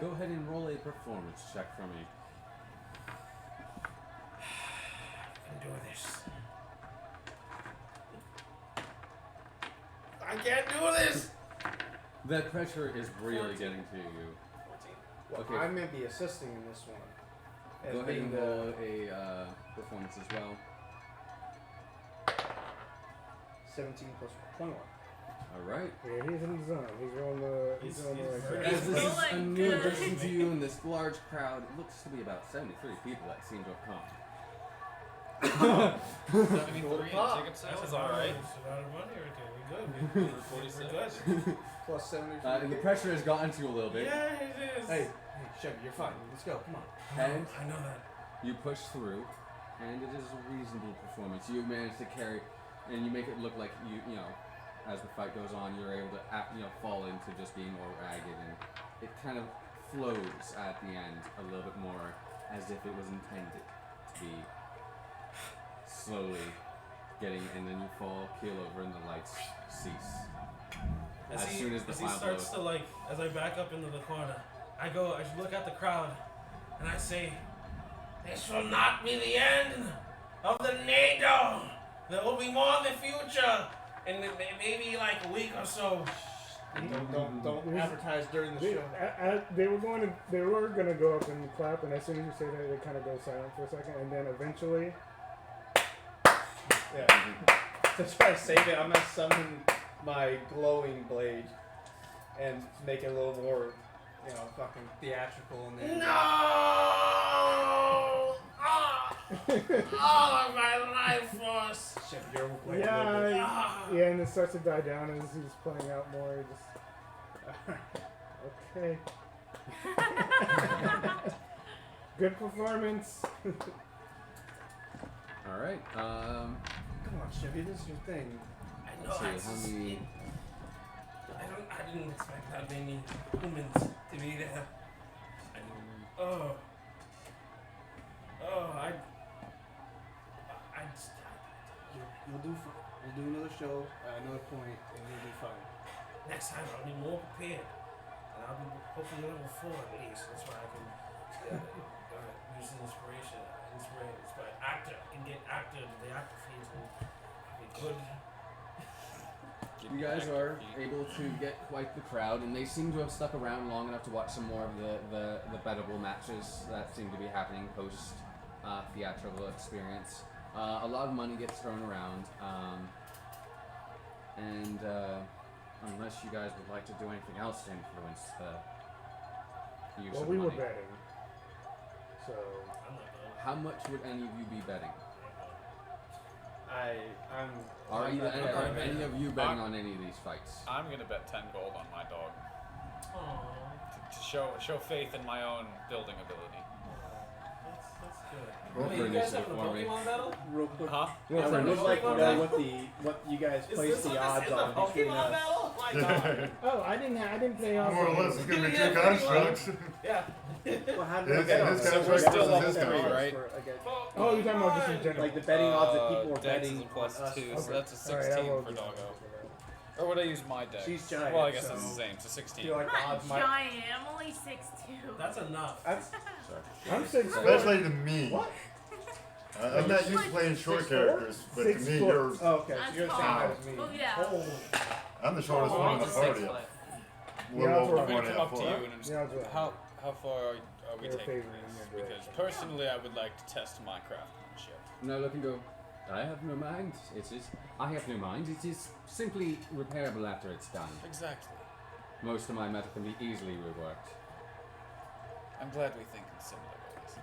Go ahead and roll a performance check for me. I can do this. I can't do this. That pressure is really getting to you. 14. well, Okay. I'm gonna be assisting in this one. As Go ahead being and the- roll a performance as well. 17 plus 21. Alright. Yeah, he's in the zone. He's rolling the. He's He's- rolling he's the very- right As this is a rolling new good. addition to you in this large crowd, it looks to be about 73 people that seem to have come. 73 Pop. Jacob says That was is alright. about a money right there. We're good. We're 46. good. Plus 70. And the pressure has gotten to you a little bit. Yeah, it is. Hey, Chevy, you're fine. Let's go. Come on. And I know that. you push through, and it is a reasonable performance. You manage to carry, and you make it look like you know, as the fight goes on, you're able to fall into just being more ragged, and it kind of flows at the end a little bit more as if it was intended to be slowly getting, and then you fall, keel over, and the lights cease. As soon as the he final starts blow. to like, as I back up into the corner, I look at the crowd, and I say, "This will not be the end of the NATO. There will be more in the future, in maybe like a week or so." Don't advertise during the show. They were gonna go up and clap, and as soon as you say that, they kind of go silent for a second, and then eventually, Yeah. To try to save it, I'm gonna summon my glowing blade and make it a little more, fucking theatrical and then. No! All of my life force. Shit, your blade. Yeah, and it starts to die down as he's playing out more. Just okay. Good performance. All right. Come on, Chevy, this is your thing. I know. Let's see how many. I didn't expect that many humans to be there. You'll do fine. We'll do another show at another point, and you'll be fine. Next time I'll be more prepared, and I'll be hopefully level 4 at least. That's why I can use inspiration. Actor. I can get actor to the actor feeds and be good. You guys are able to get quite the crowd, and they seem to have stuck around long enough to watch some more of the bettable matches that seem to be happening post theatrical experience. A lot of money gets thrown around, and unless you guys would like to do anything else to influence the use Well, of we money. were betting. So. I'm not going. How much would any of you be betting? Are I'm not any of you betting on any of these fights? I'm gonna bet 10 gold on my dog Aww. to show faith in my own building ability. That's good. Roll Hey, for you guys initiative having a for me. Pokemon battle? Real quick. Huh? Roll I for would initiative like to for know me. what you guys Is place this the what odds this is, on a between Pokemon us. battle? My god. Oh, I didn't play off. More or less, it's gonna be Yeah, two pretty constructs. Yeah. Well, how do His- we get on his that? So we're still Like level the 3, odds right? Oh, you're talking about just in general. Like the betting odds that people were Dex betting is a plus on us. 2, Okay. so that's a All right, I 16 will for do doggo. that. Or would I use my dex? She's giant, Well, I guess so- it's the same, so I 16. feel like I'm the not odds might. giant. I'm only 6'2". That's enough. That's I'm 6'4". Especially to me. What? I'm not used to playing short 6'4"? characters, but to 6'4". me, you're. oh, okay. So That's you're the same tall. height as me. Oh yeah. Oh. I'm the shortest Oh, one in the It's party. 6 foot. A Yeah, little that's over right. I'm one gonna and come a up to half you foot. and just, Yeah, that's right. how far are we They're taking favoring this? in your Because direction. personally, I would like to test my craftsmanship. No, look and go. I have no mind. I have no mind. It is simply repairable after it's done. Exactly. Most of my metal can be easily reworked. I'm glad we think in similar ways.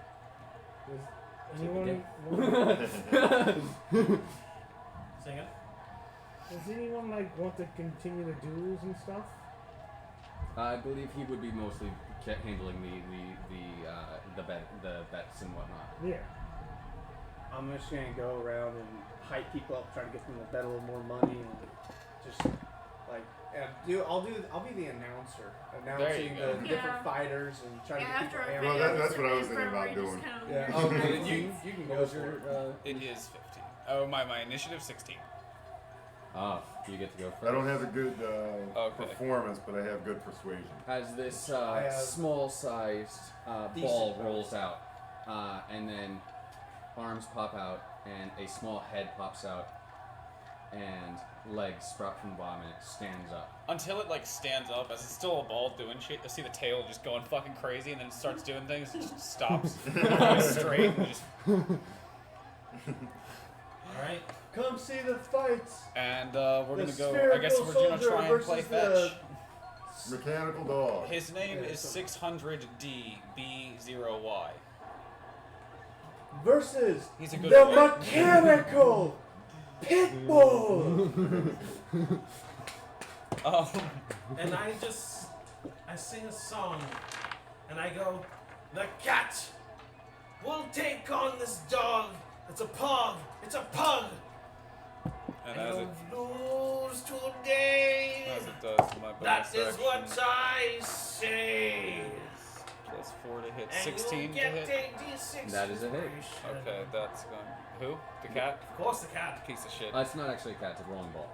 Sing it. Does anyone want to continue the duels and stuff? I believe he would be mostly handling the bets and whatnot. Yeah. I'm just gonna go around and hype people up, try to get them to bet a little more money, and just I'll be the announcer, announcing go. the Yeah. different fighters and trying to get people amped. Well, that's what I was thinking about doing. Yeah. Oh, Okay, then you can What go was for your? it. It is 15. Oh, my initiative 16. You get to go first. I don't have a good Okay. performance, but I have good persuasion. As this I have small-sized decent ball powers. rolls out, and then arms pop out, and a small head pops out, and legs sprout from the bottom, and it stands up. Until it stands up, as it's still a ball doing shit, I see the tail just going fucking crazy, and then it starts doing things, and just stops, goes straight, and just. Alright. Come see the fights. And we're The gonna go. I guess we're gonna spherical try and play soldier fetch. Mechanical dog. His name Yeah, is so- 600DB0Y. Versus He's a good the boy. mechanical pitbull. And I sing a song, and I go, the cat will take on this dog. It's a pug. It's a pug. And And as it, you'll lose today. as it does to my bonus That is action, what I say. plus 4 to hit, And 16 you'll to get hit. a D6 That is a hit. inspiration. Okay, that's going. Who? The cat? Of course, the cat. Piece of shit. It's not actually a cat; it's a rolling ball.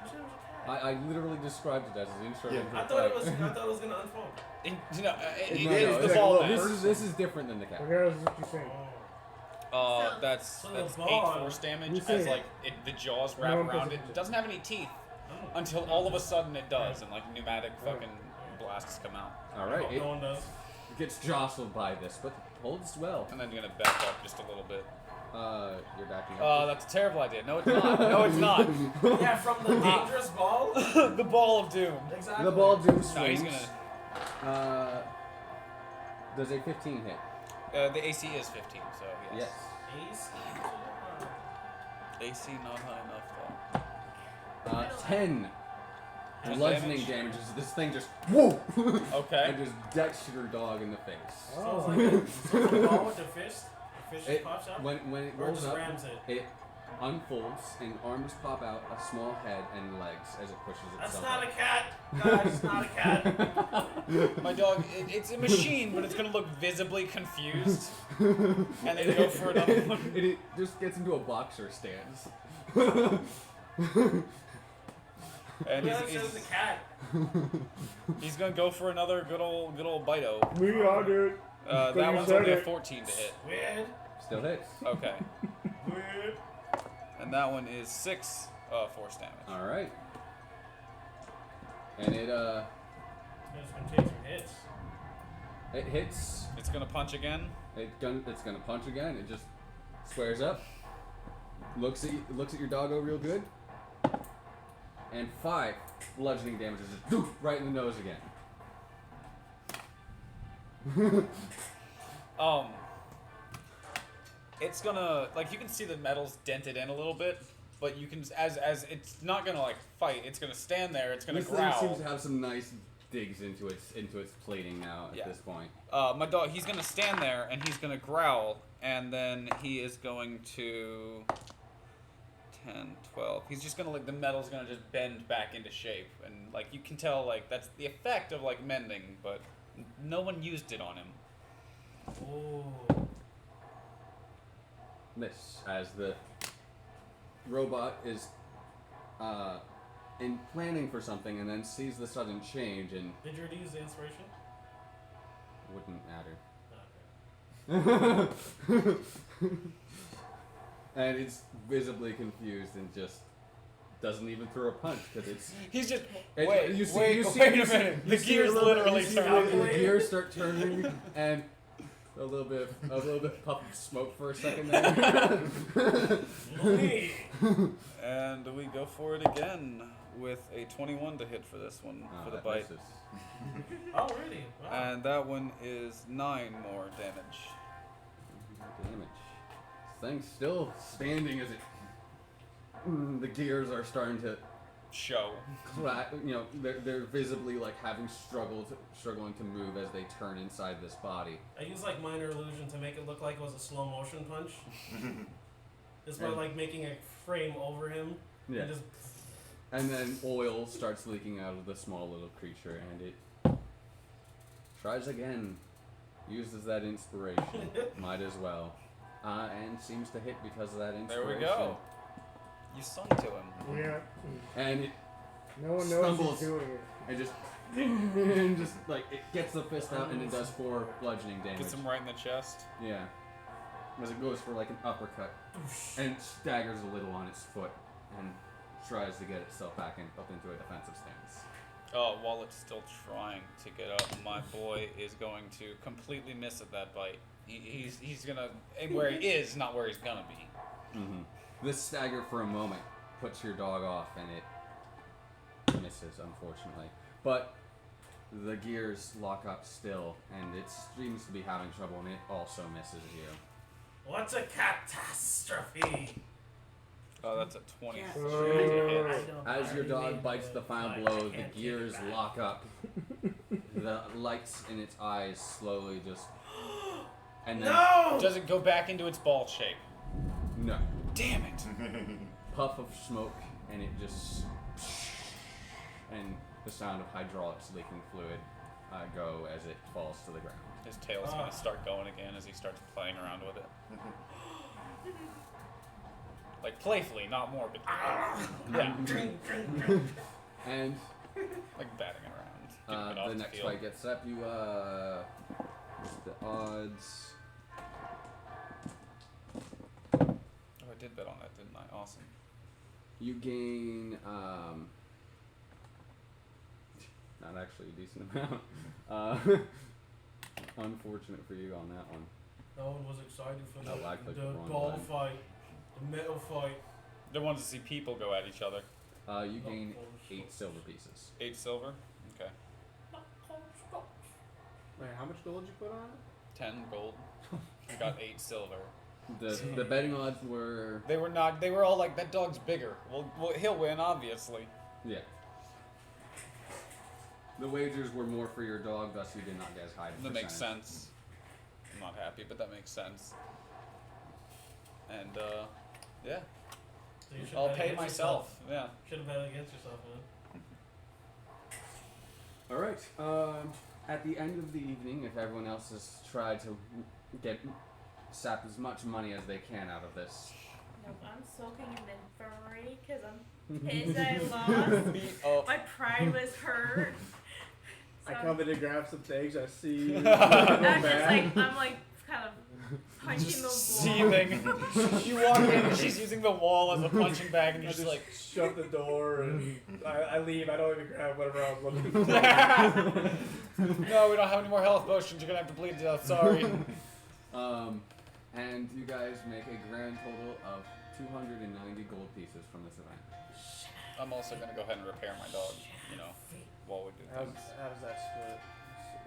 I said it was a cat. I literally described it as an intro. Yeah. into I a thought it fight. was gonna unfold. It No, is no, the ball look, then. This is different than the cat. Regardless of what you're saying. That's So that's the 8 ball- force damage You as say- the jaws No wrap one around pays it. attention. It doesn't have any teeth Oh. until all of a sudden it does, and pneumatic fucking blasts come out. All right, No one does. it gets jostled by this, but holds well. And then you're gonna back up just a little bit. You're backing up. That's a terrible idea. No, it's not. No, it's not. Yeah, from the dangerous ball. The ball of doom. Exactly. The ball of doom No, swings. he's gonna. Does a 15 hit? The AC is 15, so yes. Yes. AC not high enough 10 Ten bludgeoning damage? damage as this thing just whoa though. Okay. and just decks your dog in the face. So it's like a ball with the fist. The fist It, pops out. when it Or rolls just up, rams it. it unfolds and arms pop out, a small head and legs as it pushes That's itself not a up. cat, guys. It's not a cat. My dog, it's a machine, but it's gonna look visibly confused. And then go for another one. It just gets into a boxer stance. And Yeah, it says the cat. he's gonna go for another good old Bito. We are, dude. That you one's said only a it. 14 to hit. Weird. Still hits. Okay. Weird. And that one is 6 force damage. Alright. And It's gonna take some hits. it hits. It's gonna punch again. It's gonna punch again. It just squares up. Looks at your doggo real good. And 5 bludgeoning damage is just doof, right in the nose again. It's gonna, like, you can see the metal's dented in a little bit, but you can, as it's not gonna like fight. It's gonna stand there. It's gonna This growl. thing seems to have some nice digs into its plating now at Yeah. this point. My dog, he's gonna stand there and he's gonna growl, and then he is going to 10, 12. He's just gonna, like, the metal's gonna just bend back into shape, and, like, you can tell, like, that's the effect of, like, mending, but no one used it on him. Ooh. This, as the robot is in planning for something and then sees the sudden change and Did you already use the inspiration? wouldn't matter. Okay. And it's visibly confused and just doesn't even throw a punch because it's. He's just, It- wait, you see- wait, you see- wait a you see- minute. you The see a gears little bit- literally you see turn. the gears start turning and a little bit puff of smoke for a second there. Louis. And we go for it again with a 21 to hit for this one, for the that bite. misses. Oh, really? Wow. And that one is 9 more damage. Damage. This thing's still standing as it. The gears are starting to. Show. They're visibly like struggling to move as they turn inside this body. I used like minor illusion to make it look like it was a slow motion punch. Just by And- like making a frame over him. Yeah. And just And then oil starts leaking out of the small little creature, and it tries again. Uses that inspiration. Might as well. And seems to hit because of that There inspiration. we go. You sung to him. Yeah. And it No one knows Stumbles. he's doing it. and just like it gets the fist out and it does 4 bludgeoning damage. Gets him right in the chest. Yeah. As it goes for like an uppercut and staggers a little on its foot and tries to get itself up into a defensive stance. While it's still trying to get up, my boy is going to completely miss at that bite. He's gonna aim where he is, not where he's gonna be. Mm-hmm. This stagger for a moment puts your dog off and it misses, unfortunately. But the gears lock up still and it seems to be having trouble and it also misses you. what's a catastrophe? Oh, that's a 20. I As your already dog made bites the final but I blow, the can't take it gears back. lock up. The lights in its eyes slowly just. And then. No! Does it go back into its ball shape? No. Damn it! Puff of smoke, and it just. And the sound of hydraulics leaking fluid go as it falls to the ground. His tail's gonna start going again as he starts playing around with it. Like playfully, not morbidly. Yeah. And Like batting it around. Getting it off the next field. fight gets up. You, what's the odds? Oh, I did bet on that, didn't I? Awesome. You gain, not actually a decent amount. Unfortunate for you on that one. No one was excited for Oh, I clicked the the wrong ball button. fight, the metal fight. They wanted to see people go at each other. You gain 8 silver pieces. 8 silver. Okay. Wait, how much gold did you put on it? 10 gold. I got 8 silver. The betting odds were They were not. They were all like, that dog's bigger. Well, he'll win, obviously. yeah. The wagers were more for your dog, thus you did not get as high. That makes percentage. sense. I'm not happy, but that makes sense. And yeah, So you should I'll bet pay against myself. yourself. Yeah. Should have bet against yourself, man. All right. At the end of the evening, if everyone else has tried to sap as much money as they can out of this, Nope, I'm soaking in the infirmary because I'm pissed that I lost. Beat up. My pride was hurt. I So come in to grab some things. I see you. I'm go just back. like, I'm like kind of punching the wall. Seething. You walk in and she's using the wall as a punching bag, and I you're just just like, shut the door and I leave. I don't even grab whatever I was looking for. no, we don't have any more health potions. You're gonna have to bleed to death. Sorry. and you guys make a grand total of 290 gold pieces from this event. I'm also gonna go ahead and repair my dog. You know, while we do How things. does that split? Let's see.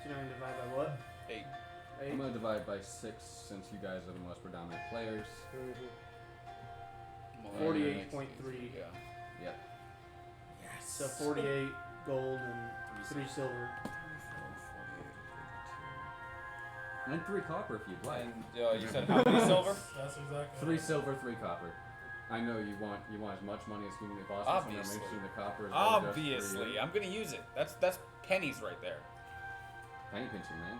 290 divided by what? 8. 8? I'm gonna divide by 6 since you guys are the most predominant players. 48.3. Yeah. Yep. Yes. So 48 gold and 3 silver. And 3 copper if you'd like. And you said how many silver? That's exactly 3 right. silver, 3 copper. I know you want as much money as humanly possible. Obviously. So I'm making the copper is really just for Obviously, you. I'm gonna use it. That's pennies right there. Penny pinching, man.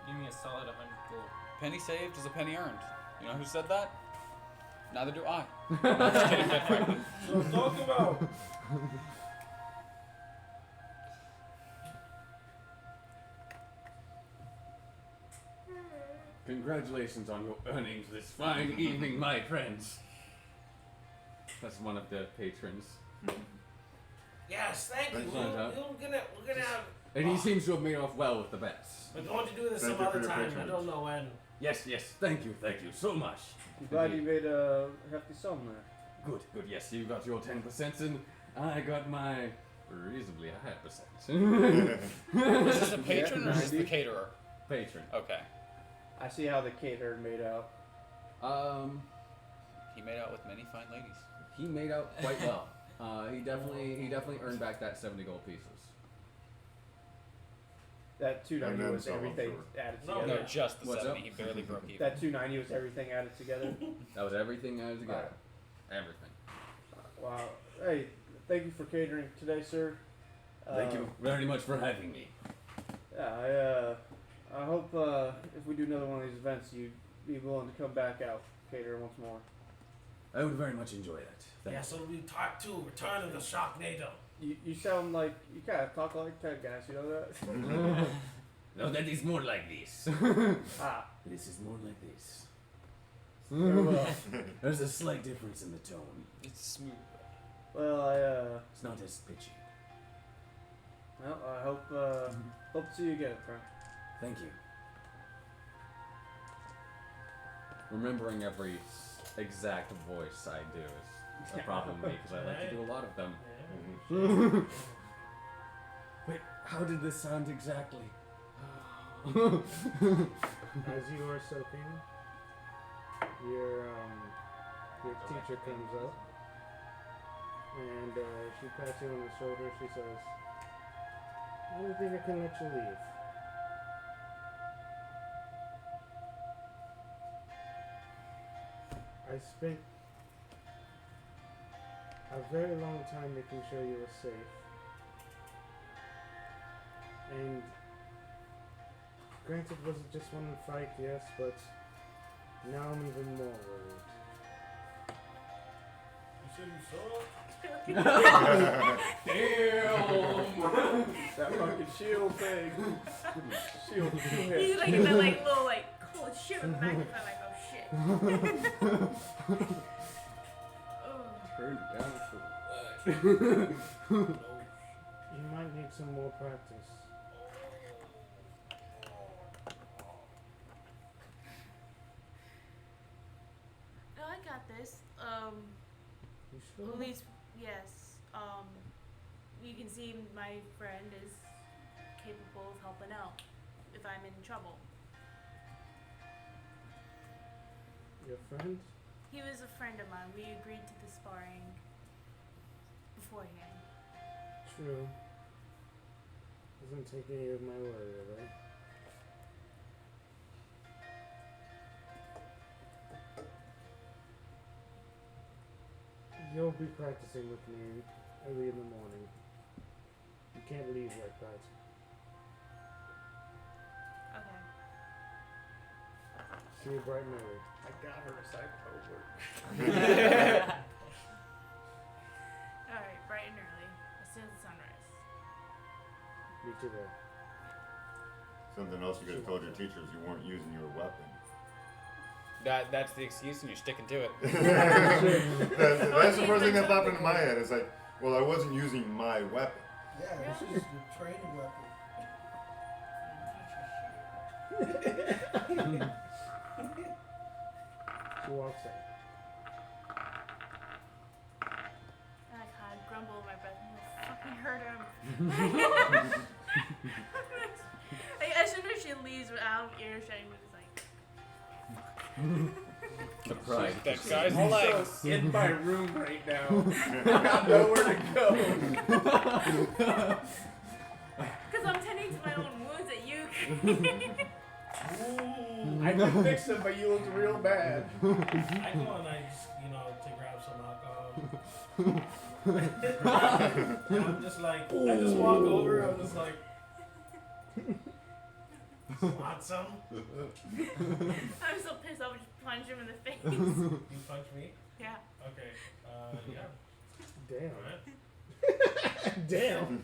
Give me a solid 100 gold. Penny saved is a penny earned. You know who said that? Neither do I. No, I'm just kidding, Ben Franklin. So talk about. Congratulations on your earnings this fine evening, my friends. That's one of the patrons. Yes, thank you. Thanks, We're Santa. gonna have. And he seems to have made off well with the bets. We're going to do this Thank some you for other your time. I patronage. don't know when. Yes, thank you so much. I'm glad you made a hefty sum there. Good, yes, you got your 10% and I got my reasonably high percent. Is this a patron or is this the 90? caterer? Patron. Okay. I see how the caterer made out. He made out with many fine ladies. He made out quite well. He definitely earned back that 70 gold pieces. That 290 And then was some, I'm everything sure. added No, together. No, just the What's 70. up? He barely broke even. That 290 was everything added together. That was everything added together. Everything. Wow. Hey, thank you for catering today, sir. Thank you very much for having me. Yeah, I hope if we do another one of these events, you'd be willing to come back out, cater once more. I would very much enjoy that. Thank Yes, it'll be part 2, Return of the Sharknado. You sound like you kind of talk like Ted guys. You know that? you. No, that is more like this. Ah, This is more like this. very well. There's a slight difference in the tone. It's smooth. Well, It's not as pitchy. I hope hope to see you again, friend. Thank you. Remembering every exact voice I do is a problem with me because I like to do a lot of them. Wait, how did this sound exactly? As you are soaking, your teacher comes up and she pats you on the shoulder. She says, "I don't think I can let you leave. I spent a very long time making sure you were safe, and granted, was it just one fight? Yes, but now I'm even more worried." You said you saw it? Damn! That fucking shield thing. Shield hit. He's like in that like little like cold shit in the back. I'm like, oh shit. Oh. Turn down for what? You might need need some more practice. No, I got this. You sure? At least, yes. You can see my friend is capable of helping out if I'm in trouble. Your friend? He was a friend of mine. We agreed to the sparring beforehand. True. Doesn't take any of my word, really. You'll be practicing with me early in the morning. You can't leave like that. Okay. See you bright and early. I got her a side homework. Alright, bright and early. As soon as sunrise. Meet you there. Something else you could have told your teachers, you weren't using your weapon. That's the excuse, and you're sticking to it. that's the first thing that popped into my head. It's like, well, I wasn't using my weapon. Yeah, this is your training weapon. She walks in. And I kind of grumble in my breath. I'm gonna fucking hurt him. Like, as soon as she leaves without earshot, I'm just like, Surprise. That guy's I'm legs. so in my room right now. I got nowhere to go. because I'm tending to my own wounds that you. I can fix them, but you look real bad. I go and I just, to grab some alcohol. And I'm just like, I just walk over, I'm just like, want some? I'm so pissed off, I just punch him in the face. You punch me? Yeah. Okay, yeah. Damn. Alright. Damn.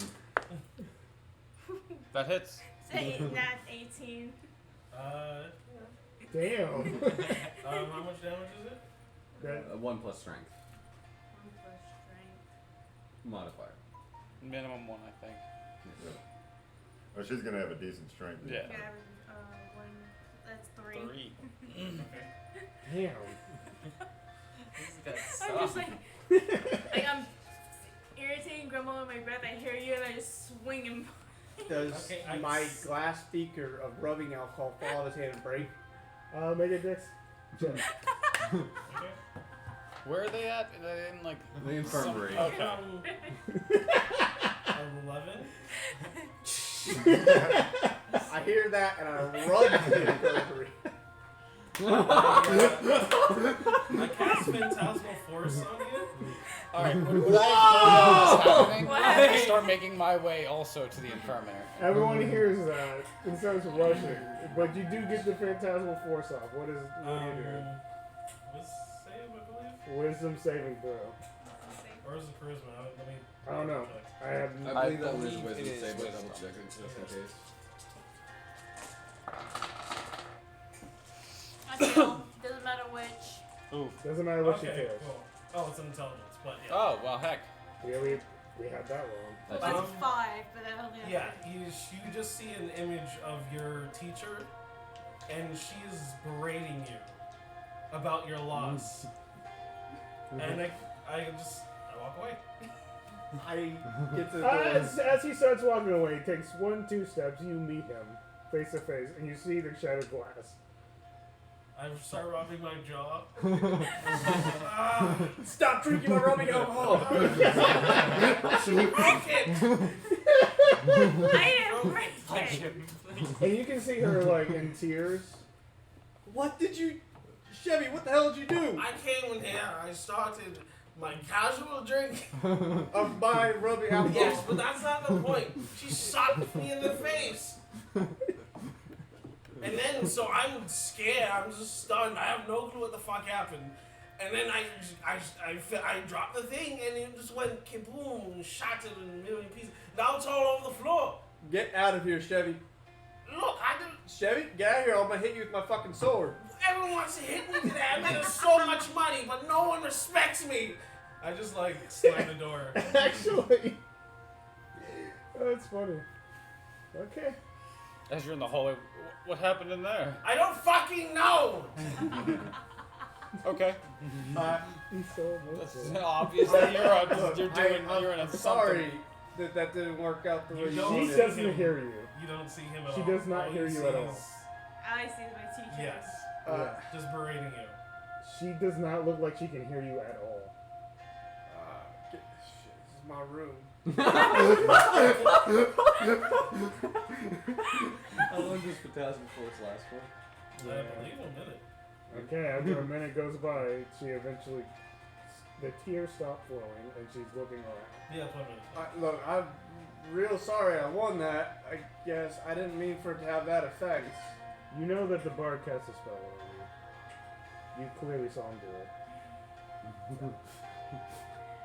That hits. Say not 18. Damn. How much damage is it? That, 1 plus strength 1 plus strength. modifier. Minimum 1, I think. Oh, she's gonna have a decent strength. Yeah. Yeah, 1. That's 3. 3. damn. I'm just like I'm irritating, grumbling in my breath. I hear you and I just swing him. Does Okay, my glass beaker of rubbing alcohol fall out of his hand and break? Make it dex check. Okay. Where are they at? Are they in like The infirmary. Okay. 11. I hear that and I run to the infirmary. I cast Phantasmal Force on you. Alright, what I happening, I'm gonna start making my way also to the infirmary. Everyone hears that and starts rushing, but you do get the phantasmal force off. What do you do? What's save, I believe? Wisdom saving throw. Or is it charisma? Let me. I don't know. I have. I believe that was believe wisdom it is save, but wisdom. double check it just in case. I fail. Doesn't matter which. Ooh. Doesn't matter what she Okay, fails. cool. Oh, it's intelligence, but yeah. Oh, well, heck. Yeah, we had that wrong. That's That's Um, 5, but I only have Yeah, you just see an image of your teacher, and she's berating you about your loss. And I walk away. I get to the As he starts walking away, he takes 1-2 steps. You meet him face to face, and you see the shattered glass. I start rubbing my jaw. Stop drinking my rubbing alcohol! She broke it! I didn't break it. And you can see her like in tears. What did you... Chevy, what the hell did you do? I came in here, I started my casual drink. Of my rubbing alcohol. Yes, but that's not the point. She socked me in the face. And then, so I'm scared, I'm just stunned, I have no clue what the fuck happened. And then I dropped the thing and it just went kaboom, shattered in a million pieces. Now it's all over the floor. Get out of here, Chevy. Look, I didn't. Chevy, get out of here, I'm gonna hit you with my fucking sword. Everyone wants to hit me today. I made so much money, but no one respects me. I just like slam the door. Actually, That's funny. Okay. As you're in the hallway, what happened in there? I don't fucking know! Okay. He's so That's emotional. obviously you're in a sorry that didn't work out the way you don't She wanted. see doesn't him. hear you. You don't see him at She all. does not All hear you see at all. is- I see my teacher. Yes. Yeah. Just berating you. She does not look like she can hear you at all. Shit, this is my room. How long does Phantasm Force last for? I believe a minute. Okay, after a minute goes by, she eventually, the tears stop flowing, and she's looking around. Yeah, it's 1 minute. Look, I'm real sorry I won that. I guess I didn't mean for it to have that effect. You know that the bard cast a spell over you. You clearly saw him do it.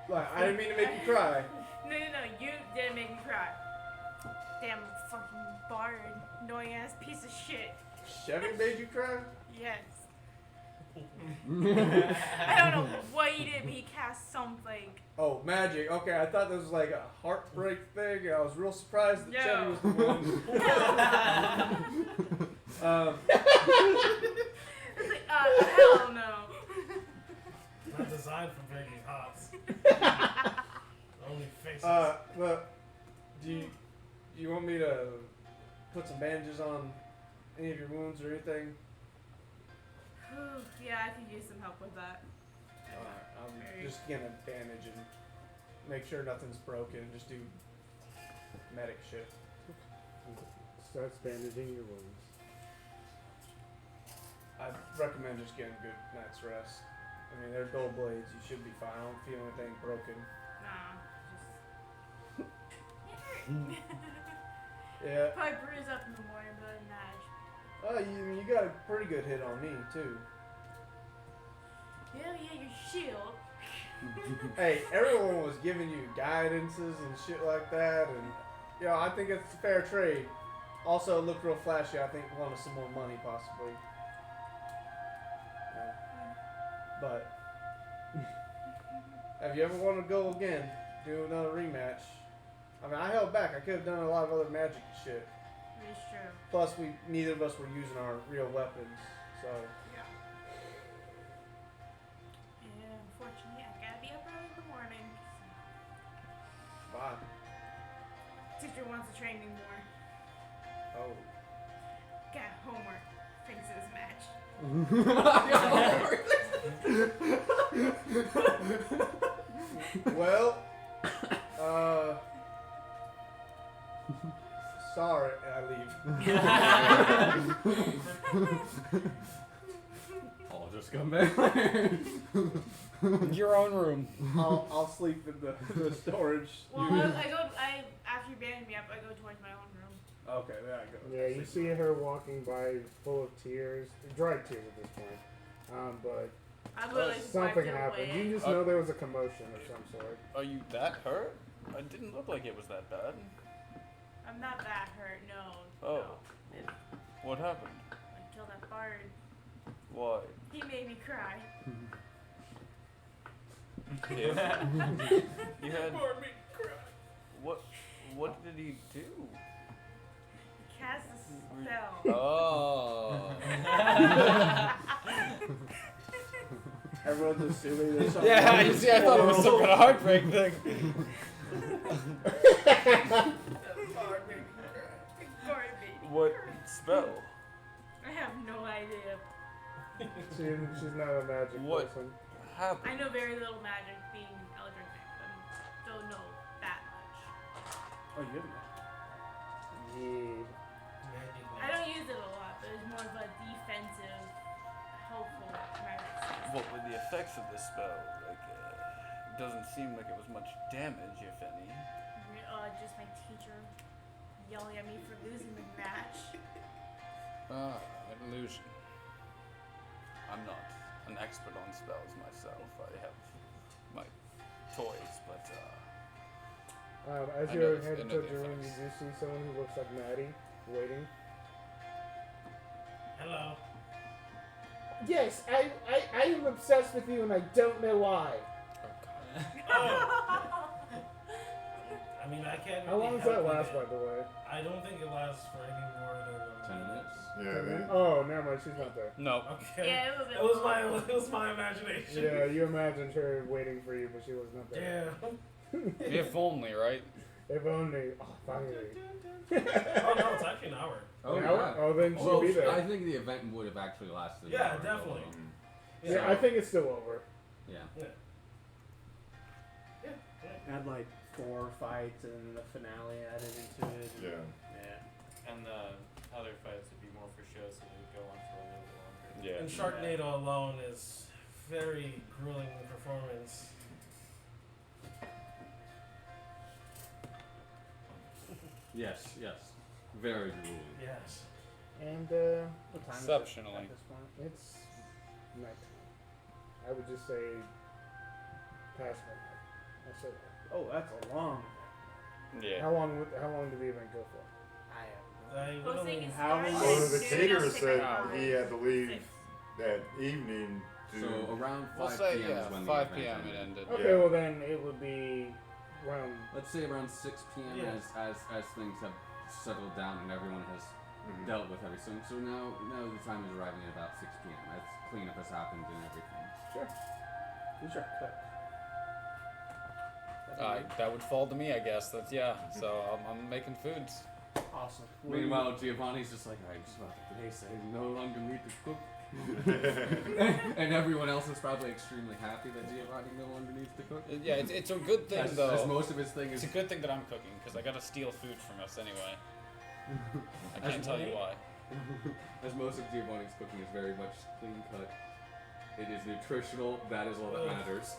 Like, I didn't mean to make you cry. No, you didn't make me cry. Damn fucking bard. Annoying ass piece of shit. Chevy made you cry? Yes. I don't know what he did, but he cast something. Oh, magic. Okay, I thought this was like a heartbreak thing. I was real surprised that No. Chevy was the one. It's like, hell no. Not designed for breaking hearts. Only faces. Look, do you want me to put some bandages on any of your wounds or anything? Yeah, I could use some help with that. Alright, I'm just gonna bandage and make sure nothing's broken. Just do medic shit. Starts bandaging your wounds. I recommend just getting a good night's rest. I mean, they're dull blades. You should be fine. I don't feel anything broken. Nah, just. Yeah. Probably bruise up in the morning, but nah. Oh, you got a pretty good hit on me too. Yeah, your shield. Hey, everyone was giving you guidances and shit like that, and I think it's a fair trade. Also, it looked real flashy. I think wanted some more money possibly. Yeah. But have you ever wanted to go again? Do another rematch? I mean, I held back. I could have done a lot of other magic shit. It's true. Plus, neither of us were using our real weapons, so. Yeah, unfortunately, I gotta be up early in the morning. Bye. Teacher wants to train me more. Oh. Got homework. Thanks to this match. Well, sorry, and I leave. I'll just come back. Your own room. I'll sleep in the storage. Well, I after you banded me up, I go towards my own room. Okay, there I go. Yeah, you see her walking by full of tears, dried tears at this point. But I literally something wiped it happened. away. You just know there was a commotion of some sort. Are you that hurt? It didn't look like it was that bad. I'm not that hurt, no. Oh. No. What happened? I killed that bard. Why? He made me cry. You had what did he do? He cast a spell. Oh. Everyone's assuming there's something. Yeah, you see, I thought it was some kind of heartbreak thing. What spell? I have no idea. She's not a magic What? person. Happened? I know very little magic being eldritch, but don't know that much. Oh, you have Yeah. I don't use it a lot, but it's more of a defensive, helpful magic. What were the effects of this spell? Like, it doesn't seem like it was much damage, if any. Just my teacher yelling at me for losing the match. Ah, an illusion. I'm not an expert on spells myself. I have my toys, but As I you're know heading the towards your room, you effects. do see someone who looks like Maddie waiting. Hello. Yes, I am obsessed with you, and I don't know why. Oh. I I mean, I can't. How long really does that help with last, it. by the way? I don't think it lasts for any more than 10 minutes. Yeah, Oh, never mind. She's not there. No. Okay. Yeah, it was a bit It was long. it was my imagination. Yeah, you imagined her waiting for you, but she was not there. Yeah. If only, right? If only. Oh, finally. Oh no, it's actually an hour. Oh, An yeah. hour? Oh, then she'll Well, be there. I think the event would have actually lasted. an Yeah, hour definitely. total. Yeah, I think it's still over. Yeah. Had like 4 fights and then the finale added into it. yeah. Yeah. And the other fights would be more for show, so they would go on for a little bit longer. Yeah. And Sharknado alone is very grueling performance. Yes, yes. Very grueling. Yes. And, what time Exceptionally. is it at this point? It's night. I would just say past midnight. I'll say that. Oh, that's a long. Yeah. How long did the event go for? I have I Well, really- so you How started long- Well, at the noon, caterer it'll take said about he had to leave 6. that evening to. So around 5 We'll say, p.m. yeah, is when 5 the p.m. event it ended. ended. Okay, Yeah. well then it would be around. Let's say around 6 p.m. Yeah. as things have settled down and everyone has Mhm. dealt with everything. So now the time is arriving at about 6 p.m. as cleanup has happened and everything. Sure. Who's your cook? That would fall to me, I guess. That's So I'm making foods. Awesome. Meanwhile, Giovanni's just like, I just want the place. I no longer need to cook. And everyone else is probably extremely happy that Giovanni no longer needs to cook. Yeah, it's a good thing As though. most of his thing It's is a good thing that I'm cooking because I gotta steal food from us anyway. I can't tell you why. as most of Giovanni's cooking is very much clean cut. It is nutritional. That is all that matters.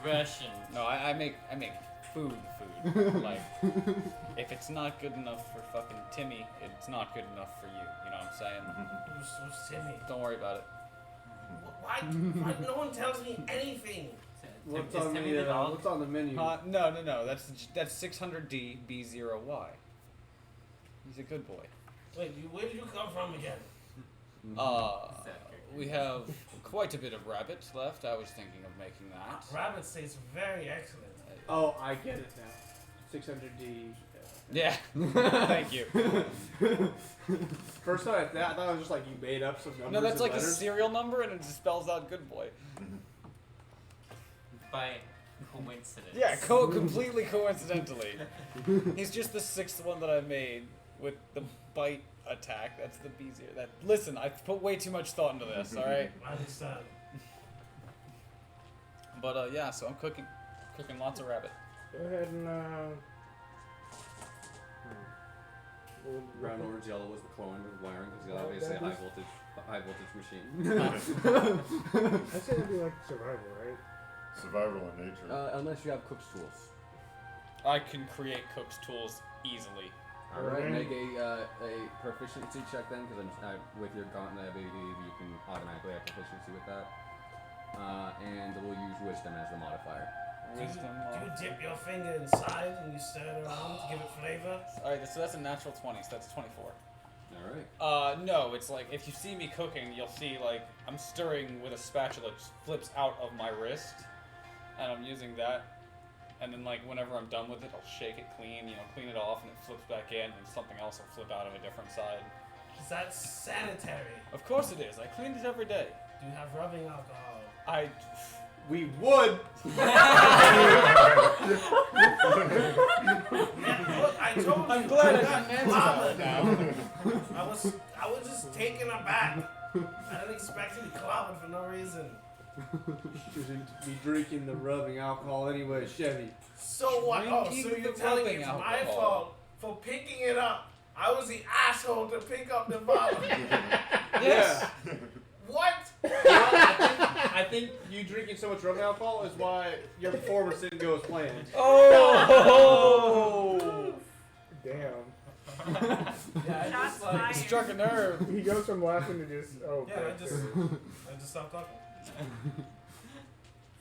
Ration. No, I make food. Like, if it's not good enough for fucking Timmy, it's not good enough for you. You know what I'm saying? Who's Timmy? Don't worry about it. Why no one tells me anything? What's Is on Timmy the the dog? What's on the menu? No. That's 600D B0Y. He's a good boy. Wait, where did you come from again? We have quite a bit of rabbit left. I was thinking of making that. Rabbit tastes very excellent. Oh, I get it now. 600D. Yeah. Thank you. First time I thought it was just like you made up some numbers. No, that's and like a letters. serial number, and it just spells out good boy. By coincidence. Yeah, completely coincidentally. He's just the 6th one that I made with the bite attack. That's the B0. Listen, I've put way too much thought into this. All right. I understand. But yeah, so I'm cooking lots of rabbit. Go ahead and Brown, orange, yellow was the clone of wiring because he's Oh, obviously a that high voltage machine. I say it'd be like survival, right? Survival in nature. Unless you have cook's tools. I can create cook's tools easily. All right, Okay. make a proficiency check then, because with your gauntlet ability, you can automatically have proficiency with that. And we'll use wisdom as the modifier. Do you Wisdom. dip your finger inside and you stir it around to give it flavor? Alright, so that's a natural 20, so that's 24. All right. No, it's like if you see me cooking, you'll see like I'm stirring with a spatula, it just flips out of my wrist, and I'm using that. And then like whenever I'm done with it, I'll shake it clean, clean it off, and it flips back in, and something else will flip out of a different side. Is that sanitary? Of course it is. I clean it every day. Do you have rubbing alcohol? We would. Yeah, look, I told you. I'm glad I got didn't answer that clobbered. now. I was just taken aback. I didn't expect to be clobbered for no reason. Shouldn't be drinking the rubbing alcohol anyway, Chevy. So what? Oh, so Drinking you're the telling me rubbing it's my alcohol. fault for picking it up? I was the asshole to pick up the bottle. Yes. What? I think you drinking so much rubbing alcohol is why your performance didn't go as planned. Oh! Damn. Yeah, I Shots just like. fired. Struck a nerve. He goes from laughing to just Yeah, I bad just spirits. stopped talking.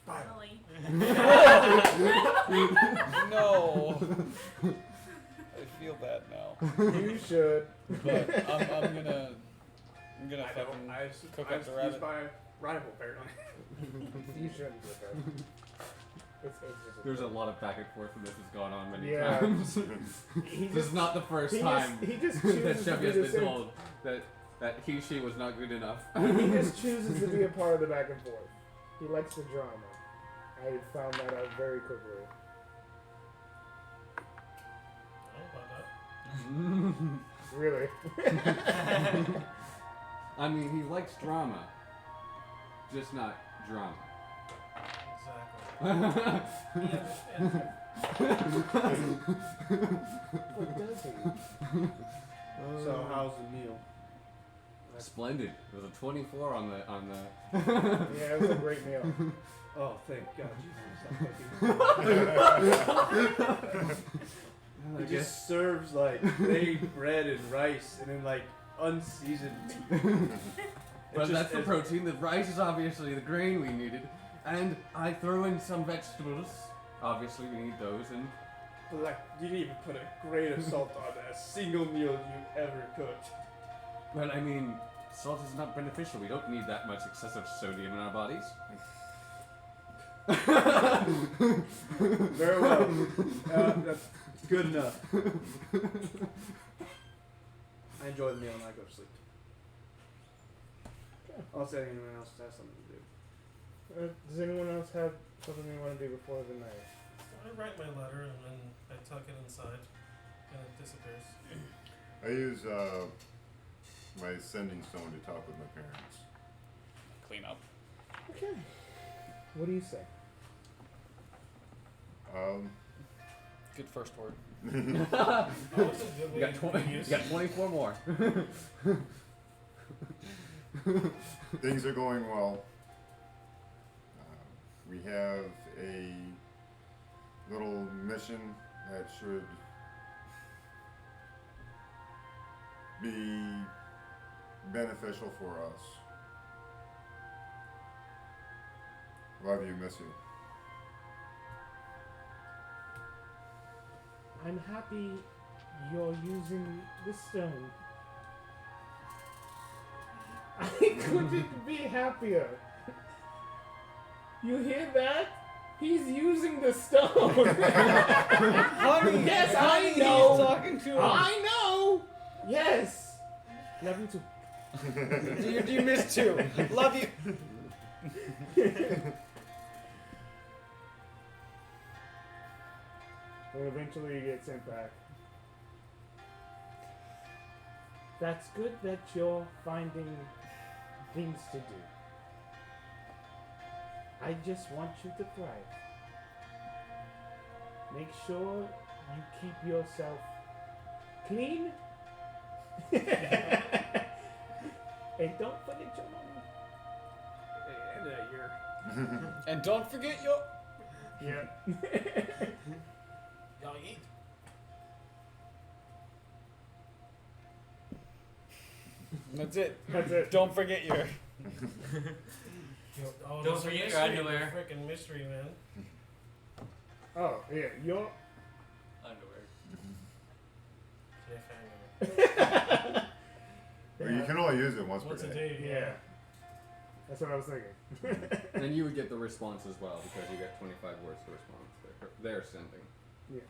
Finally. No. I feel bad now. You should. But I'm gonna fucking I cook I up the rabbit. my rival apparently. You shouldn't do that. It's just There's a lot of back and forth, and this has gone on many Yeah. times. He This is just- not the first he time Just, he just that chooses to Chevy be has the been same. told that she was not good enough. He just chooses to be a part of the back and forth. He likes the drama. I found that out very quickly. Oh, about that. Really. I mean, he likes drama, just not drama. Exactly. He understands. What does he? So how's the meal? Splendid. It was a 24 on the. Yeah, it was a great meal. Oh, thank God you stop cooking. I It guess. just serves like baked bread and rice and then like unseasoned meat. But that's the protein. The rice is obviously the grain we needed, and I throw in some vegetables. Obviously, we need those, and But like, you didn't even put a grain of salt on a single meal you ever cooked. well, I mean, salt is not beneficial. We don't need that much excessive sodium in our bodies. Very well. That's good enough. I enjoy the meal and I go to sleep. Unless anyone else has something to do. Does anyone else have something they want to do before the night? So I write my letter and then I tuck it inside and it disappears. I use my sending stone to talk with my parents. Clean up. Okay. What do you say? Good first word. Oh, it's a good You way got, to 20, you use got 24 more. Things are going well. We have a little mission that should be beneficial for us. Love you, miss you. I'm happy you're using the stone. I couldn't be happier. You hear that? He's using the stone. Honey, Yes, honey, I know. He's talking to him. I know. Yes. Love you too. You missed two. Love you. And eventually you get sent back. That's good that you're finding things to do. I just want you to thrive. Make sure you keep yourself clean. And don't forget your money. And you're And don't forget your. Yeah. Y'all eat. That's it. That's it. Don't forget your. Oh, Don't there's a forget your mystery, underwear. Freaking mystery, man. Oh, yeah. Your Underwear. Cliffhanger. Well, you can only use it once What's per a day. day? Yeah. That's what I was thinking. And then you would get the response as well, because you get 25 words to respond. They're sending. Yeah.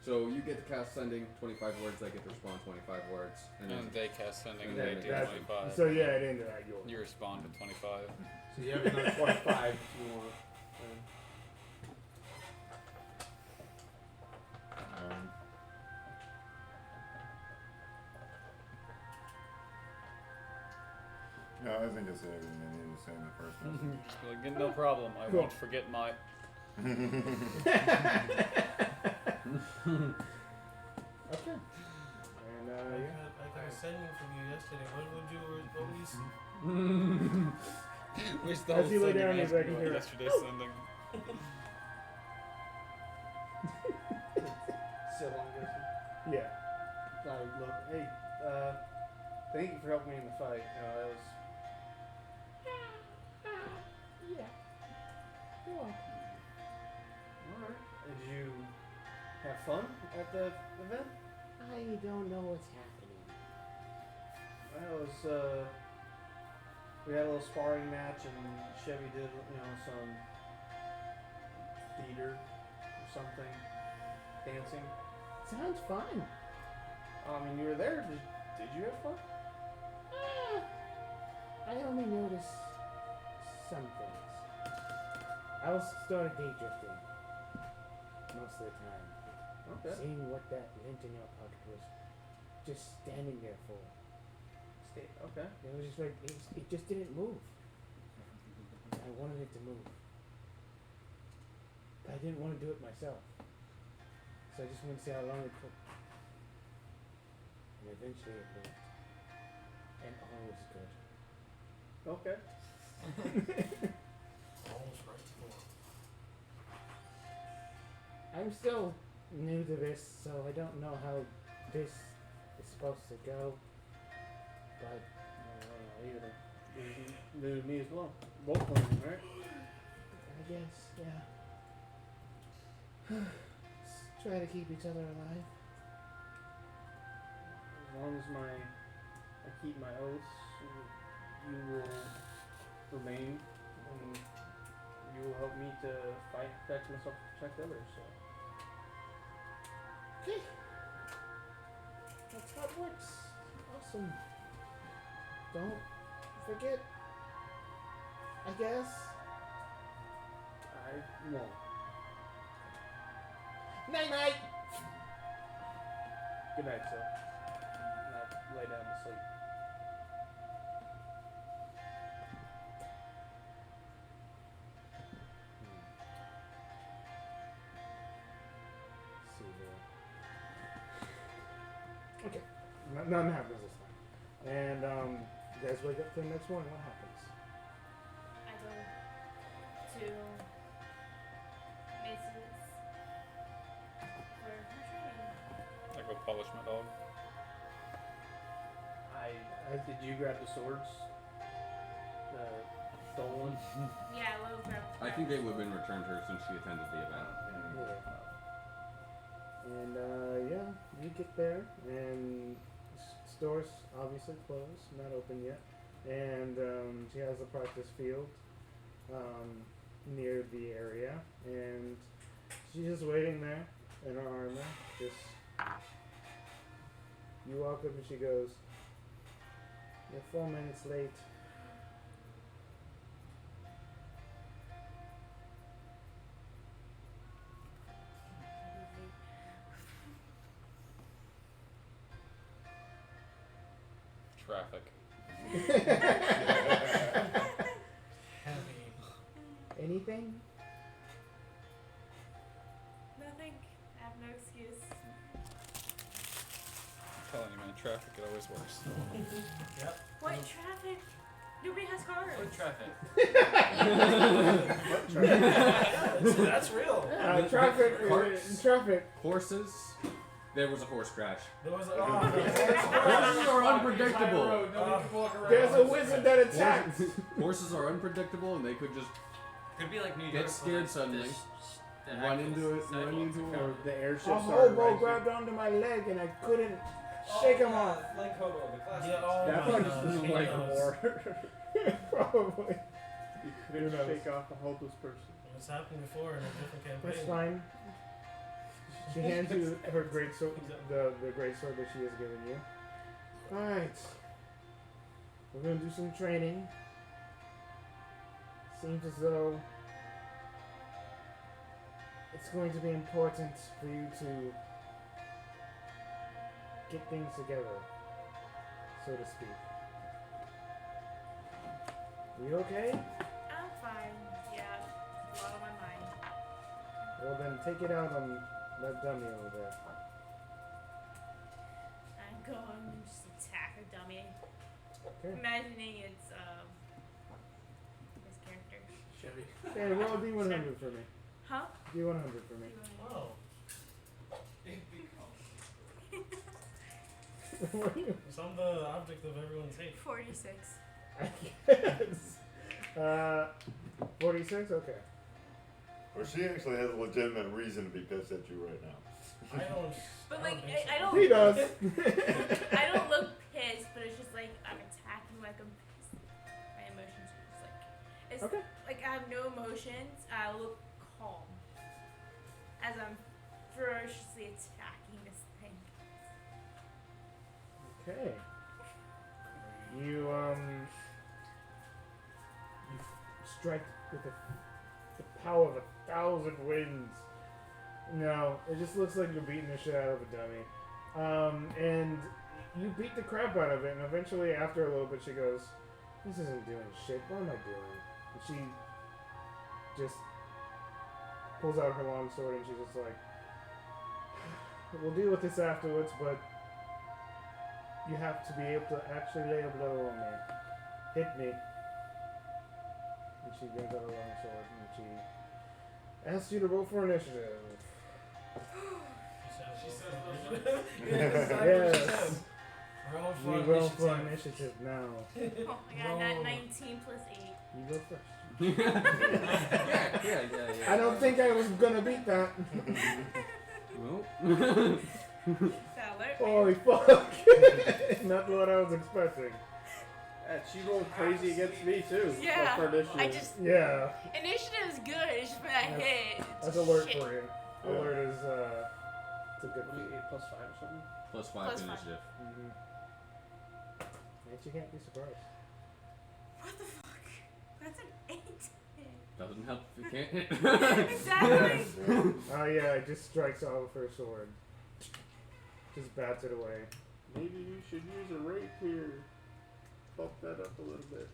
So you get to cast sending 25 words, they get to respond 25 words, and then And they cast sending and Yeah, they do That's- 25. So yeah, it ended at yours. You respond to 25. so you have another 25 if you want. Yeah, I think I said everything I needed to say in the first message. Just be like, no problem. I Cool. won't forget my. Okay. And yeah. I got a sending from you yesterday. What would you say? Where's the As whole you lay sending down, asked I me can about hear it. yesterday's sending? Still on guessing. Yeah. Look, hey, thank you for helping me in the fight. That was. Yeah. You're welcome. Alright. Did you have fun at the event? I don't know what's happening. Well, it was, we had a little sparring match and Chevy did, some theater or something, dancing. Sounds fun. I mean, you were there. Did you have fun? I only notice some things. I was started day drifting most of the time. Okay. Seeing what that lint in your pocket was just standing there for. Okay. It was just like, it just didn't move. I wanted it to move. But I didn't want to do it myself. So I just wanted to see how long it took. And eventually it moved. And all was good. Okay. Almost right before. I'm still new to this, so I don't know how this is supposed to go. But I don't know either. New to me as well. Both learning, right? I guess, yeah. Let's try to keep each other alive. As long as I keep my oaths, you will remain, and you will help me to fight, protect myself, protect others. So. Okay. That's how it works. Awesome. Don't forget. I guess. I won't. Night night! Good night, sir. And I lay down to sleep. See here. Okay. Nothing happens this time. And you guys wake up the next morning. What happens? I go to Mason's for training. I go polish my dog. Did you grab the swords? The stolen? Yeah, we'll grab. I think they would have been returned to her since she attended the event. Yeah. And yeah, you get there, and store's obviously closed, not open yet. And she has a practice field near the area, and she's just waiting there in her armor. Just you walk up and she goes, "You're 4 minutes late." Traffic. Heavy. Anything? Nothing. I have no excuse. I'm telling you, man, traffic, it always works. Yep. What traffic? Nobody has cars. Foot traffic. That's real. Traffic. Carts. Traffic. Horses. There was a horse crash. There was a. Horses are unpredictable. There's a wizard that attacks. Horses are unpredictable, and they could just Could be like New York. get with, scared like, suddenly, the run actual into it, run sidewalks. into it. Or the airship A started hobo rising. grabbed onto my leg and I couldn't shake him off. Like Hobo, the classic. Yeah, oh That my part gosh, just he like knows. war. Probably. You Who couldn't knows? shake off a hopeless person. It's happened before in a different campaign. That's fine. She hands you her great sword, the great sword that she has given you. Alright. We're gonna do some training. Seems as though it's going to be important for you to get things together, so to speak. You okay? I'm fine. Yeah, a lot on my mind. Well then, take it out on that dummy over there. I'm going to just attack a dummy. Okay. Imagining it's his character. Chevy. Okay, roll D100 for me. Huh? D100 for me. Oh. What are you? So I'm the object of everyone's hate. 46. I guess. 46? Okay. Or she actually has a legitimate reason to be pissed at you right now. I don't. But I like, don't think so. I don't. He does. I don't look pissed, but it's just like I'm attacking like I'm pissed. My emotions are just like it's Okay. like I have no emotions. I look calm. as I'm ferociously attacking this thing. Okay. You strike with the power of 1,000 winds. No, it just looks like you're beating the shit out of a dummy. And you beat the crap out of it, and eventually, after a little bit, she goes, "This isn't doing shit. What am I doing?" And she just pulls out her long sword, and she's just like, "We'll deal with this afterwards, but you have to be able to actually lay a blow on me. Hit me." And she brings out her long sword, and she asks you to roll for initiative. She said Yes. Roll We for roll for initiative. initiative now. Oh my god, that 19 plus 8. You go first. Yeah. I don't think I was gonna beat that. Nope. That alert. Holy fuck! Not what I was expecting. She rolled crazy against me too. Yeah, For initiative. I just Yeah, initiative is good. It's just when I hit. that's alert Shit. for you. Yeah. Alert is it's a good What, feat. 8 plus 5 or something? +5 +5. initiative. Mm-hmm. And you can't be surprised. What the fuck? That's an 8. Doesn't help if you can't hit. Exactly. Oh yeah, it just strikes off with her sword. Just bats it away. Maybe you should use a rapier. Bump that up a little bit.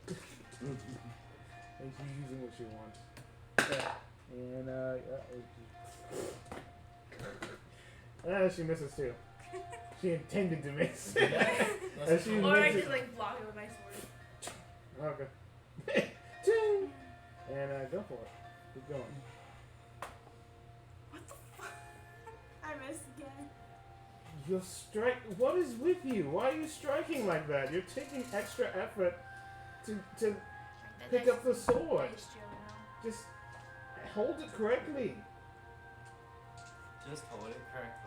And she's using what she wants. Yeah. And she misses too. She intended to miss. That's And she Or I misses. just like block it with my sword. Okay. Ching! And go for it. Keep going. What the fuck? I missed again. You'll strike. What is with you? Why are you striking like that? You're taking extra effort to pick up the sword. Dice Joe now. Just hold it correctly. Just hold it correctly.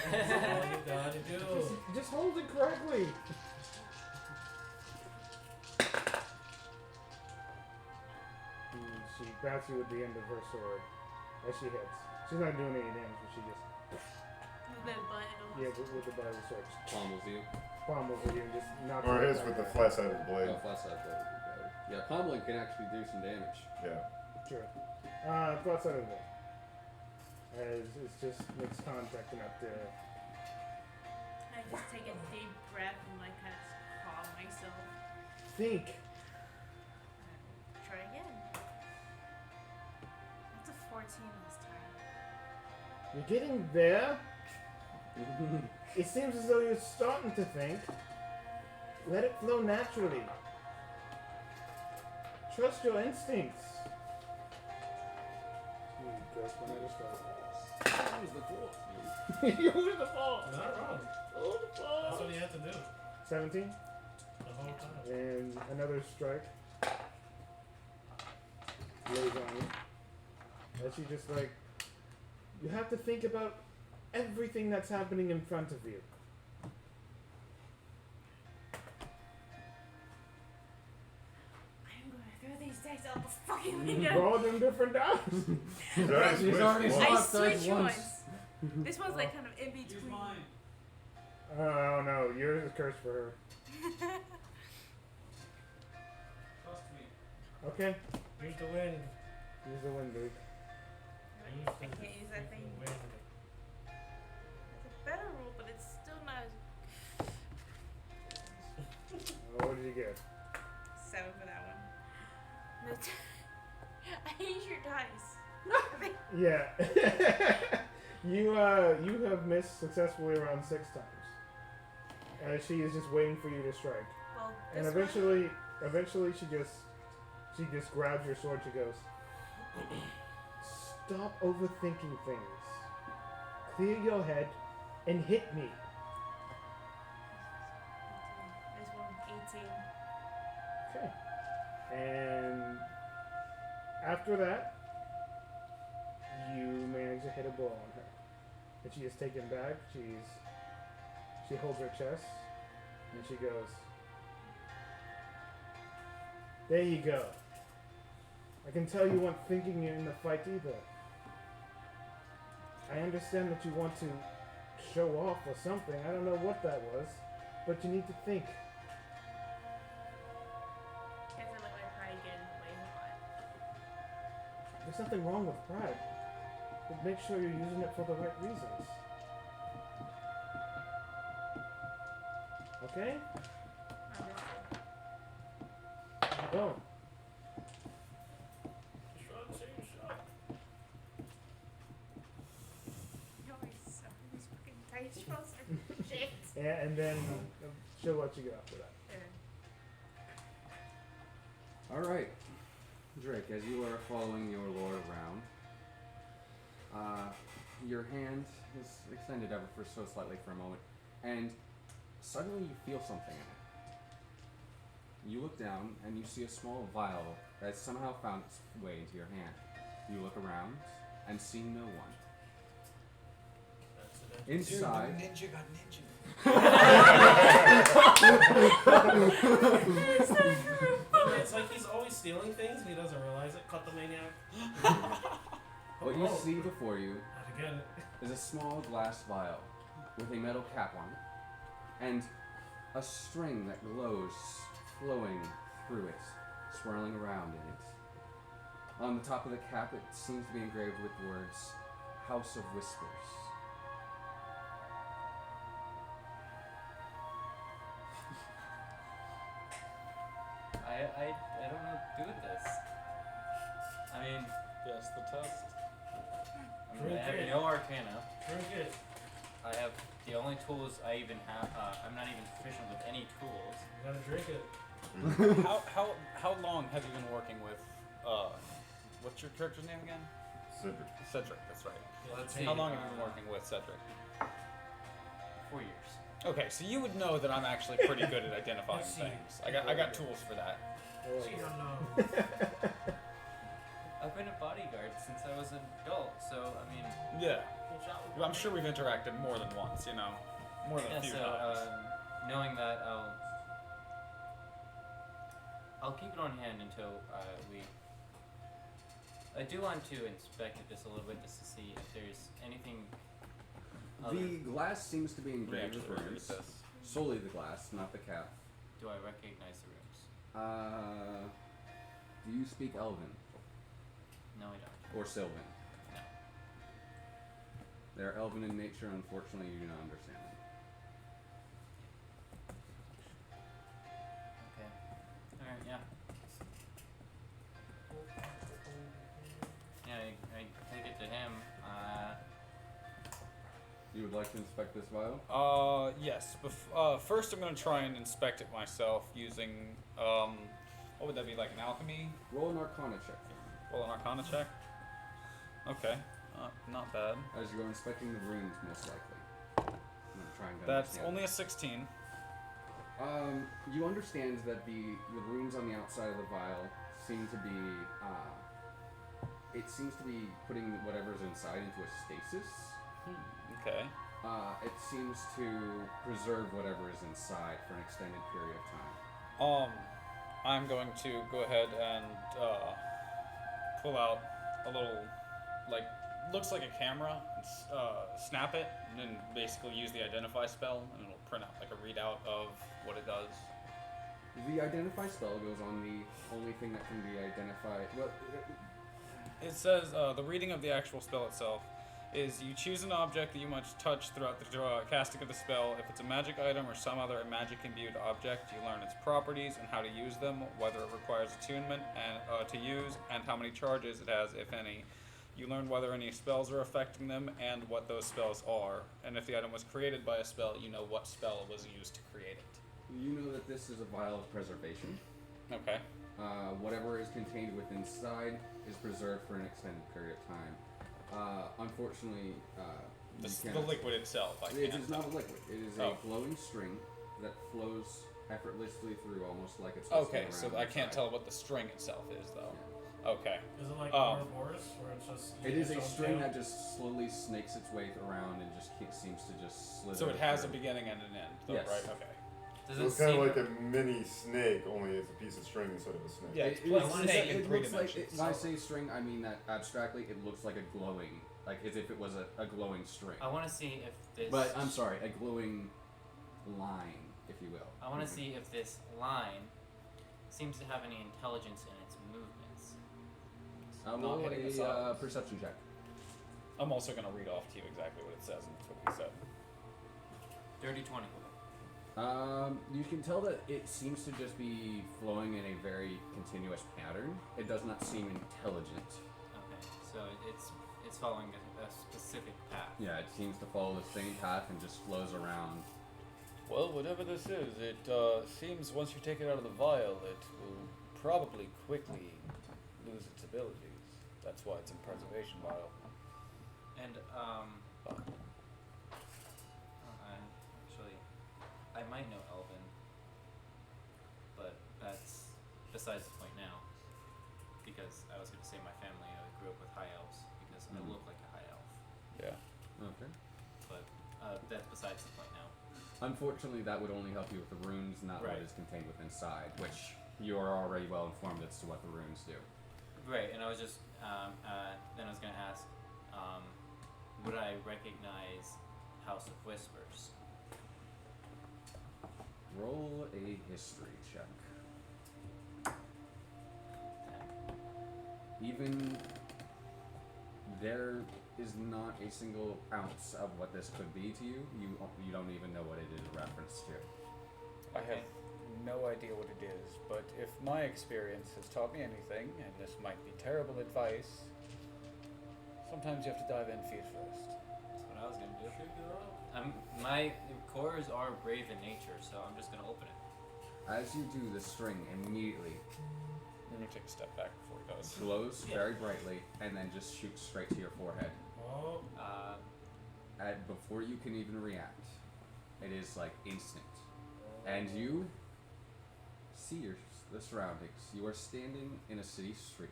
all you gotta do. Just hold it correctly. She bats you with the end of her sword as she hits. She's not doing any damage, but she just The button. with the butt of the sword just Pommels you. pommels at you and just knocks Or you his back with the out. flat side of the blade. Oh, flat side blade would be better. Yeah, pommeling can actually do some damage. Yeah. Sure. Go outside of the wall. As it just makes contact enough to. I just take a deep breath and like kind of calm myself. Think. Try again. That's a 14 this time. You're getting there. It seems as though you're starting to think. Let it flow naturally. Trust your instincts. Use the force. You use the ball. Not wrong. Hold the That's ball. what you have to do 17. the whole time. And another strike. Lays on you. And she just like. You have to think about everything that's happening in front of you. I'm gonna throw these dice out the fucking window. Roll them different dice. That's She's which already one? I swapped dice switch once. ones. This one's like kind of in between. Oh no, yours is cursed for her. Okay. Use the wind. Use the wind, dude. I can't use that thing. Wind. It's a better rule, but it's still not as What did you get? 7 for that one. I hate your dice. Yeah. you have missed successfully around 6 times. She is just waiting for you to strike. Well, And this eventually she just grabs your sword, she goes, "Stop overthinking things. Clear your head and hit me." This one, 18. Okay. And after that, you manage to hit a blow on her. And she is taken back. She holds her chest and she goes, "There you go. I can tell you weren't thinking you're in the fight either. I understand that you want to show off or something. I don't know what that was, but you need to think. Guess I let my pride get in the way a lot. There's nothing wrong with pride, but make sure you're using it for the right reasons. Okay? Go. Just run to your shop. You always suck in these fucking tight shorts or shit. Yeah, and then she'll let you go after that. All right, Drake. As you are following your lord around, your hand is extended ever so slightly for a moment, and suddenly you feel something in it. You look down and you see a small vial that somehow found its way into your hand. You look around and see no one. Inside. Dude, the ninja got ninja. It's like he's always stealing things and he doesn't realize it. Cut the maniac. What you see before you Not again. is a small glass vial with a metal cap on it, and a string that glows, flowing through it, swirling around in it. On the top of the cap, it seems to be engraved with words, House of Whispers. I don't know what to do with this. I mean, Yes, the test. I have no arcana. Drink it. I have the only tools I even have. I'm not even proficient with any tools. You gotta drink it. How long have you been working with? What's your character's name again? Cedric. Cedric. That's right. Let's How long have you been working with Cedric? 4 years. Okay, so you would know that I'm actually pretty good at identifying Let's see. things. I got tools for that. She don't know. I've been a bodyguard since I was an adult, so I mean. Yeah. Good job. I'm sure we've interacted more than once, you know. More than Yeah, a few so times. knowing that, I'll keep it on hand until we. I do want to inspect it just a little bit just to see if there's anything. The glass seems to be engraved with Read runes. this. Solely the glass, not the cap. Do I recognize the runes? Do you speak Elven No, I don't. or Sylvan? No. They're Elven in nature, unfortunately you do not understand them. Okay. Alright, yeah. Yeah, I take it to him. You would like to inspect this vial? Yes. First, I'm gonna try and inspect it myself using, what would that be, like an alchemy? Roll an Arcana check. Roll an Arcana check. Okay. Not bad. As you are inspecting the runes, most likely. I'm gonna try and That's understand. only a 16. You understand that the runes on the outside of the vial seem to be, it seems to be putting whatever's inside into a stasis. Okay. It seems to preserve whatever is inside for an extended period of time. I'm going to go ahead and pull out a little, like, looks like a camera, and snap it, and then basically use the identify spell, and it'll print out like a readout of what it does. The identify spell goes on the only thing that can be identified. Well, It says the reading of the actual spell itself is you choose an object that you must touch throughout the casting of the spell. If it's a magic item or some other magic imbued object, you learn its properties and how to use them, whether it requires attunement and to use, and how many charges it has, if any. You learn whether any spells are affecting them and what those spells are. And if the item was created by a spell, you know what spell was used to create it. you know that this is a vial of preservation. Okay. Whatever is contained within inside is preserved for an extended period of time. Unfortunately, you The cannot- liquid itself, I It can't is not a tell. liquid. It is Oh. a glowing string that flows effortlessly through, almost like it's. Okay, just so around I can't inside. tell what the string itself is, though. Yeah. Okay. Is it like Ouroboros, where it's just. It is a its own string tail? that just slowly snakes its way around and just seems to just slither. So it has a through. beginning and an end, though, Yes. right? Okay. Does So it it's kind seem of like a mini snake, only it's a piece of string instead of a snake. Yeah, it's It like looks snake in it three looks like dimensions. when I say string, I mean that abstractly, it looks like a glowing like as if it was a glowing string. I want to see if this. But I'm sorry, a glowing line, if you will. I want to see if this line seems to have any intelligence in its movements. Roll hitting the a sides. perception check. I'm also going to read off to you exactly what it says, and that's what we said. Dirty 20. You can tell that it seems to just be flowing in a very continuous pattern. It does not seem intelligent. Okay, so it's following a specific path. Yeah, it seems to follow the same path and just flows around. Well, whatever this is, it seems once you take it out of the vial, it will probably quickly lose its abilities. That's why it's in preservation vial. And actually, I might know Elven, but that's besides the point now. Because I was going to say my family grew up with high elves because I look like a high elf. Yeah. Okay. But that's besides the point now. Unfortunately, that would only help you with the runes, not what Right. is contained within inside, which you are already well informed as to what the runes do. Right, and I was just then I was going to ask, would I recognize House of Whispers? Roll a history check. Even there is not a single ounce of what this could be to you. You don't even know what it is a reference to. I have no idea what it is, but if my experience has taught me anything, and this might be terrible advice, sometimes you have to dive in feet first. That's what I was going to do. My cores are brave in nature, so I'm just going to open it. As you do, the string immediately Let me take a step back before it goes. glows very brightly and then just shoots straight to your forehead. Oh. Before you can even react, it is like instant. And you see the surroundings. You are standing in a city street.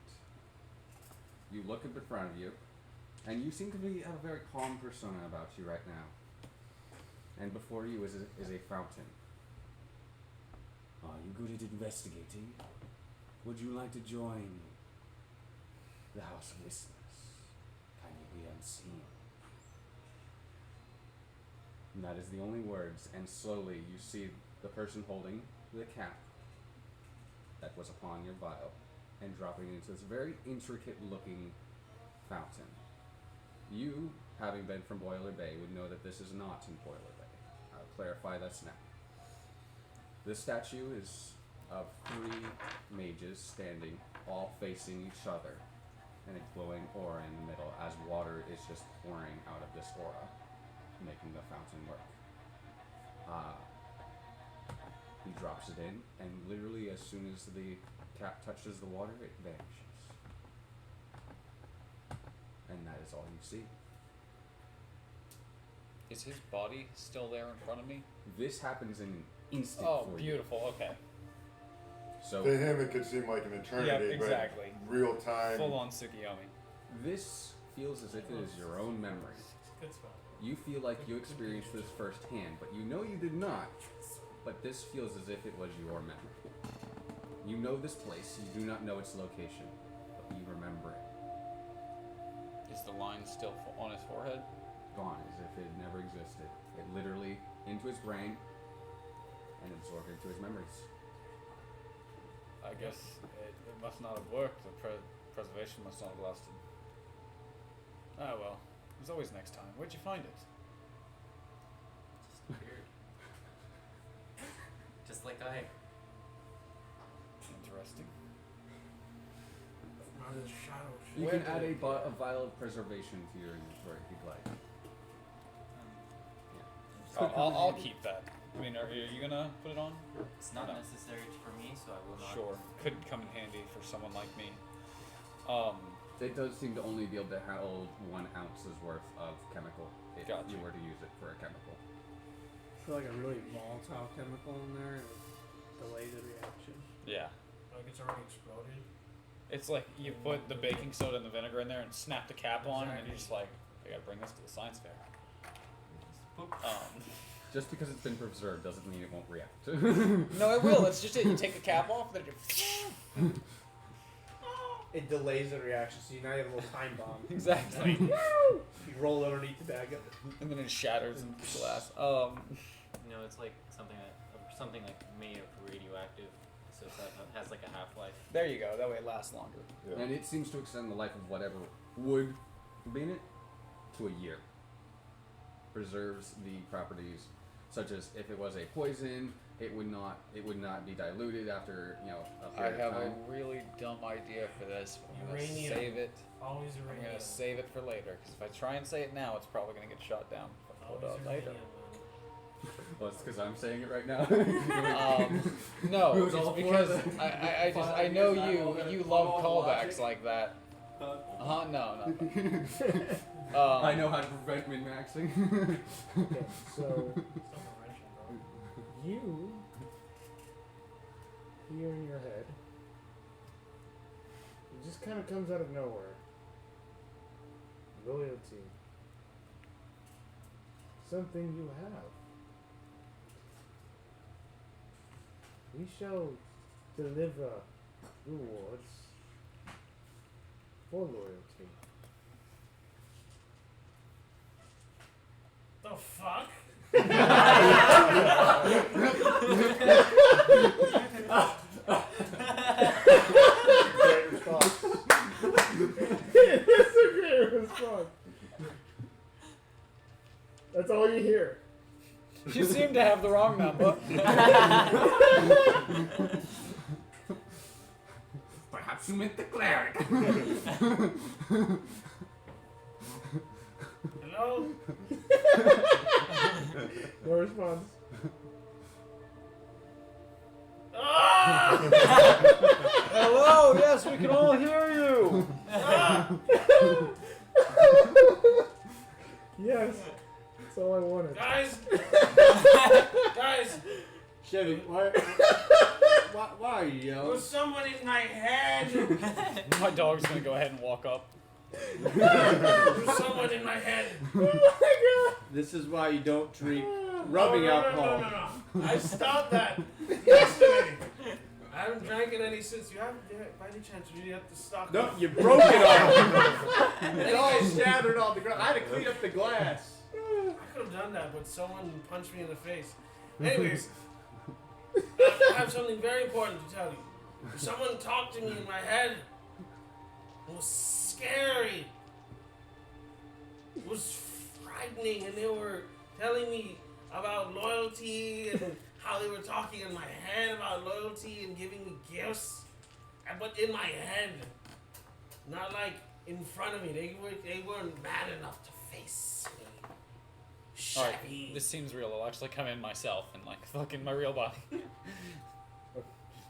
You look up in front of you, and you seem to have a very calm persona about you right now. And before you is a fountain. Are you good at investigating? Would you like to join the House of Whispers? Can you be unseen? And that is the only words, and slowly you see the person holding the cap that was upon your vial and dropping into this very intricate looking fountain. You, having been from Boiler Bay, would know that this is not in Boiler Bay. I'll clarify this now. This statue is of 3 mages standing, all facing each other, and a glowing aura in the middle as water is just pouring out of this aura, making the fountain work. He drops it in, and literally as soon as the cap touches the water, it vanishes. And that is all you see. Is his body still there in front of me? This happens in an instant Oh, for beautiful. Okay. you. So To him, it could seem like an eternity, exactly. but real time. Full on Tsukiyomi. this feels as if it is your own memory. Good spot. You feel like you experienced this firsthand, but you know you did not. But this feels as if it was your memory. You know this place, you do not know its location, but you remember it. Is the line still on his forehead? Gone, as if it never existed. It literally into his brain and absorbed into his memories. I guess it must not have worked. The preservation must not have lasted. Ah well. There's always next time. Where'd you find it? Just weird. Just like I. Interesting. Out of the shadows. You Where can add did a vial of preservation to your inventory if you'd like. I'll keep that. I mean, are you gonna put it on? It's not No. necessary for me, so I will not. Sure. Could come in handy for someone like me. It does seem to only be able to hold 1 ounce's worth of chemical if Gotcha. you were to use it for a chemical. I feel like a really volatile chemical in there. It would delay the reaction. Yeah. Like it's already exploded. It's like you put the baking soda and the vinegar in there and snap the cap on, and you're just like, I gotta bring this to the science fair. Just because it's been preserved doesn't mean it won't react. No, it will. It's just that you take the cap off, then it delays the reaction, so you now have a little time bomb. Exactly. You roll underneath the bag of it. And then it shatters into glass. No, it's like something like made of radioactive, so it has like a half-life. There you go. That way it lasts longer. Yeah. And it seems to extend the life of whatever would be in it to a year. Preserves the properties, such as if it was a poison, it would not be diluted after a I period have of time. a really dumb idea for this. I'm gonna Uranium. save it. Always I'm uranium. gonna save it for later. Because if I try and say it now, it's probably gonna get shot down. If I pull it Always out later. uranium, man. Well, it's because I'm saying it right now. No, It was it's all for because the I know 5 years now, you all love logic. callbacks like that. No. I know how to prevent min-maxing. Okay, so Still Russian, bro. you hear in your head, it just kind of comes out of nowhere. Loyalty. Something you have. We shall deliver rewards for loyalty. The fuck? Great response. It's a great response. That's all you hear. You seem to have the wrong number. Perhaps you meant the cleric. Hello? No response. Ah! Hello, yes, we can all hear you. Yes. That's all I wanted. Guys! Guys! Chevy, why are you There yelling? was someone in my head! My dog's gonna go ahead and walk up. There was someone in my head! This is why you don't drink rubbing alcohol. No. I stopped that yesterday. I haven't drank it any since. You haven't, by any chance, you have to stock No, it. you broke it all. It all shattered on the ground. I had to clean up the glass. I could have done that, but someone punched me in the face. Anyways, I have something very important to tell you. Someone talked to me in my head. It was scary. It was frightening, and they were telling me about loyalty and how they were talking in my head about loyalty and giving me gifts. But in my head, not like in front of me. They weren't bad enough to face me. Alright, Chevy. this seems real. I'll actually come in myself and like fucking my real body.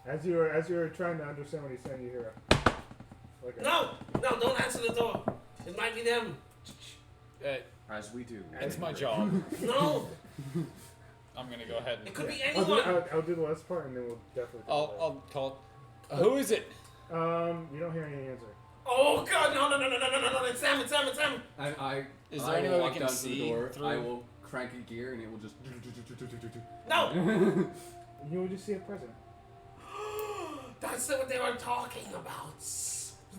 As you were trying to understand what he's saying, you hear a No, don't answer the door. It might be them. As we do. It's my job. No, I'm gonna go ahead and it could be I'll do, anyone. I'll do the last part and then we'll definitely. I'll call it. Who is it? You don't hear any answer. Oh God, no! It's them. Is I there any will way we walk can down to see the door. through? I will crank a gear and it will just. No, You will just see a present. that's what they were talking about.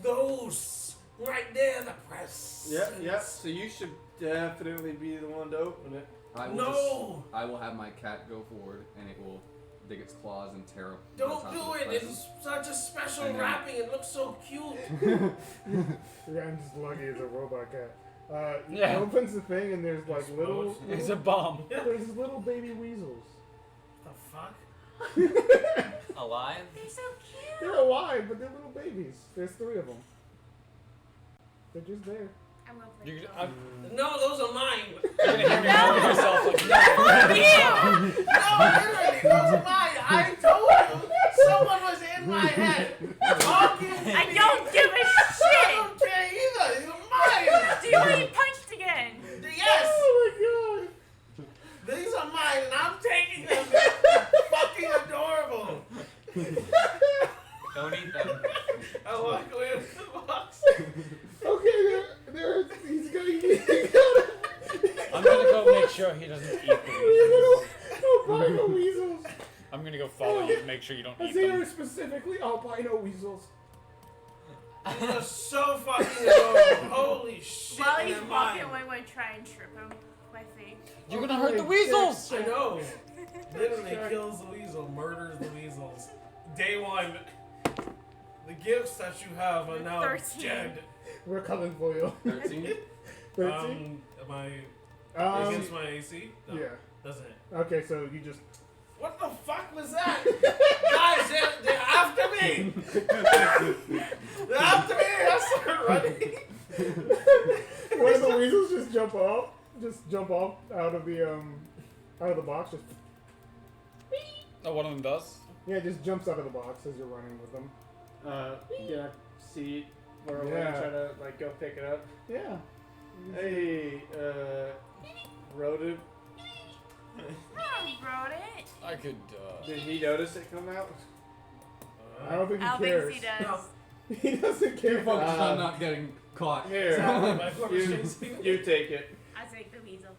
Those right there, the press. Yep. So you should definitely be the one to open it. I will No, I will have my cat go forward and it will dig its claws and tear up. the don't top do of the it. present. It's such a special And then- wrapping. It looks so cute. Yeah, I'm just lucky it's a robot cat. He Yeah. opens the thing and there's like little It's a bomb. there's little baby weasels. The fuck? Alive? They're alive, but they're little babies. There's 3 of them. They're just there. I'm gonna play You're, it. I'm, No, those are mine. you're gonna hear me tell yourself like, no. No, literally, those are mine. I told you, someone was in my head talking. I don't give a I shit! don't care either. These are mine. Do you want to get punched again? Yes, Oh these are mine, and I'm taking them. They're fucking adorable. Don't eat them. I walk away with the box. my god! Okay, he's got I'm gonna go make sure he doesn't eat the weasels. albino weasels. I'm gonna go follow you and make sure you don't I eat say them. specifically albino weasels. These are so fucking adorable. Holy shit. While and he's they're walking mine. away, I'm going to try and trip him with my feet. You're gonna hurt the weasels! I know. Literally kills the weasel, murders the weasels. Day one. The gifts that you have are now 13. dead. We're coming for you. 13? 13? Am I against my AC? No, Yeah. doesn't it? Okay, so you just. What the fuck was that? Guys, they're after me! They're after me! I start running. One of the weasels just jump off out of the box. Just Oh, one of them does? yeah, just jumps out of the box as you're running with them. Yeah, see where we're Yeah. gonna try to like go pick it up. Yeah. Hey, rodent. Wrote it. I could, Did he notice it come out? I don't think he I don't cares. think he does. He doesn't care. Focus on not getting caught. Here, My you take it. I take the weasel.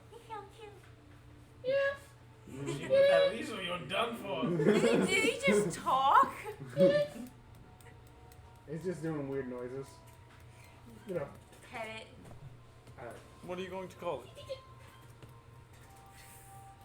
With that weasel, you're done for. Did he just talk? It's just doing weird noises. You know. Pet it. what are you going to call it?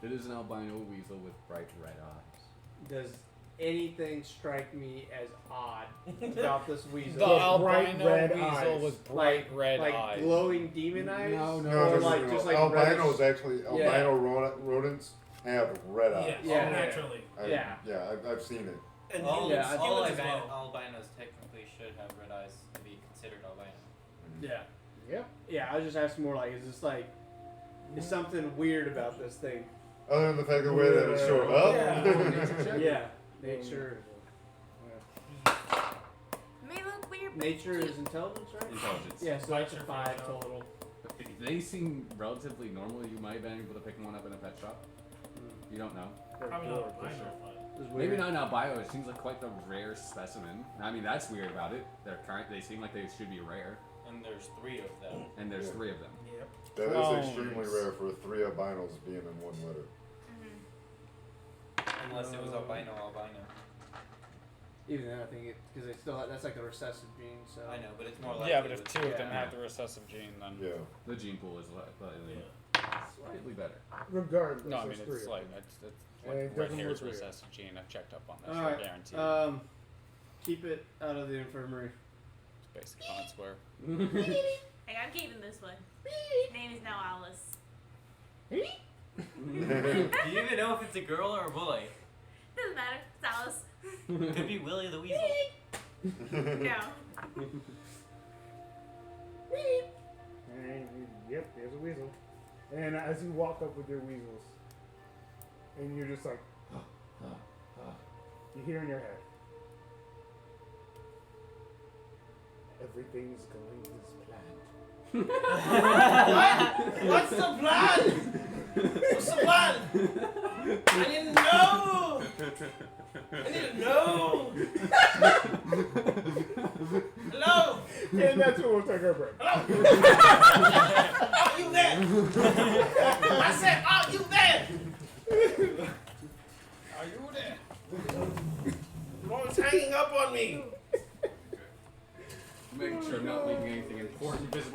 It is an albino weasel with bright red eyes. Does anything strike me as odd about this weasel? The bright albino red weasel eyes. with bright red like eyes. glowing demon eyes? No, no. No, Or just, like just like albinos reddish- actually, Yeah. albino rodents have red eyes. Yeah, Yeah. naturally. I've seen it. And All, humans, yeah, all humans as well. albinos technically should have red eyes to be considered albino. Yeah. Yeah. Yeah, I was just asking more like, is this like, is something weird about this thing? Other than the fact the way that it showed up. Yeah. Yeah. Nature. May look weird, but Nature cute. is intelligence, right? Intelligence. Yeah, so that's a Nature 5 for total. If they seem relatively normal, you might have been able to pick one up in a pet shop. You don't know. Probably not albino, but It's Maybe weird. not an albino. It seems like quite the rare specimen. I mean, that's weird about it. They seem like they should be rare, And there's 3 of them. and there's Yeah. 3 of them. yep. That Clones. is extremely rare for 3 albinos being in one litter. Unless it was albino. Even then, I think it because they still that's like a recessive gene. So I know, but it's more like Yeah, but if 2 of Yeah. them have the recessive gene, then Yeah. The gene pool is slightly better. Regardless. no, I mean there's it's 3 like of them. it's And like it red doesn't hair's look weird. recessive gene. I've checked up on this. All I right. guarantee. Keep it out of the infirmary. It's basic on square. Hey, I'm keeping this one. Name is now Alice. Do you even know if it's a girl or a boy? Doesn't matter. It's Alice. Could be Willie the Weasel. No. And yep, there's a weasel. And as you walk up with your weasels, and you're just like, you hear in your head, everything's going as planned. What's the plan? What's the plan? I didn't know. I didn't know. Hello. And that's when we'll take our break. Are you there? I said, are you there? Are you there? Mom's hanging up on me. Making sure I'm not leaving anything important visible.